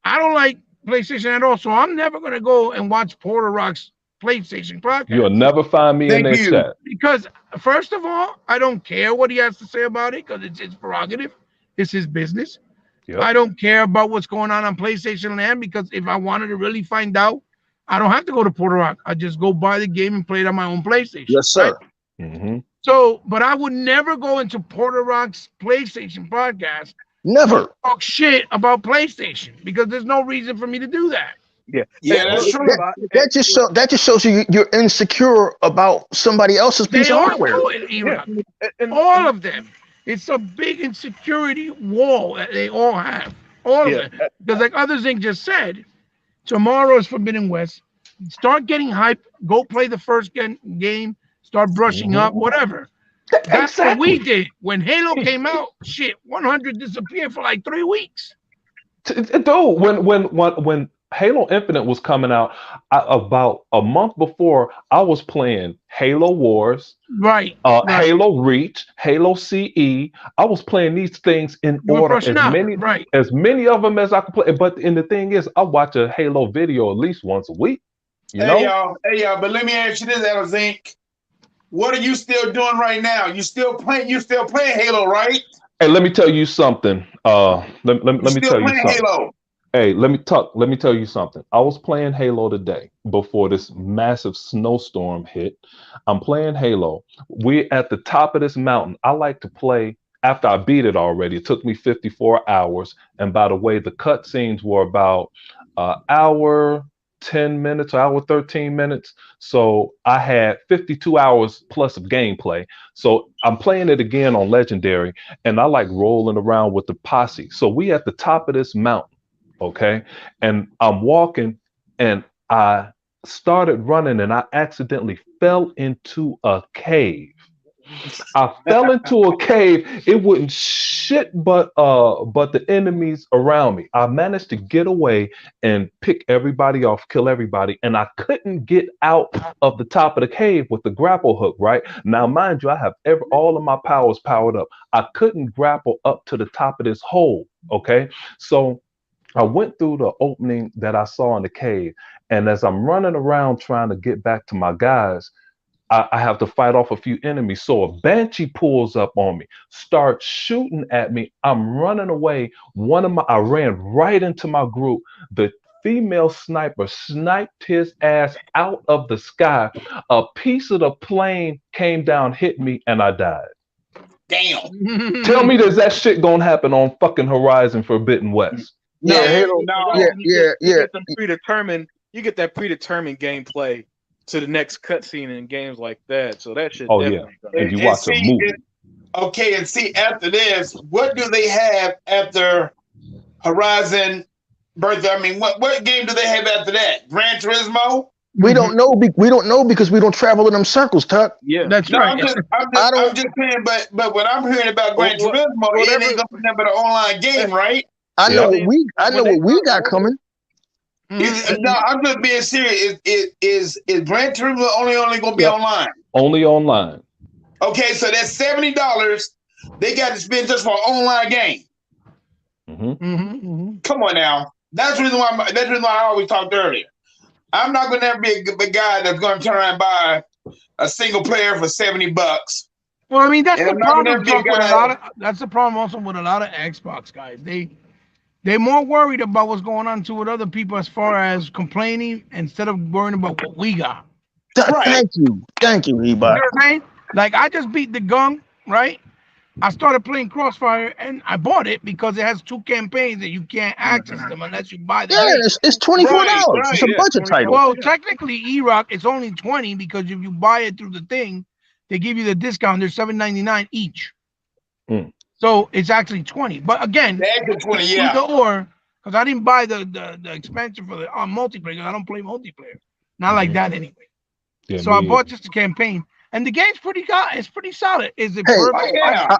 S6: I don't like PlayStation at all, so I'm never gonna go and watch Porter Rock's PlayStation podcast.
S5: You'll never find me in their chat
S6: because, first of all, I don't care what he has to say about it because it's his prerogative, it's his business.
S5: Yep.
S6: I don't care about what's going on PlayStation Land, because if I wanted to really find out, I don't have to go to Puerto Rock. I just go buy the game and play it on my own PlayStation.
S4: Yes, sir.
S6: Right?
S5: Mm-hmm.
S6: So, but I would never go into Puerto Rock's PlayStation podcast,
S4: Never.
S6: talk shit about PlayStation, because there's no reason for me to do that.
S1: Yeah,
S2: that's true.
S4: That just shows you you're insecure about somebody else's piece
S6: They
S4: of
S6: all
S4: hardware.
S6: do it, E-Rock. All of them. It's a big insecurity wall that they all have. All of them. Because like Other Zinc just said, tomorrow is Forbidden West. Start getting hyped. Go play the first game. Start brushing up. Whatever. That's what we did. When Halo came out, shit, 100 disappeared for like 3 weeks.
S5: Dude, when Halo Infinite was coming out, about a month before, I was playing Halo Wars,
S6: right.
S5: Halo Reach, Halo CE. I was playing these things in order, as many of them as I could play. But the thing is, I watch a Halo video at least once a week.
S2: Hey y'all, but let me ask you this, Zinc. What are you still doing right now? You still playing Halo, right?
S5: Hey, let me tell you something. Let me tell you something.
S2: Halo.
S5: Hey, let me tell you something. I was playing Halo today before this massive snowstorm hit. I'm playing Halo. We're at the top of this mountain. I like to play after I beat it already. It took me 54 hours. And by the way, the cutscenes were about hour 10 minutes, hour 13 minutes. So I had 52 hours plus of gameplay. So I'm playing it again on Legendary, and I like rolling around with the posse. So we at the top of this mountain. Okay. And I'm walking, and I started running, and I accidentally fell into a cave. I fell into a cave. It wouldn't shit but the enemies around me. I managed to get away and pick everybody off, kill everybody, and I couldn't get out of the top of the cave with the grapple hook, right? Now, mind you, I have all of my powers powered up. I couldn't grapple up to the top of this hole, okay? So I went through the opening that I saw in the cave, and as I'm running around trying to get back to my guys, I have to fight off a few enemies. So a Banshee pulls up on me, starts shooting at me. I'm running away. I ran right into my group. The female sniper sniped his ass out of the sky. A piece of the plane came down, hit me, and I died.
S2: Damn.
S5: Tell me, does that shit gonna happen on fucking Horizon Forbidden West?
S4: Yeah, Halo.
S1: You get that predetermined gameplay to the next cutscene in games like that. So that shit.
S5: Oh yeah, and you watch a movie.
S2: Okay, and see after this, what do they have after Horizon Birth? I mean, what game do they have after that? Gran Turismo?
S4: We don't know. We don't know because we don't travel in them circles, Tuck.
S1: Yeah,
S6: that's right.
S2: I'm just saying, but what I'm hearing about Gran Turismo, it ain't gonna be nothing but an online game, right?
S4: I know what we got coming.
S2: No, I'm just being serious. Is Gran Turismo only going to be online?
S5: Only online.
S2: Okay, so that's $70 they got to spend just for an online game. Come on now. That's the reason why. That's the reason why I always talked earlier. I'm not going to ever be a guy that's going to turn around and buy a single player for $70.
S6: Well, I mean that's the problem. That's the problem also with a lot of Xbox guys. They're more worried about what's going on with other people as far as complaining instead of worrying about what we got.
S4: Right. Thank you, Ebot.
S6: You know what I'm saying? Like I just beat the gun, right? I started playing Crossfire and I bought it because it has 2 campaigns and you can't access them unless you buy the game.
S4: It's $24. It's a budget title.
S6: Well, technically, E-Rock, it's only $20 because if you buy it through the thing, they give you the discount. They're $7.99 each. So it's actually $20. But again, either or, because I didn't buy the expansion for the multiplayer because I don't play multiplayer. Not like that anyway.
S5: Yeah,
S6: so I bought just the campaign. And the game's pretty solid. Is it
S4: perfect?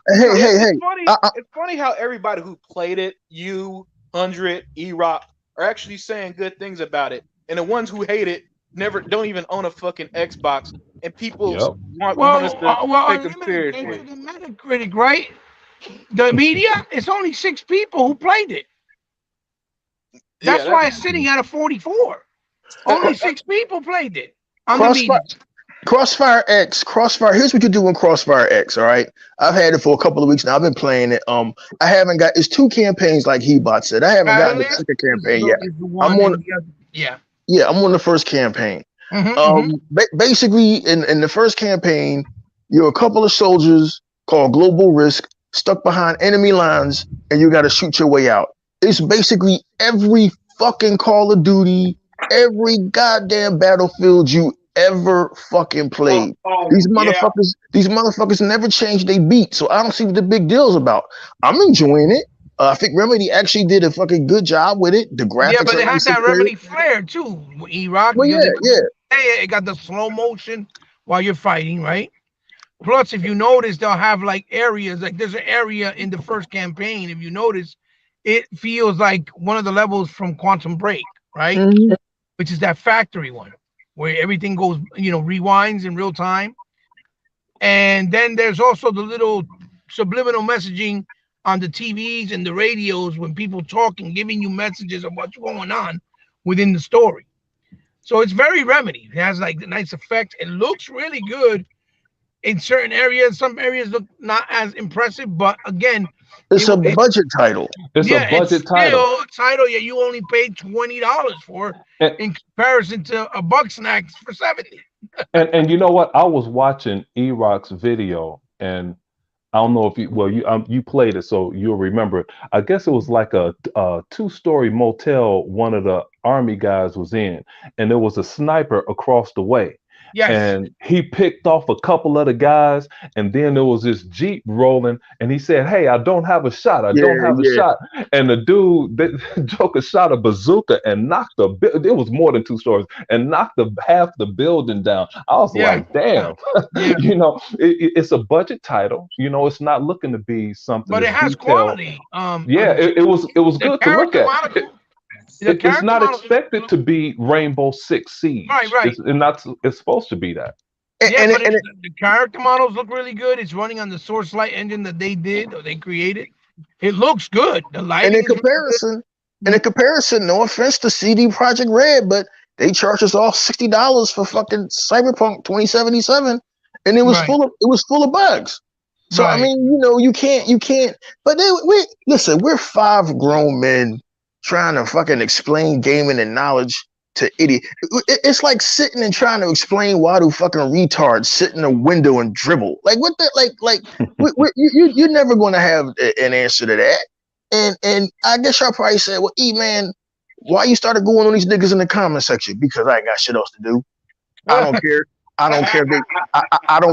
S1: It's funny how everybody who played it, you, 100, E-Rock, are actually saying good things about it. And the ones who hate it don't even own a fucking Xbox. And people want us to take them seriously.
S6: The Metacritic, right? The media, it's only 6 people who played it. That's why it's sitting at a 44. Only 6 people played it on the media.
S4: Crossfire X, Crossfire. Here's what you do in Crossfire X. All right, I've had it for a couple of weeks now. I've been playing it. I haven't got. It's 2 campaigns, like Hebot said. I haven't gotten the
S6: Catalyst
S4: second
S6: is
S4: campaign yet.
S6: the
S4: I'm
S6: one,
S4: on.
S6: and the other. Yeah.
S4: Yeah, I'm on the first campaign.
S6: Mm-hmm.
S4: Basically, in the first campaign, you're a couple of soldiers called Global Risk stuck behind enemy lines, and you got to shoot your way out. It's basically every fucking Call of Duty, every goddamn Battlefield you ever fucking played. These motherfuckers never change their beat, so I don't see what the big deal's about. I'm enjoying it. I think Remedy actually did a fucking good job with it. The graphics,
S6: Yeah, but it
S4: are
S6: has that Remedy flair too, E-Rock.
S4: Well,
S6: Because
S4: yeah.
S6: it got the slow motion while you're fighting, right? Plus, if you notice, they'll have like areas. Like there's an area in the first campaign. If you notice, it feels like one of the levels from Quantum Break, right?
S4: Mhm.
S6: Which is that factory one where everything goes, rewinds in real time. And then there's also the little subliminal messaging on the TVs and the radios when people talk and giving you messages of what's going on within the story. So it's very Remedy. It has like the nice effects. It looks really good in certain areas. Some areas look not as impressive, but again,
S4: It's a budget title.
S5: It's a budget title.
S6: Still a title you only paid $20 for in comparison to a buck snacks for 70.
S5: And you know what? I was watching E-Rock's video, and I don't know if you played it, so you'll remember it. I guess it was like a 2-story motel one of the army guys was in, and there was a sniper across the way.
S6: Yes.
S5: And he picked off a couple of the guys, and then there was this Jeep rolling, and he said, "Hey, I don't have a shot. I don't have a shot." And the dude, Joker shot a bazooka and knocked it was more than 2 stories, and knocked half the building down. I was like, damn.
S6: Yeah.
S5: It's a budget title. It's not looking to be something.
S6: But it has
S5: detailed.
S6: quality.
S5: It was good to look at. It's not expected to be Rainbow Six Siege.
S6: Right.
S5: It's supposed to be that.
S6: The character models look really good. It's running on the Source Light engine that they did or they created. It looks good. The lighting.
S4: And in comparison, no offense to CD Projekt Red, but they charged us all $60 for fucking Cyberpunk 2077, and it was full of bugs. So I mean, you can't. But listen, we're 5 grown men trying to fucking explain gaming and knowledge to idiots. It's like sitting and trying to explain why do fucking retards sit in a window and dribble. Like what the you're never going to have an answer to that. And I guess y'all probably said, well, man, why you started going on these niggas in the comment section? Because I ain't got shit else to do. I don't care. I don't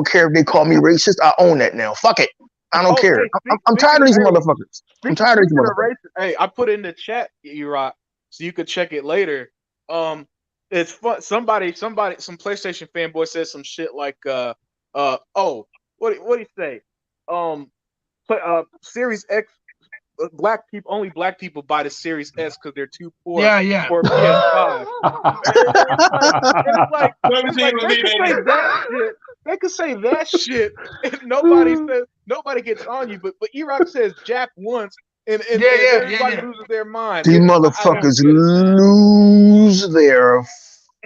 S4: care if they call me racist. I own that now. Fuck it. I don't care. I'm tired of these motherfuckers. I'm tired of these motherfuckers.
S1: Hey, I put it in the chat, E-Rock, so you could check it later. It's fun. Some PlayStation fanboy says some shit like, what do you say? Series X, only black people buy the Series S because they're too poor for PS5. They could say that shit, and nobody gets on you. But E-Rock says Jap once, and everybody loses their mind.
S4: These motherfuckers lose their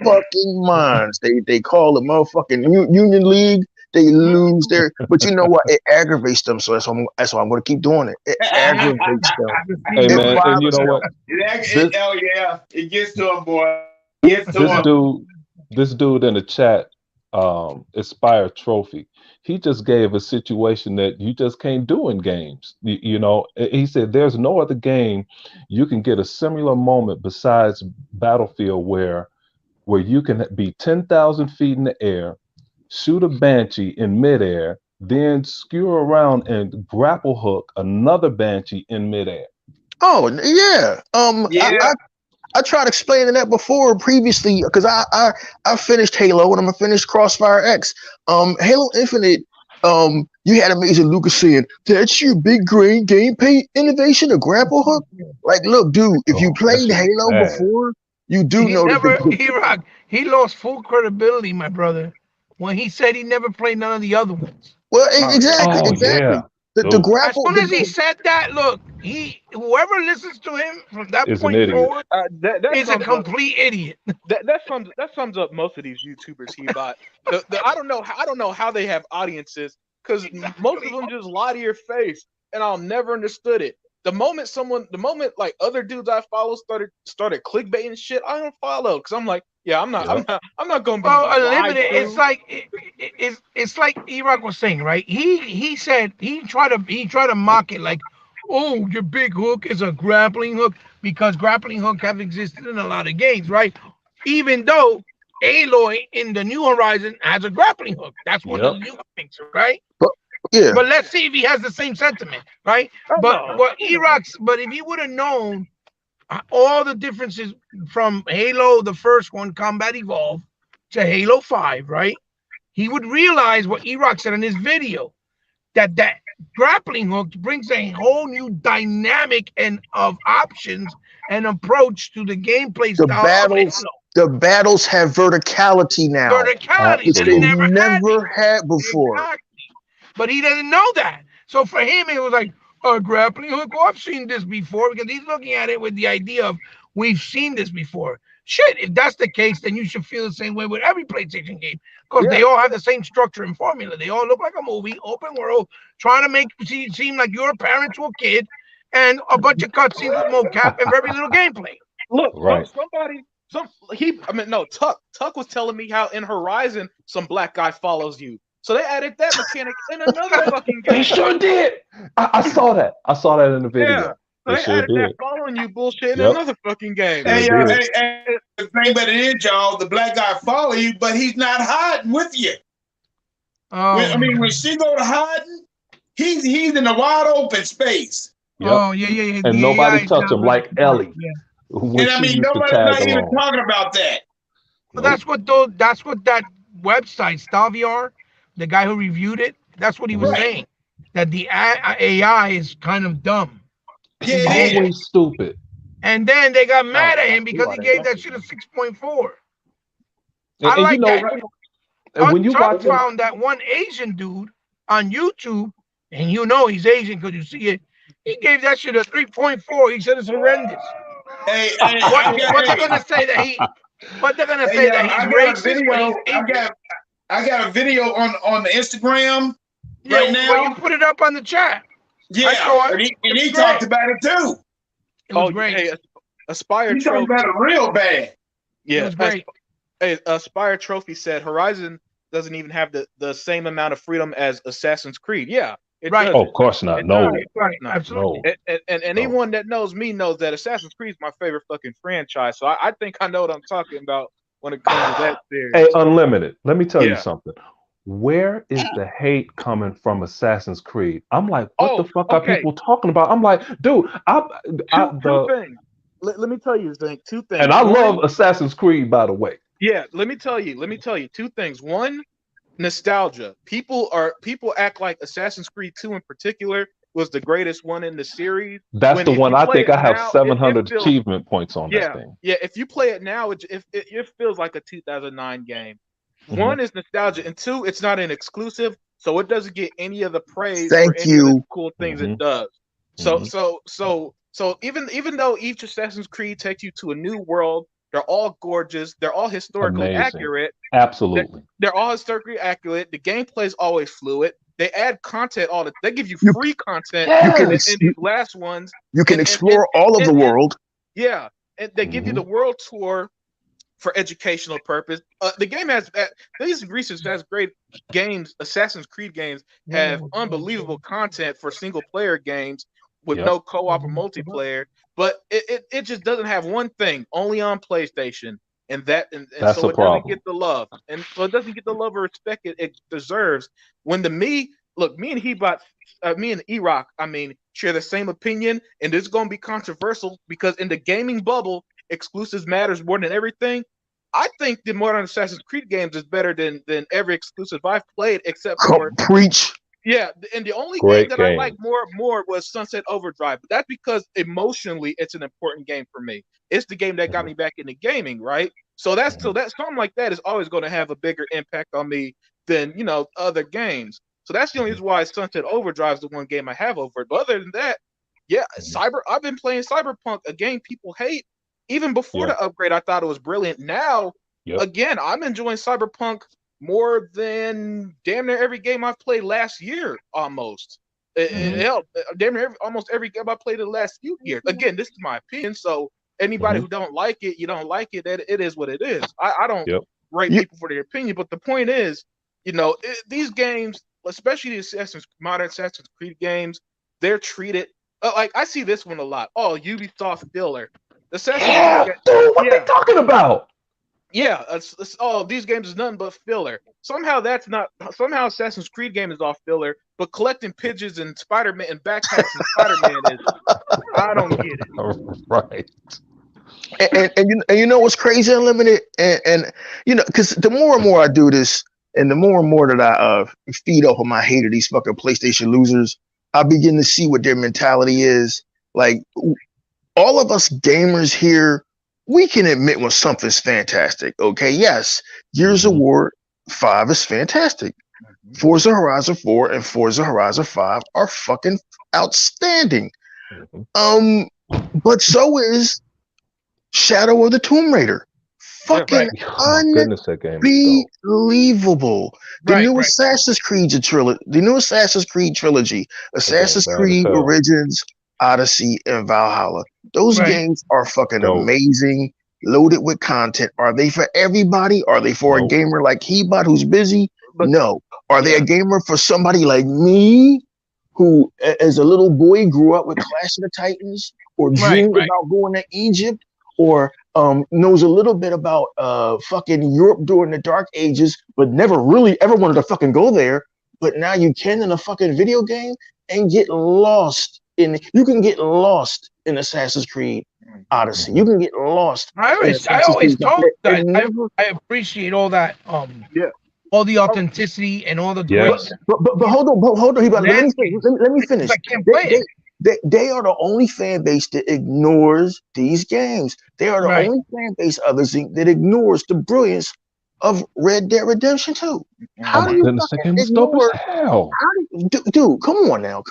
S4: fucking minds. They call it motherfucking Union League. They lose their, but you know what? It aggravates them. So that's why I'm going to keep doing it. It aggravates them.
S5: Hey man, and you know what?
S2: It gets to them, boy.
S5: This dude in the chat, Aspire Trophy. He just gave a situation that you just can't do in games. He said there's no other game you can get a similar moment besides Battlefield where you can be 10,000 feet in the air, shoot a Banshee in midair, then skew around and grapple hook another Banshee in midair.
S4: Oh yeah. I tried explaining that previously because I finished Halo and I'm gonna finish Crossfire X. Halo Infinite. You had Amazing Lucas saying that's your big grain gameplay innovation, a grapple hook. Like, look, dude, if you played Halo before, you do know
S6: that he lost full credibility, my brother, when he said he never played none of the other ones.
S4: Well, exactly.
S5: Yeah.
S4: The
S5: Dude.
S6: As
S4: grapple.
S6: soon as he said that, look, whoever listens to him from that
S5: Is an
S6: point
S5: idiot.
S6: forward
S1: That
S6: is a
S1: sums up
S6: complete idiot.
S1: that sums up most of these YouTubers he bought. I don't know how they have audiences because most of them just lie to your face, and I'll never understood it. The moment like other dudes I follow started clickbaiting shit, I don't follow because I'm like, yeah, I'm not gonna be lied
S6: Unlimited.
S1: to.
S6: It's like E-Rock was saying, right? He said he tried to mock it like, oh, your big hook is a grappling hook because grappling hook have existed in a lot of games, right? Even though Aloy in the New Horizon has a grappling hook. That's one of the new things, right?
S4: Yeah.
S6: But let's see if he has the same sentiment, right? But if he would have known all the differences from Halo, the first one, Combat Evolved, to Halo 5, right? He would realize what E-Rock said in his video, that grappling hook brings a whole new dynamic and of options and approach to the gameplay style of Halo.
S4: The battles have verticality now.
S6: Verticality
S4: Which
S6: that
S4: they
S6: he never
S4: had before.
S6: Exactly. But he doesn't know that. So for him, it was like a grappling hook. Oh, I've seen this before because he's looking at it with the idea of we've seen this before. Shit, if that's the case, then you should feel the same way with every PlayStation game because they all have the same structure and formula. They all look like a movie, open world, trying to make it seem like you're a parent to a kid, and a bunch of cutscenes with mocap and very little gameplay.
S1: Look,
S5: Right.
S1: Tuck was telling me how in Horizon some black guy follows you. So they added that mechanic in another fucking game.
S5: They sure did. I saw that. I saw that in the video.
S1: Yeah. So they
S5: sure
S1: added that
S5: did.
S1: following you bullshit in
S5: Yep.
S1: another fucking game.
S2: Hey,
S5: Sure
S2: y'all,
S5: did.
S2: hey, the thing about it is, y'all, the black guy follow you, but he's not hiding with you. When she go to hiding, he's in a wide open space.
S5: Yep.
S6: Oh yeah.
S5: And nobody touch him like Ellie.
S2: Yeah.
S5: When
S2: And I
S5: she
S2: mean,
S5: used to
S2: nobody's
S5: tag
S2: not even
S5: along.
S2: talking about that.
S6: But that's what that website Staviar, the guy who reviewed it, that's what he was saying. That the AI is kind of dumb.
S2: Yeah, it is.
S5: Always stupid.
S6: And then they got mad at him because he gave that shit a 6.4.
S5: And,
S6: I
S5: and
S6: like
S5: you know,
S6: that.
S5: and when you
S6: Chuck
S5: watch it,
S6: found that one Asian dude on YouTube, and you know he's Asian because you see it. He gave that shit a 3.4. He said it's horrendous.
S2: Hey,
S6: What they're gonna say that he? What they're gonna say that he's racist? When he's
S2: I got a video on the Instagram right now.
S6: Well, you put it up on the chat.
S2: Yeah, and he talked about it too.
S6: It was great.
S1: Hey, Aspire
S2: He talked
S1: Trophy.
S2: about it real bad.
S1: Yeah,
S6: It was great.
S1: Aspire Trophy said Horizon doesn't even have the same amount of freedom as Assassin's Creed. Yeah, it
S6: Right.
S1: doesn't.
S5: of course not.
S1: It
S5: No,
S1: doesn't.
S6: Right.
S1: No.
S6: Absolutely.
S1: And anyone that knows me knows that Assassin's Creed is my favorite fucking franchise. So I think I know what I'm talking about when it comes to that series.
S5: Hey, Unlimited. Let me tell you
S1: Yeah.
S5: something. Where is the hate coming from Assassin's Creed? I'm like, what the fuck are people talking about? I'm like, dude,
S1: Two things. Let me tell you two things.
S5: and I love Assassin's Creed, by the way.
S1: Yeah, let me tell you two things. One, nostalgia. People act like Assassin's Creed 2 in particular was the greatest one in the series.
S5: That's the one I think I have
S1: now,
S5: 700
S1: it feels,
S5: achievement points on that thing.
S1: Yeah, if you play it now, it feels like a 2009 game.
S5: Mm-hmm.
S1: One is nostalgia, and two, it's not an exclusive, so it doesn't get any of the praise
S4: Thank
S1: for any
S4: you.
S1: of the cool things it does. So even though each Assassin's Creed takes you to a new world, they're all gorgeous, they're all historically accurate.
S5: Absolutely.
S1: They're all historically accurate. The gameplay is always fluid. They add content they give you free content in these last ones.
S4: You can explore all of the world.
S1: Yeah, and they give you the world tour for educational purpose. The game has these recent great games. Assassin's Creed games have unbelievable content for single player games with no co-op or multiplayer, but it just doesn't have one thing me on PlayStation, and so it doesn't get the love, and so it doesn't get the love or respect it deserves. When me and me and E-Rock, share the same opinion, and it's going to be controversial because in the gaming bubble, exclusives matters more than everything. I think the modern Assassin's Creed games is better than every exclusive I've played, except for
S4: Preach.
S1: Yeah, and the only
S5: Great
S1: game that I
S5: game.
S1: like more was Sunset Overdrive. But that's because emotionally it's an important game for me. It's the game that got me back into gaming, right? So that's something like that is always going to have a bigger impact on me than other games. So that's the only reason why Sunset Overdrive is the one game I have over it. But other than that, yeah, I've been playing Cyberpunk, a game people hate. Even before the upgrade, I thought it was brilliant. Now, again, I'm enjoying Cyberpunk more than damn near every game I've played last year, almost. Hell, damn near almost every game I played in the last few years. Again, this is my opinion, so anybody who don't like it, you don't like it. It is what it is. I don't rate people for their opinion, but the point is, these games, especially the modern Assassin's Creed games, they're treated like I see this one a lot. Oh, Ubisoft filler.
S5: Dude, what they talking about?
S1: Yeah, these games is nothing but filler. Somehow Assassin's Creed game is all filler, but collecting pigeons and Spider-Man and backpacks and Spider-Man is. I don't get it.
S5: Right.
S4: And you know what's crazy, Unlimited, and because the more and more I do this, and the more and more that I feed off of my hate of these fucking PlayStation losers, I begin to see what their mentality is. Like, all of us gamers here, we can admit when something's fantastic. Okay, yes, Gears of War 5 is fantastic. Forza Horizon 4 and Forza Horizon 5 are fucking outstanding. But so is Shadow of the Tomb Raider. Fucking unbelievable. The new Assassin's Creed trilogy, Assassin's Creed Origins, Odyssey, and Valhalla. Those games are fucking amazing, loaded with content. Are they for everybody? Are they for a gamer like Hebot who's busy? No. Are they a gamer for somebody like me, who as a little boy grew up with Clash of the Titans, or dreamed about going to Egypt, or knows a little bit about fucking Europe during the Dark Ages, but never really ever wanted to fucking go there? But now you can in a fucking video game and get lost you can get lost in Assassin's Creed Odyssey. You can get lost.
S6: I always told that I appreciate all that all the authenticity and all the great.
S4: But hold on. Let me finish.
S6: I can't play it.
S4: They are the only fan base that ignores these games. They are the only fan base that ignores the brilliance of Red Dead Redemption 2. How do you ignore? Dude, come on now.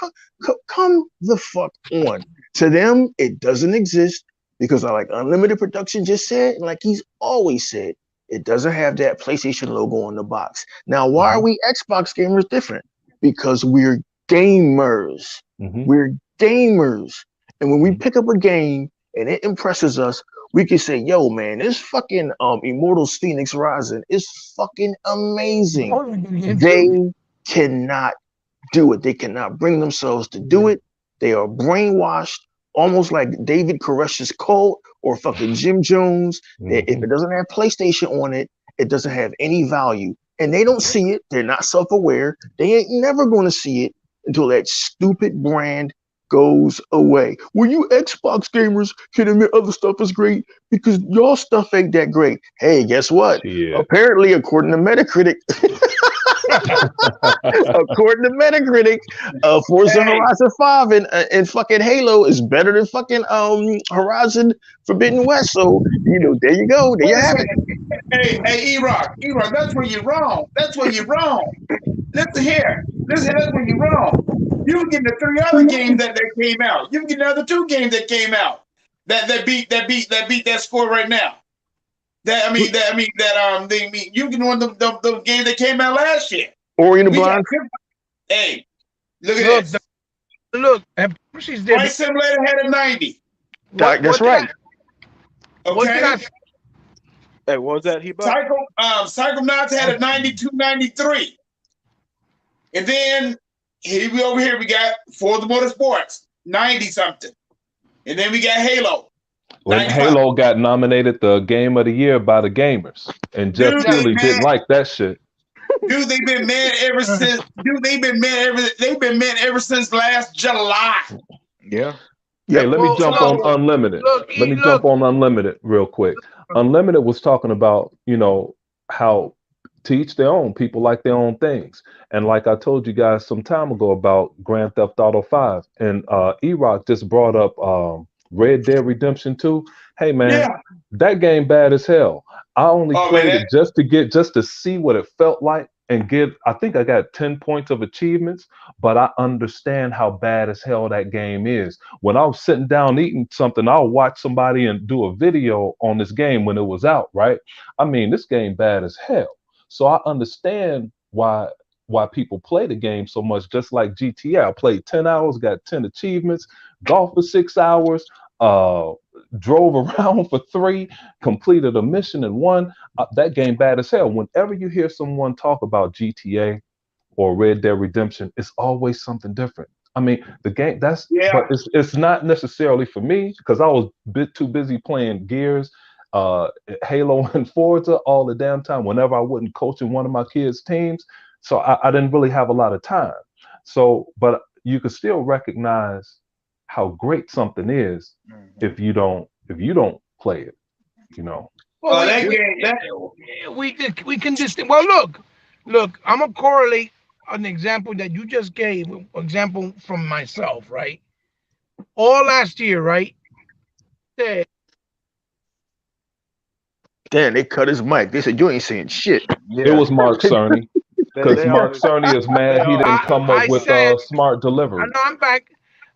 S4: Come the fuck on. To them, it doesn't exist because, like Unlimited Production just said, and like he's always said, it doesn't have that PlayStation logo on the box. Now, why are we Xbox gamers different? Because we're gamers. We're gamers. And when we pick up a game and it impresses us, we can say, yo, man, this fucking Immortals Phoenix Rising is fucking amazing. They cannot do it. They cannot bring themselves to do it. They are brainwashed, almost like David Koresh's cult or fucking Jim Jones. If it doesn't have PlayStation on it, it doesn't have any value. And they don't see it. They're not self-aware. They ain't never going to see it until that stupid brand goes away. Well, you Xbox gamers can admit other stuff is great because your stuff ain't that great. Hey, guess what? Apparently, according to Metacritic, Forza Horizon 5 and fucking Halo is better than fucking Horizon Forbidden West. So, there you go. There you have it.
S2: Hey, E-Rock, that's where you're wrong. Listen here. That's where you're wrong. You can get the 3 other games that came out. You can get the other 2 games that came out that beat that score right now. You can win the games that came out last year.
S4: Ori and the Blind.
S2: Hey, look at this.
S6: Look, she's there.
S2: Flight Simulator had a 90.
S4: That's right.
S2: Okay.
S1: Hey, what was that?
S2: Psychonauts had a 92, 93. And then over here we got Forza Motorsports, 90 something. And then we got Halo.
S5: When Halo got nominated the Game of the Year by the gamers, and Jeff Keighley didn't like that shit.
S2: Dude, they've been mad ever since. They've been mad ever since last July.
S1: Yeah.
S5: Hey, let me jump on Unlimited. Let me jump on Unlimited real quick. Unlimited was talking about, how to each their own. People like their own things. And like I told you guys some time ago about Grand Theft Auto 5, and E-Rock just brought up Red Dead Redemption 2. Hey, man, that game bad as hell. I only played it just to see what it felt like and get, I think I got 10 points of achievements, but I understand how bad as hell that game is. When I was sitting down eating something, I'll watch somebody and do a video on this game when it was out, right? I mean, this game bad as hell. So I understand why people play the game so much, just like GTA. I played 10 hours, got 10 achievements, golf for 6 hours, drove around for 3, completed a mission in 1. That game bad as hell. Whenever you hear someone talk about GTA or Red Dead Redemption, it's always something different. I mean, the game but it's not necessarily for me because I was a bit too busy playing Gears, Halo, and Forza all the damn time. Whenever I wasn't coaching one of my kids' teams, so I didn't really have a lot of time. So, but you can still recognize how great something is if you don't play it, you know.
S6: Well, we can just look. I'm gonna correlate an example that you just gave, example from myself, right? All last year, right?
S4: Damn, they cut his mic. They said you ain't saying shit.
S5: It was Mark Cerny because Mark Cerny is mad he didn't come up with smart delivery.
S6: I know I'm back.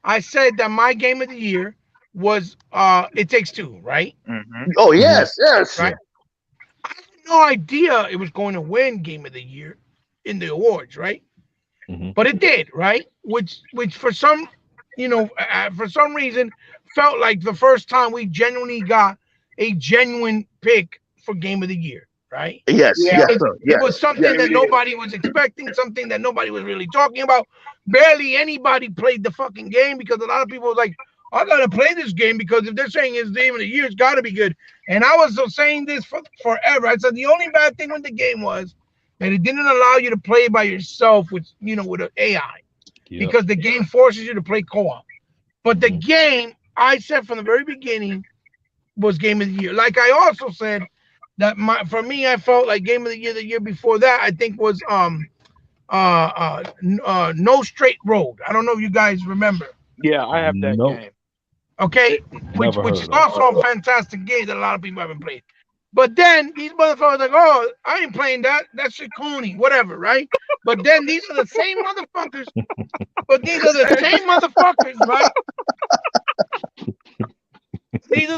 S6: I said that my game of the year was It Takes Two, right?
S4: Oh yes, yes.
S6: Right. I had no idea it was going to win game of the year in the awards, right? But it did, right? Which for some, for some reason felt like the first time we genuinely got a genuine pick for game of the year, right?
S4: Yes,
S6: it was something that nobody was expecting, something that nobody was really talking about. Barely anybody played the fucking game because a lot of people was like, I gotta play this game because if they're saying it's game of the year, it's gotta be good. And I was saying this forever. I said the only bad thing with the game was that it didn't allow you to play by yourself with an AI, because the game forces you to play co-op. But the game, I said from the very beginning, was game of the year. Like I also said that for me, I felt like game of the year before that, I think was No Straight Road. I don't know if you guys remember.
S1: Yeah, I have that game.
S6: Okay, which is also a fantastic game that a lot of people haven't played. But then these motherfuckers like, oh, I ain't playing that. That shit corny, whatever, right? But then these are the same motherfuckers. Right? These are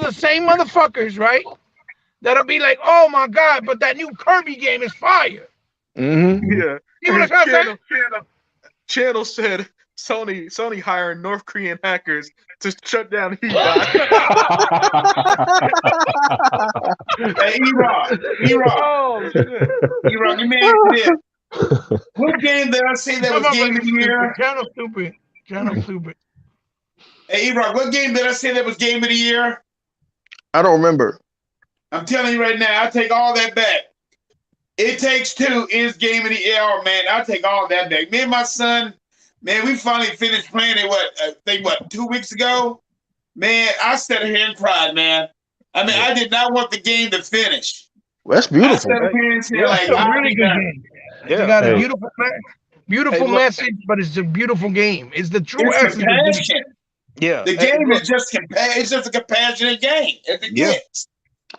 S6: the same motherfuckers, right? That'll be like, oh my god, but that new Kirby game is fire.
S1: Yeah.
S6: See what I'm trying to say?
S1: Channel said Sony hiring North Korean hackers to shut down Hebot.
S2: Hey, E-Rock,
S1: Oh shit.
S2: E-Rock, you made it. What game did I say that was game of the year?
S6: Channel stupid.
S2: Hey, E-Rock, what game did I say that was game of the year?
S4: I don't remember.
S2: I'm telling you right now, I take all that back. It Takes Two is game of the year, man. I take all that back. Me and my son, man, we finally finished playing it. 2 weeks ago? Man, I sat here and cried, man. I mean, I did not want the game to finish.
S4: Well, that's beautiful.
S6: It's a really good game. It's got a beautiful message, but it's a beautiful game. It's the true essence.
S1: Yeah,
S2: the game is just it's just a compassionate game. It's a gets.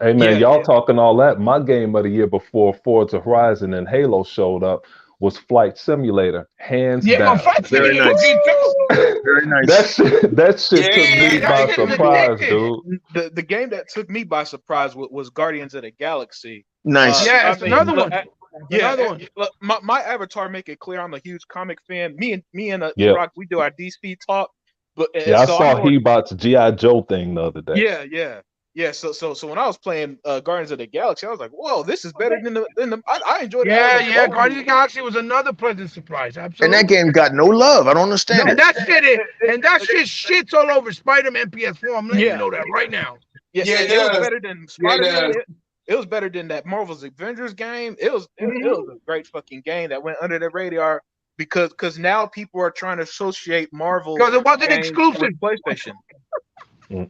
S5: Hey man, y'all talking all that. My game of the year before Forza Horizon and Halo showed up was Flight Simulator, hands down.
S4: Very nice. Very nice.
S5: That shit took me by surprise, dude.
S1: The game that took me by surprise was Guardians of the Galaxy.
S4: Nice.
S6: Another one.
S1: Look, my avatar make it clear I'm a huge comic fan. Me and Rock, we do our DC talk. But
S5: I saw Hebot's G.I. Joe thing the other day.
S1: Yeah. So when I was playing Guardians of the Galaxy, I was like, "Whoa, this is better than the." I enjoyed it.
S6: Yeah. Guardians of the Galaxy was another pleasant surprise. Absolutely.
S4: And that game got no love. I don't understand.
S6: And that shit shits all over Spider-Man PS4. I'm letting you know that right now.
S1: It was better than Spider-Man. It was better than that Marvel's Avengers game. It was a great fucking game that went under the radar. Because now people are trying to associate Marvel
S6: because it wasn't exclusive
S1: PlayStation.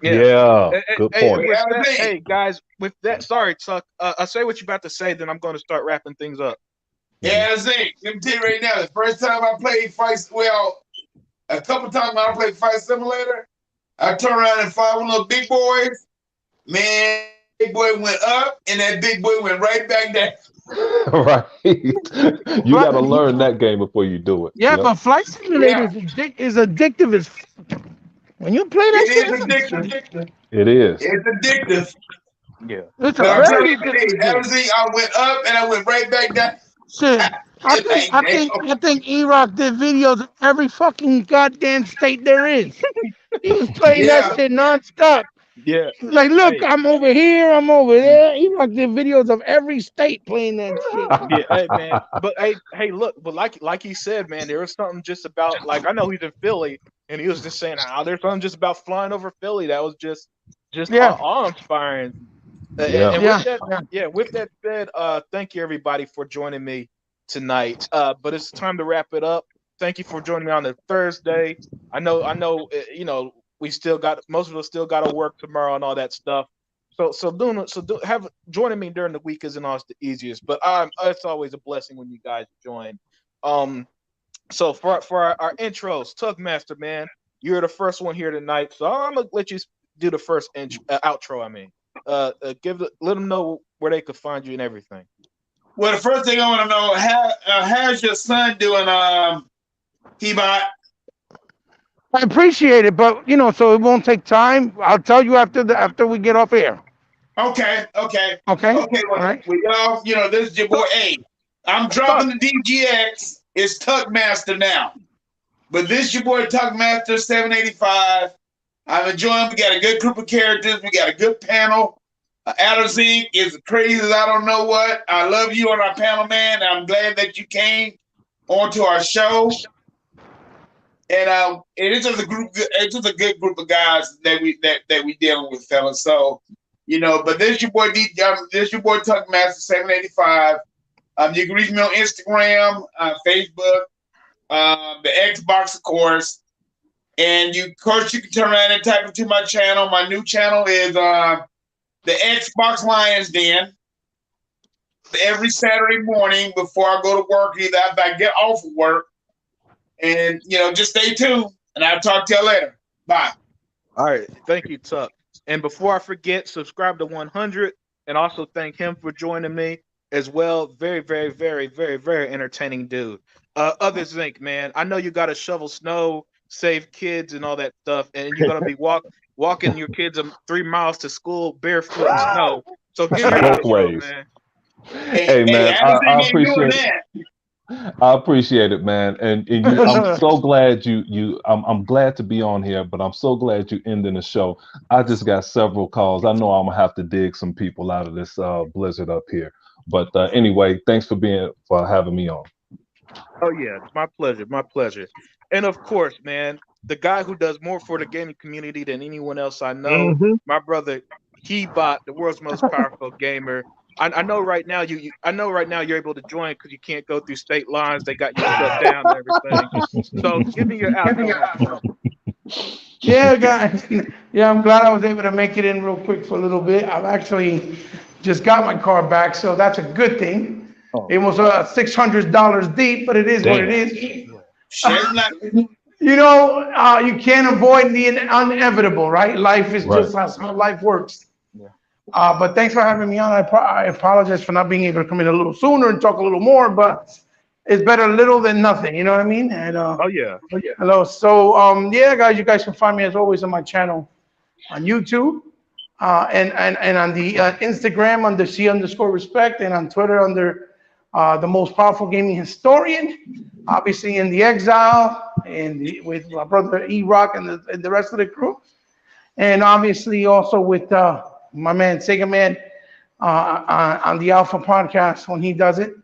S5: Yeah, good point.
S1: Hey guys, with that, sorry, Chuck. I'll say what you're about to say, then I'm going to start wrapping things up.
S2: Yeah, that's it. Let me tell you right now. The first time I played a couple times when I played Fight Simulator, I turned around and fought one of those big boys. Man, big boy went up, and that big boy went right back down.
S5: Right. You got to learn that game before you do it.
S6: Yeah,
S5: Yep.
S6: but Flight Simulator is addictive as when you play that
S2: It
S6: shit.
S2: is addictive.
S5: It is.
S2: It's addictive.
S1: Yeah.
S6: It's a
S2: But I'm telling
S6: very
S2: you,
S6: addictive game.
S2: everything I went up and I went right back down.
S6: Shit. I
S2: It's like,
S6: think E-Rock did videos of every fucking goddamn state there is. He was playing
S2: Yeah.
S6: that shit nonstop.
S1: Yeah.
S6: Like, look,
S1: Hey.
S6: I'm over here, I'm over there. E-Rock did videos of every state playing that shit.
S1: Yeah, hey man, but hey, look, but like he said, man, there was something just about like I know he's in Philly, and he was just saying how there's something just about flying over Philly that was just
S6: Yeah.
S1: awe-inspiring.
S5: Yeah.
S1: And
S6: Yeah.
S1: with that said, thank you everybody for joining me tonight. But it's time to wrap it up. Thank you for joining me on the Thursday. I know, you know, we still got most of us still got to work tomorrow and all that stuff. Joining me during the week isn't always the easiest, but it's always a blessing when you guys join. So for our intros, Tugmaster, man, you're the first one here tonight, so I'm gonna let you do the first outro. I mean, let them know where they could find you and everything.
S2: Well, the first thing I want to know, how's your son doing, T-Bot?
S6: I appreciate it, but you know, so it won't take time. I'll tell you after we get off air.
S2: Okay.
S6: Okay.
S2: Well,
S6: All right.
S2: y'all, you know, this is your boy A. I'm dropping the DGX. It's Tuckmaster now. But this is your boy Tuckmaster 785. I'm enjoying. We got a good group of characters. We got a good panel. Adam Zeke is crazy as I don't know what. I love you on our panel, man. I'm glad that you came onto our show. And it is just a group. It's just a good group of guys that we dealing with, fellas. So, you know, but this your boy this your boy Tuckmaster 785. You can reach me on Instagram, Facebook, the Xbox, of course. And of course, you can turn around and type into my channel. My new channel is the Xbox Lions Den. Every Saturday morning before I go to work, either after I get off of work. And, you know, just stay tuned, and I'll talk to y'all later. Bye.
S1: All right. Thank you, Tuck. And before I forget, subscribe to 100 and also thank him for joining me as well. Very, very, very, very, very entertaining dude. Other Zinc, man, I know you got to shovel snow, save kids and all that stuff, and you're going to be walking your kids 3 miles to school barefoot in snow. So give your
S5: Both
S1: outro,
S5: ways.
S1: man.
S5: Hey man, I appreciate it. I appreciate it, man, and I'm so glad I'm glad to be on here, but I'm so glad you ending the show. I just got several calls. I know I'm gonna have to dig some people out of this blizzard up here, but anyway, thanks for having me on.
S1: Oh yeah, my pleasure. And of course, man, the guy who does more for the gaming community than anyone else I know, my brother T-Bot, the world's most powerful gamer. I know right now you're able to join because you can't go through state lines. They got you shut down and everything. So give me your outro.
S6: Yeah, guys. Yeah, I'm glad I was able to make it in real quick for a little bit. I've actually just got my car back, so that's a good thing. It was $600 deep, but it is what it is. You know, you can't avoid the inevitable, right? Life is just how life works. But thanks for having me on. I apologize for not being able to come in a little sooner and talk a little more, but it's better little than nothing. You know what I mean? And
S1: oh yeah.
S6: Hello. So yeah, guys, you guys can find me as always on my channel on YouTube, and on the Instagram under C_respect, and on Twitter under the most powerful gaming historian. Obviously in the exile and with my brother E-Rock and the rest of the crew, and obviously also with my man Sega Man on the Alpha podcast when he does it,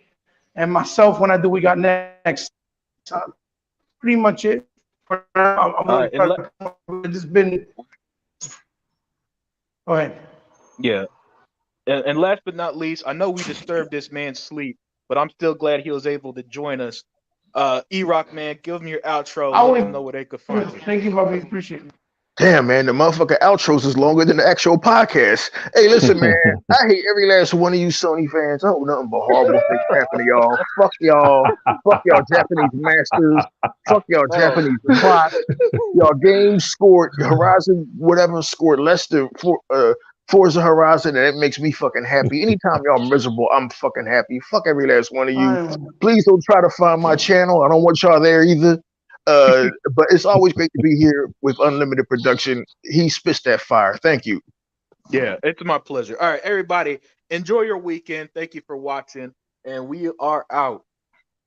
S6: and myself when I do We Got Next. Pretty much it. It's just been. Go ahead.
S1: Yeah, and last but not least, I know we disturbed this man's sleep, but I'm still glad he was able to join us. E-Rock, man, give me your outro. Let them know where they could find you.
S6: Thank you, Bobby. Appreciate it.
S4: Damn, man, the motherfucking outros is longer than the actual podcast. Hey, listen, man, I hate every last one of you Sony fans. I hope nothing but horrible things happen to y'all. Fuck y'all. Fuck y'all Japanese masters. Fuck y'all Japanese plots. Y'all games scored, Horizon, whatever, scored less than Forza Horizon, and it makes me fucking happy. Anytime y'all miserable, I'm fucking happy. Fuck every last one of you. Please don't try to find my channel. I don't want y'all there either. But it's always great to be here with Unlimited Production. He spits that fire. Thank you.
S1: Yeah, it's my pleasure. All right, everybody, enjoy your weekend. Thank you for watching, and we are out.